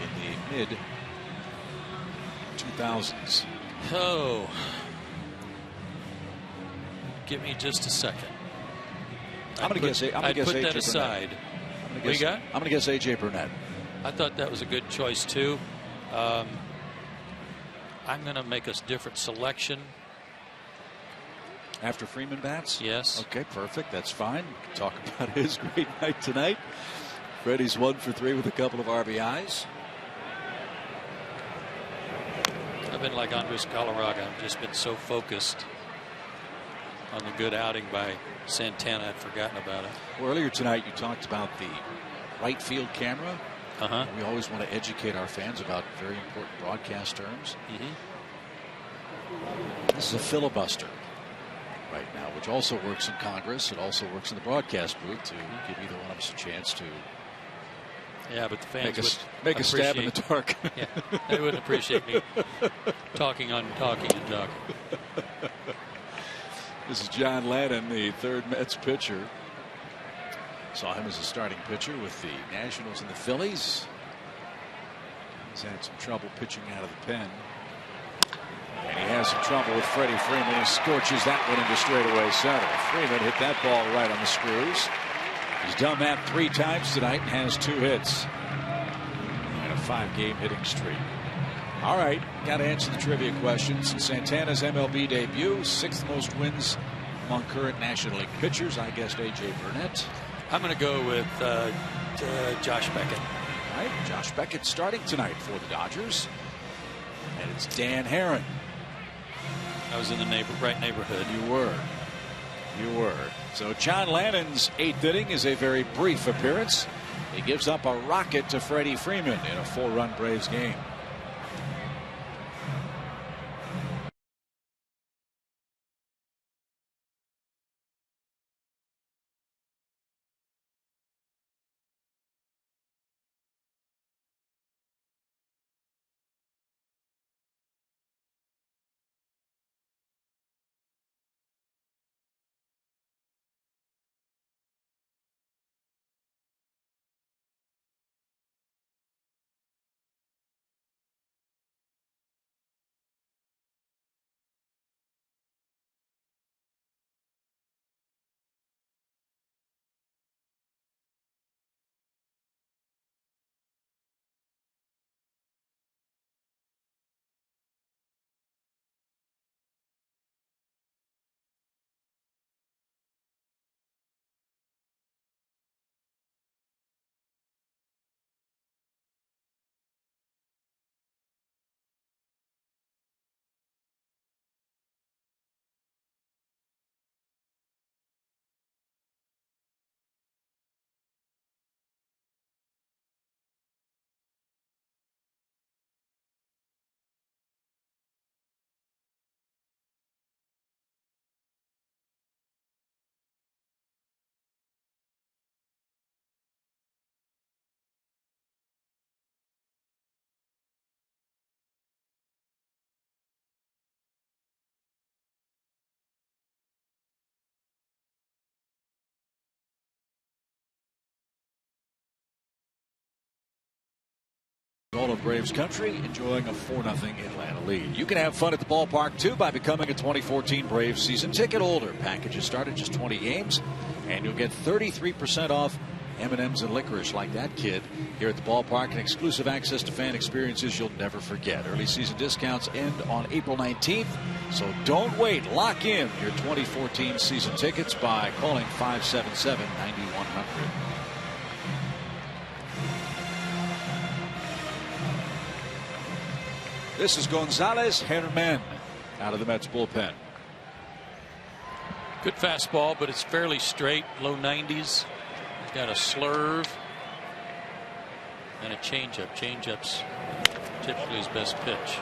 in the mid 2000s? Oh, give me just a second. I'm going to guess put that aside. I'm going to guess A.J. Burnett. I thought that was a good choice too. I'm going to make a different selection. After Freeman bats? Yes. Okay, perfect. That's fine. We can talk about his great night tonight. Freddie's 1 for 3 with a couple of RBIs. I've been like Andres Galarraga. I've just been so focused on the good outing by Santana, I'd forgotten about it. Well, earlier tonight you talked about the right field camera. We always want to educate our fans about very important broadcast terms. This is a filibuster right now, which also works in Congress. It also works in the broadcast booth to give either one of us a chance to but the fans make a stab in the dark. Yeah, they wouldn't appreciate me talking. This is John Lannon, the third Mets pitcher. Saw him as a starting pitcher with the Nationals and the Phillies. He's had some trouble pitching out of the pen. And he has some trouble with Freddie Freeman. He scorches that one into straightaway center. Freeman hit that ball right on the screws. He's done that 3 times tonight and has 2 hits. And a 5-game hitting streak. All right, got to answer the trivia questions. Santana's MLB debut, 6th most wins among current National League pitchers. I guessed A.J. Burnett. I'm going to go with Josh Beckett. All right, Josh Beckett starting tonight for the Dodgers. And it's Dan Herron. I was in the right neighborhood. You were. So John Lannon's 8th inning is a very brief appearance. He gives up a rocket to Freddie Freeman in a 4-run Braves game. All of Braves country enjoying a 4-0 Atlanta lead. You can have fun at the ballpark too by becoming a 2014 Braves season ticket holder. Packages start at just 20 games, and you'll get 33% off M&Ms and licorice like that kid here at the ballpark, and exclusive access to fan experiences you'll never forget. Early season discounts end on April 19th, so don't wait. Lock in your 2014 season tickets by calling 577-9100. This is Gonzalez Herman out of the Mets bullpen. Good fastball, but it's fairly straight, low 90s. He's got a slurve and a changeup. Changeup's typically his best pitch.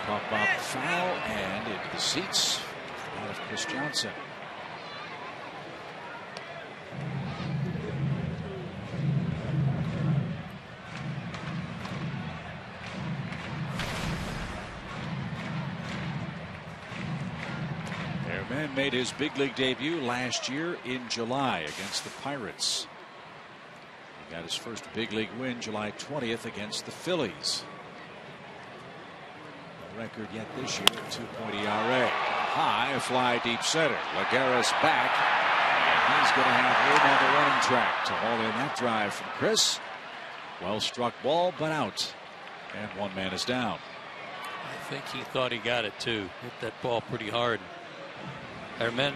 Pop up foul and into the seats out of Chris Johnson. Man made his big league debut last year in July against the Pirates. He got his first big league win July 20th against the Phillies. No record yet this year, 2.0 ERA. High fly deep center. Lagares back, and he's going to have room on the running track to haul in that drive from Chris. Well struck ball, but out, and one man is down. I think he thought he got it too. Hit that ball pretty hard. Our men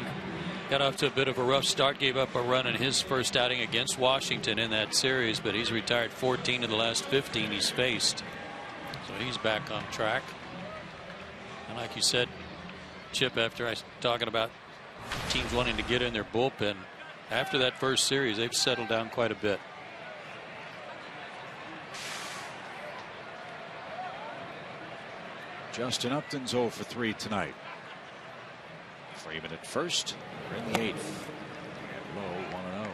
got off to a bit of a rough start, gave up a run in his first outing against Washington in that series, but he's retired 14 of the last 15 he's faced. So he's back on track. And like you said, Chip, after I was talking about teams wanting to get in their bullpen, after that first series, they've settled down quite a bit. Justin Upton's 0 for 3 tonight. Freeman at first. We're in the 8th. And Lowe 1-0.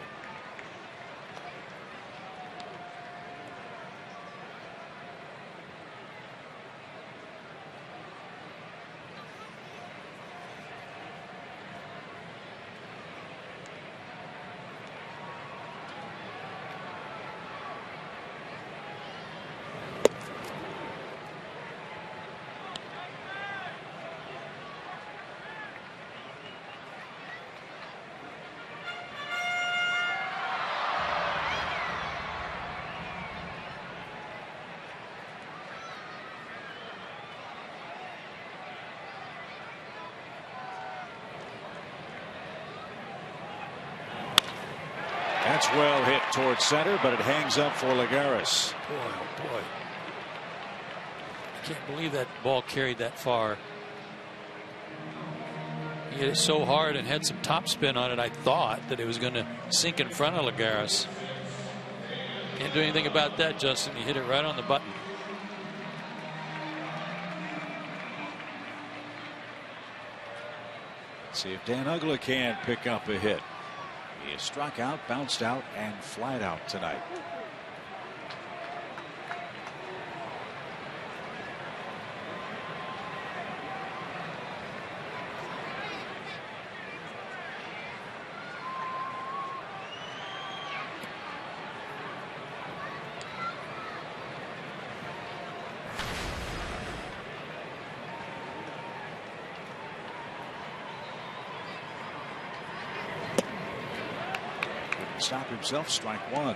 That's well hit towards center, but it hangs up for Lagares. Boy, oh boy. I can't believe that ball carried that far. He hit it so hard and had some top spin on it, I thought that it was going to sink in front of Lagares. Can't do anything about that, Justin. He hit it right on the button. Let's see if Dan Uggla can pick up a hit. He is struck out, bounced out, and flied out tonight. Stop himself, strike one.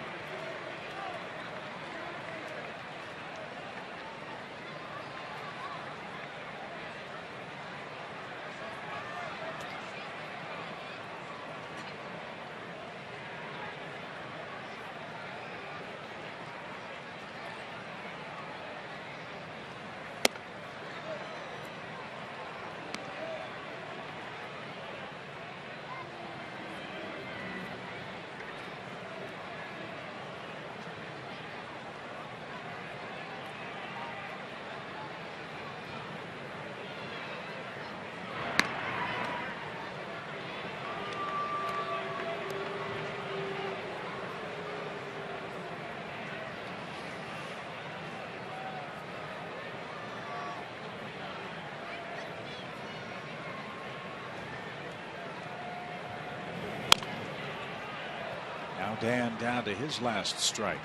Dan down to his last strike.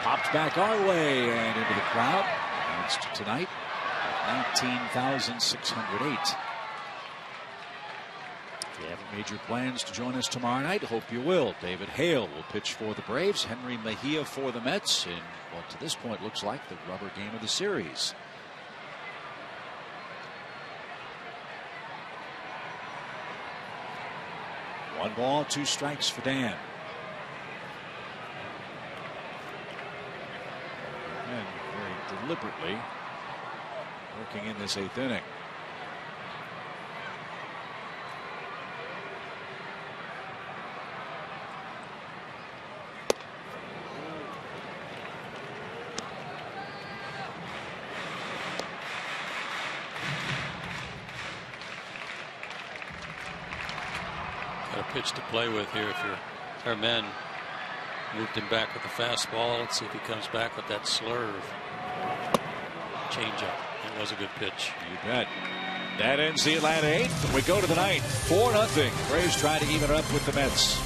Popped back our way and into the crowd. Tonight at 19,608. If you haven't made your plans to join us tomorrow night, hope you will. David Hale will pitch for the Braves. Henry Mejia for the Mets in what to this point looks like the rubber game of the series. One ball, two strikes for Dan. And very deliberately working in this 8th inning. Got a pitch to play with here. If our men moved him back with the fastball, let's see if he comes back with that slurve. Changeup. It was a good pitch. You bet. That ends the Atlanta 8th, and we go to the 9th. 4-0. Braves try to even it up with the Mets.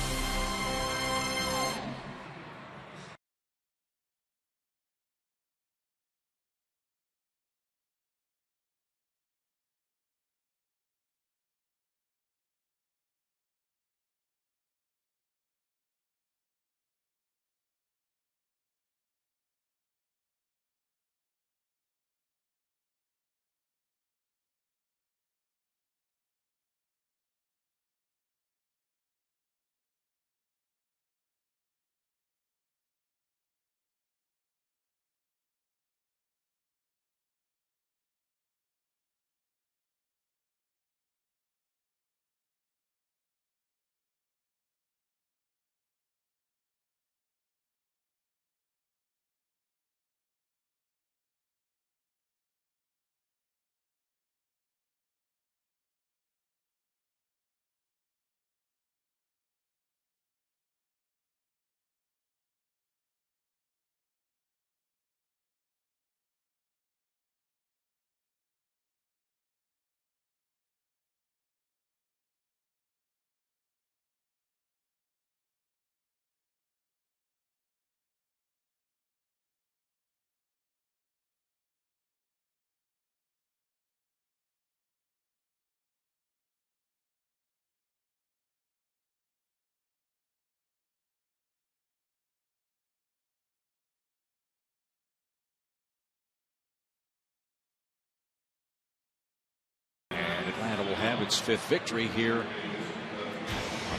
Atlanta will have its 5th victory here on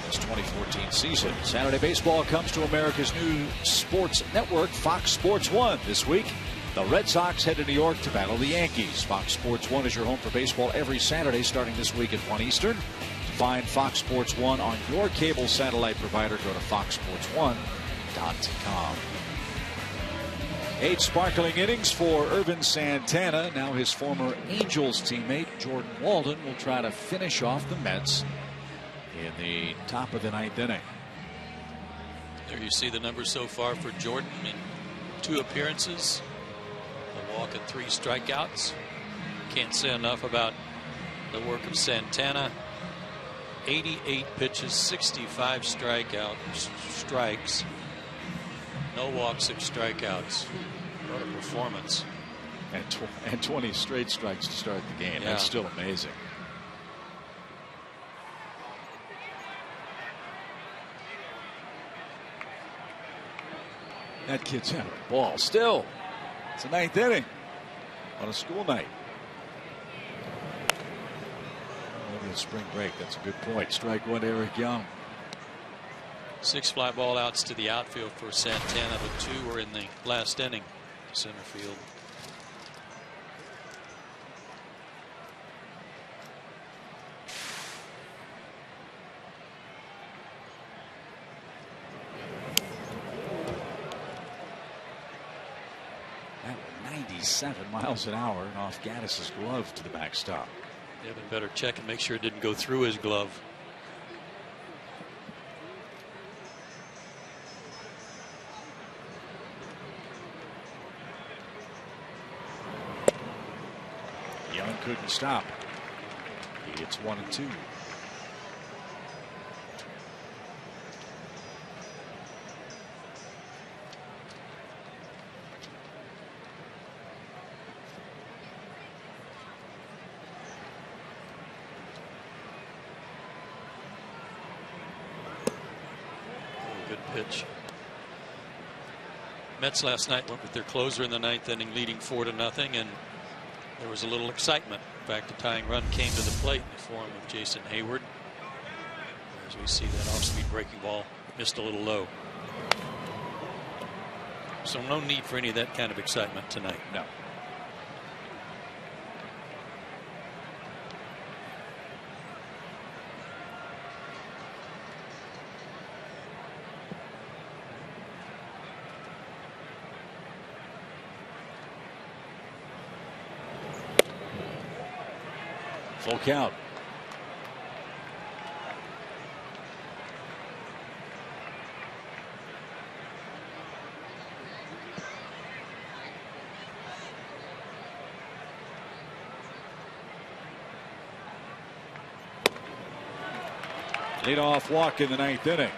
this 2014 season. Saturday baseball comes to America's new sports network, Fox Sports 1, this week. The Red Sox head to New York to battle the Yankees. Fox Sports 1 is your home for baseball every Saturday starting this week at 1 Eastern. To find Fox Sports 1 on your cable satellite provider, go to foxsports1.com. 8 sparkling innings for Irvin Santana. Now his former Angels teammate Jordan Walden will try to finish off the Mets in the top of the 9th inning. There you see the numbers so far for Jordan in 2 appearances. A walk and 3 strikeouts. Can't say enough about the work of Santana. 88 pitches, 65 strikes. No walks, 6 strikeouts. What a performance. And 20 straight strikes to start the game. Yeah. That's still amazing. That kid's having a ball. Still, it's the 9th inning on a school night. Maybe a spring break. That's a good point. Strike 1, Eric Young. 6 fly ball outs to the outfield for Santana, but 2 were in the last inning to center field. That 97 miles an hour and off Gaddis's glove to the backstop. Devin better check and make sure it didn't go through his glove. Young couldn't stop. He gets 1 and 2. Good pitch. Mets last night went with their closer in the 9th inning, leading 4-0, and there was a little excitement. In fact, the tying run came to the plate in the form of Jason Heyward. As we see that off-speed breaking ball missed a little low. So no need for any of that kind of excitement tonight. No. Full count. Leadoff walk in the 9th inning.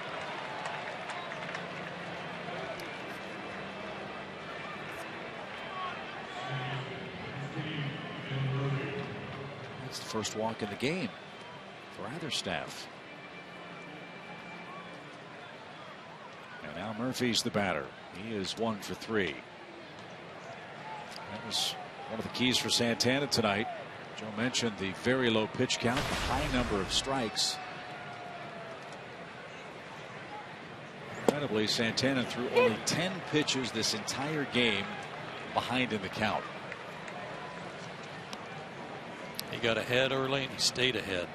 That's the first walk in the game for either staff. And now Murphy's the batter. He is 1 for 3. That was one of the keys for Santana tonight. Joe mentioned the very low pitch count, the high number of strikes. Incredibly, Santana threw only 10 pitches this entire game behind in the count. He got ahead early and he stayed ahead.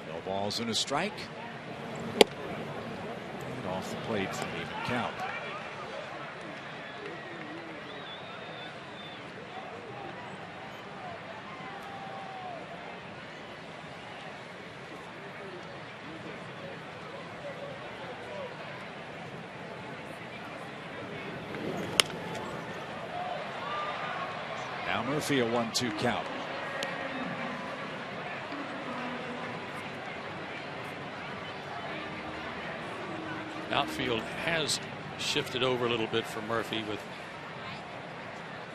No balls and a strike. And off the plate for an even count. Now Murphy a 1-2 count. Outfield has shifted over a little bit for Murphy with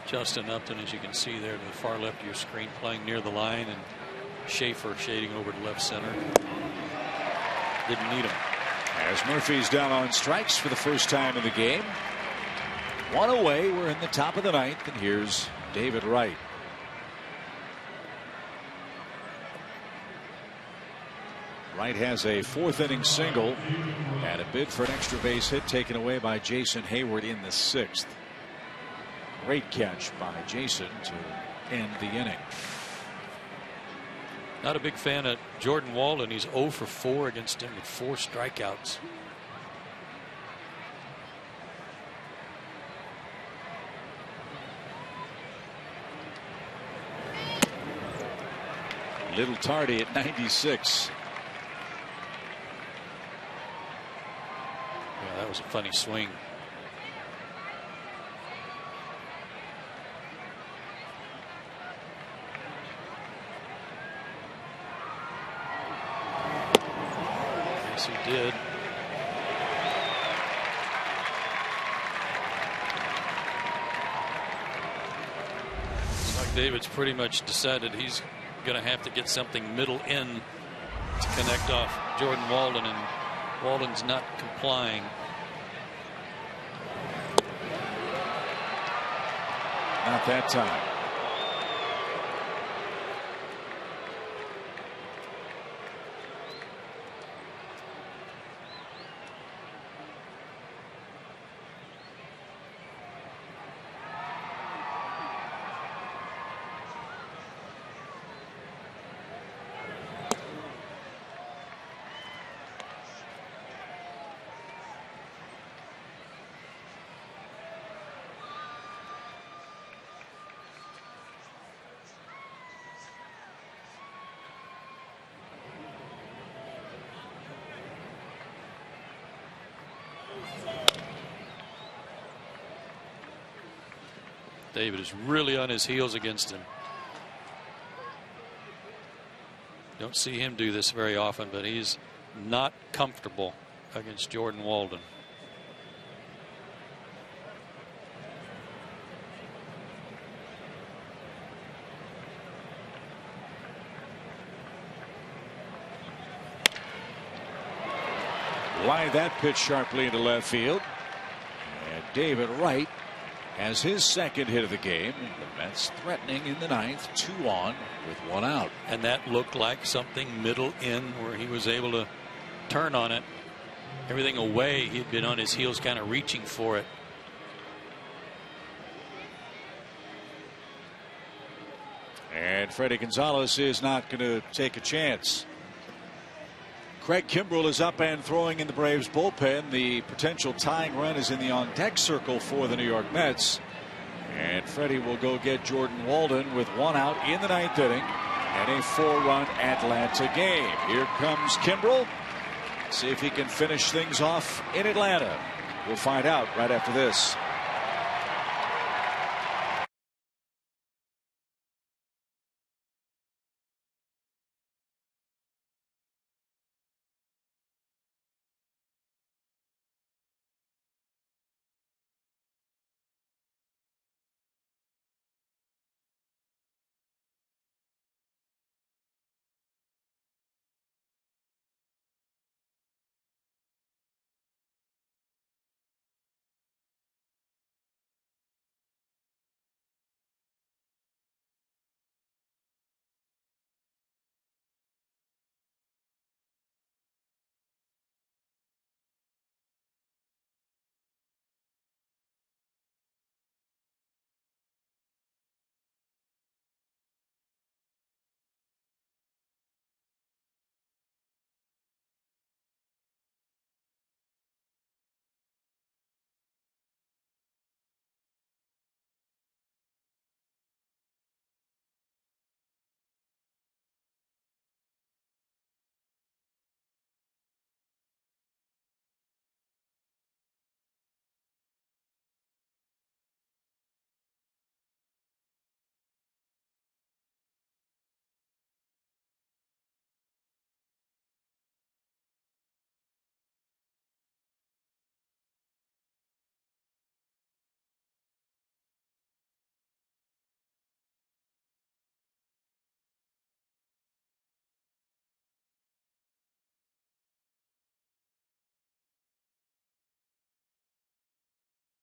Justin Upton, as you can see there to the far left of your screen, playing near the line, and Schaefer shading over to left center. Didn't need him. As Murphy's down on strikes for the first time in the game. One away. We're in the top of the 9th, and here's David Wright. Wright has a 4th inning single and a bid for an extra base hit taken away by Jason Heyward in the 6th. Great catch by Jason to end the inning. Not a big fan of Jordan Walden. He's 0 for 4 against him with 4 strikeouts. Little tardy at 96. Yeah, that was a funny swing. Yes, he did. Looks like David's pretty much decided he's going to have to get something middle in to connect off Jordan Walden, and Walden's not complying. Not that time. David is really on his heels against him. Don't see him do this very often, but he's not comfortable against Jordan Walden. Line that pitch sharply into left field. And David Wright has his 2nd hit of the game. The Mets threatening in the 9th, 2 on with 1 out. And that looked like something middle in where he was able to turn on it. Everything away, he'd been on his heels kind of reaching for it. And Freddie Gonzalez is not going to take a chance. Craig Kimbrell is up and throwing in the Braves bullpen. The potential tying run is in the on deck circle for the New York Mets. And Freddie will go get Jordan Walden with 1 out in the 9th inning and a 4-run Atlanta game. Here comes Kimbrell. See if he can finish things off in Atlanta. We'll find out right after this.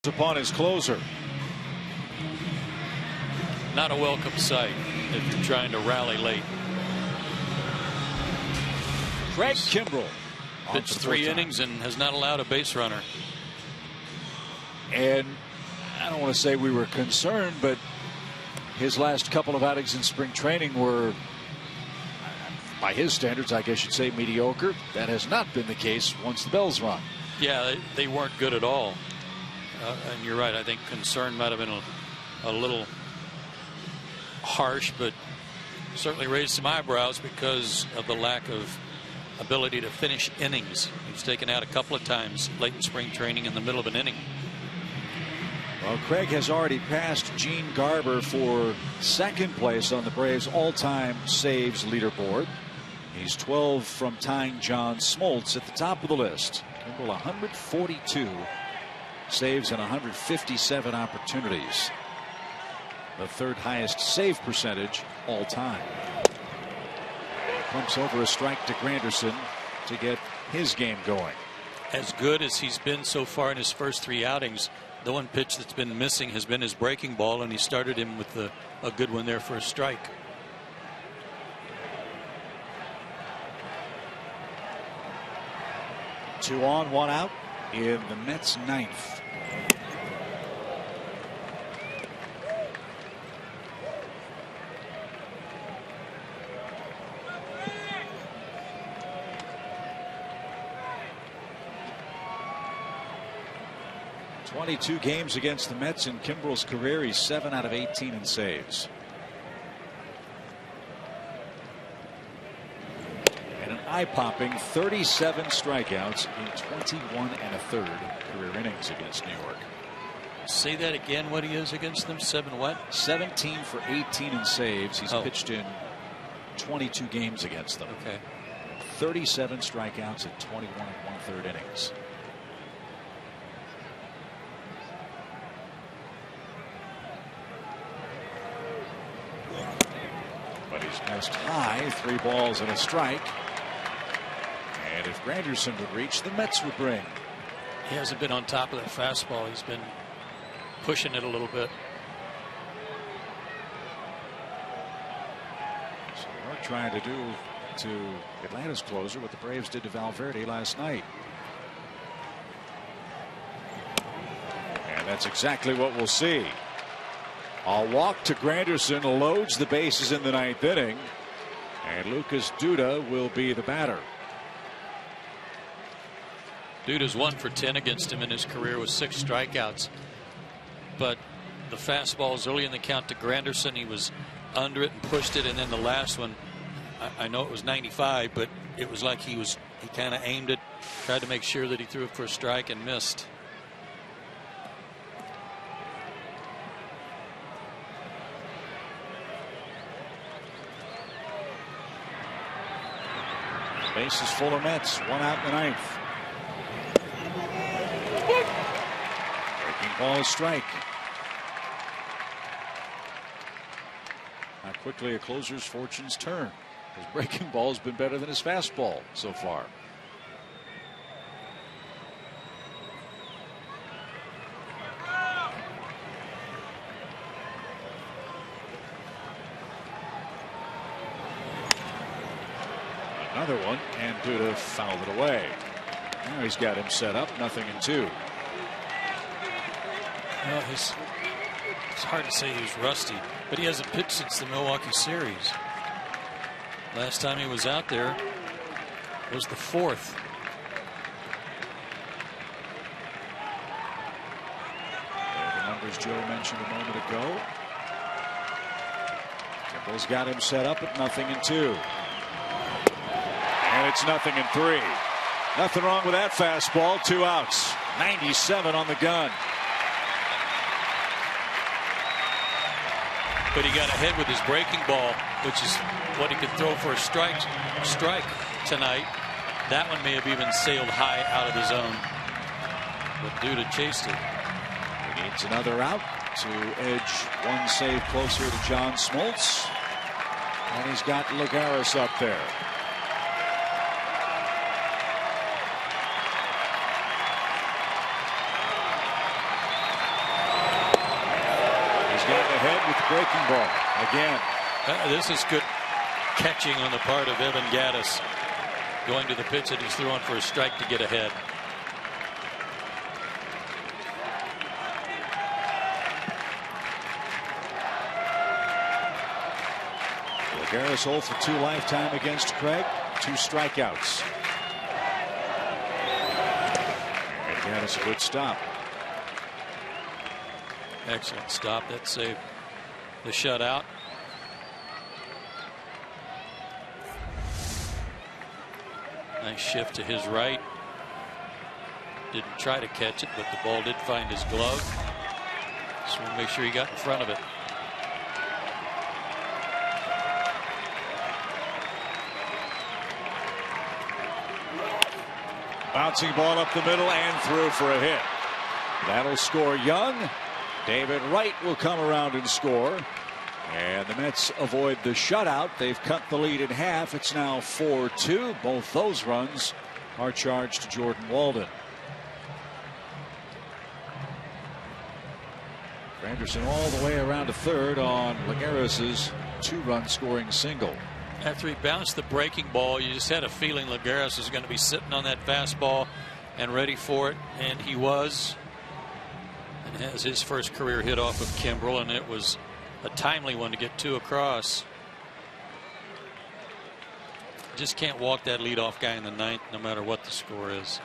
upon his closer. Not a welcome sight if you're trying to rally late. Craig Kimbrel pitched 3 innings and has not allowed a base runner. And I don't want to say we were concerned, but his last couple of outings in spring training were, by his standards, I guess you'd say mediocre. That has not been the case once the bells rung. Yeah, they weren't good at all. And you're right. I think concern might have been a little harsh, but certainly raised some eyebrows because of the lack of ability to finish innings. He was taken out a couple of times late in spring training in the middle of an inning. Well, Craig has already passed Gene Garber for second place on the Braves all-time saves leaderboard. He's 12 from tying John Smoltz at the top of the list. Kimbrel 142 saves and 157 opportunities. The 3rd highest save percentage all time. Pumps over a strike to Granderson to get his game going. As good as he's been so far in his first 3 outings, the one pitch that's been missing has been his breaking ball, and he started him with a good one there for a strike. Two on, 1 out in the Mets' 9th. "22 games against the Mets in Kimbrel's career. He's 7 out of 18 in saves. And an eye-popping 37 strikeouts in 21 1/3 career innings against New York. Say that again. What he is against them? 7 what? 17 for 18 in saves. He's pitched in 22 games against them. Okay. 37 strikeouts in 21 1/3 innings. But he's missed high, 3 balls and a strike. And if Granderson would reach, the Mets would bring. He hasn't been on top of that fastball. He's been pushing it a little bit. So they're trying to do to Atlanta's closer what the Braves did to Valverde last night. And that's exactly what we'll see. A walk to Granderson loads the bases in the 9th inning. And Lucas Duda will be the batter. Duda's 1 for 10 against him in his career with 6 strikeouts. But the fastballs early in the count to Granderson, he was under it and pushed it, and then the last one, I know it was 95, but it was like he kind of aimed it, tried to make sure that he threw it for a strike and missed. Bases full of Mets, 1 out in the 9th. Breaking ball, strike. How quickly a closer's fortunes turn. His breaking ball has been better than his fastball so far. Another one, and Duda fouled it away. Now he's got him set up, 0-2. Well, it's hard to say he's rusty, but he hasn't pitched since the Milwaukee series. Last time he was out there was the 4th. The numbers Joe mentioned a moment ago. Kimbrel's got him set up at 0-2. And it's 0-3. Nothing wrong with that fastball. 2 outs. 97 on the gun. But he got ahead with his breaking ball, which is what he could throw for a strike tonight. That one may have even sailed high out of the zone. But Duda chased it. He needs another out to edge 1 save closer to John Smoltz. And he's got Lagares up there. ahead with the breaking ball again. This is good catching on the part of Evan Gattis, going to the pitch that he's throwing for a strike to get ahead. Lagares 0 for 2 lifetime against Craig. 2 strikeouts. And Gattis a good stop. Excellent stop. That saved the shutout. Nice shift to his right. Didn't try to catch it, but the ball did find his glove. Just want to make sure he got in front of it. Bouncing ball up the middle and through for a hit. That'll score Young. David Wright will come around and score. And the Mets avoid the shutout. They've cut the lead in half. It's now 4-2. Both those runs are charged to Jordan Walden. Anderson all the way around to third on Lagares' 2-run scoring single. After he bounced the breaking ball, you just had a feeling Lagares was going to be sitting on that fastball and ready for it, and he was. And has his first career hit off of Kimbrel, and it was a timely one to get 2 across. Just can't walk that leadoff guy in the 9th, no matter what the score is.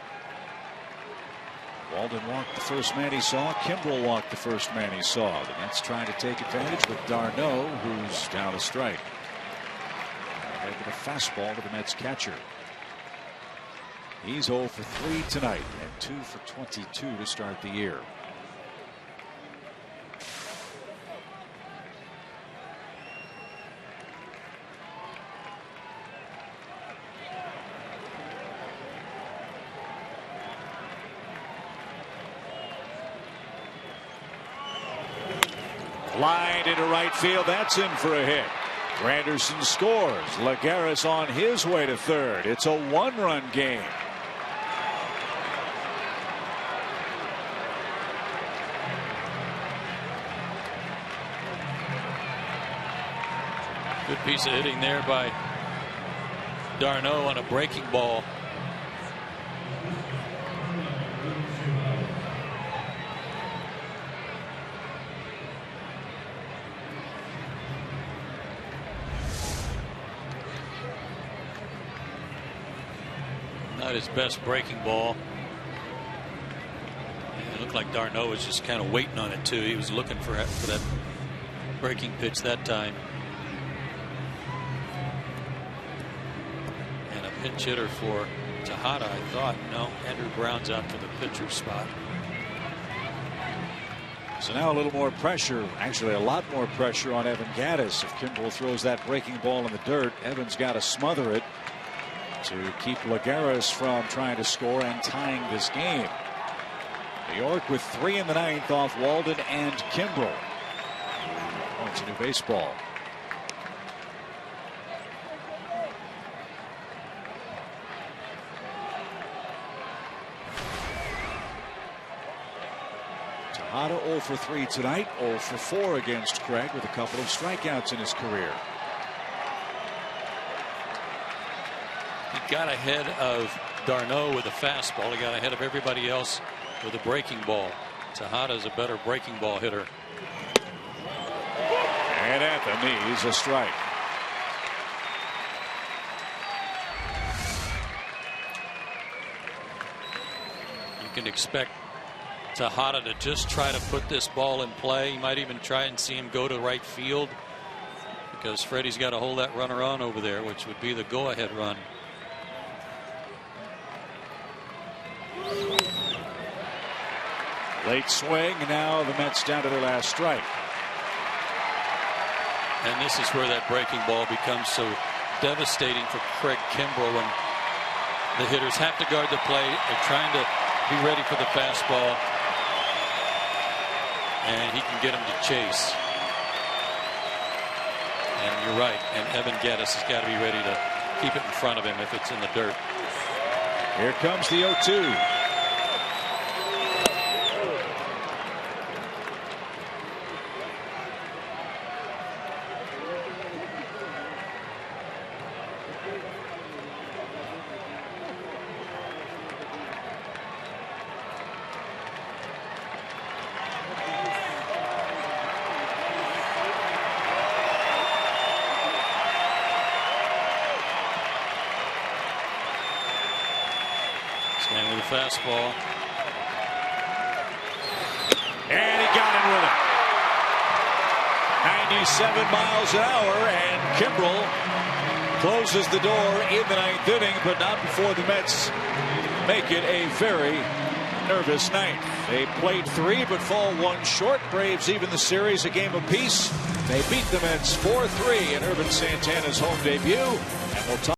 Walden walked the first man he saw. Kimbrel walked the first man he saw. The Mets trying to take advantage with d'Arnaud, who's down a strike. With a fastball to the Mets catcher. He's 0 for 3 tonight and 2 for 22 to start the year. Lined into right field. That's in for a hit. Granderson scores. Lagares on his way to third. It's a 1-run game. Good piece of hitting there by d'Arnaud on a breaking ball. Not his best breaking ball. It looked like d'Arnaud was just kind of waiting on it too. He was looking for that breaking pitch that time. And a pinch hitter for Tejada, I thought. No, Andrew Brown's out for the pitcher spot. So now a little more pressure, actually a lot more pressure on Evan Gattis. If Kimbrel throws that breaking ball in the dirt, Evans got to smother it to keep Lagares from trying to score and tying this game. New York with 3 in the 9th off Walden and Kimbrel. Oh, it's a new baseball. Tejada 0 for 3 tonight, 0 for 4 against Craig with a couple of strikeouts in his career. He got ahead of d'Arnaud with a fastball. He got ahead of everybody else with a breaking ball. Tejada is a better breaking ball hitter. And at the knees, a strike. You can expect Tejada to just try to put this ball in play. You might even try and see him go to right field, because Freddie's got to hold that runner on over there, which would be the go-ahead run. Late swing. Now the Mets down to their last strike. And this is where that breaking ball becomes so devastating for Craig Kimbrel, when the hitters have to guard the plate. They're trying to be ready for the fastball, and he can get him to chase. And you're right. And Evan Gattis has got to be ready to keep it in front of him if it's in the dirt. Here comes the 0-2. And with a fastball. And he got it with it. 97 miles an hour, and Kimbrel closes the door in the 9th inning, but not before the Mets make it a very nervous night. They played 3 but fall 1 short. Braves even the series a game apiece. They beat the Mets 4-3 in Irvin Santana's home debut, and we'll talk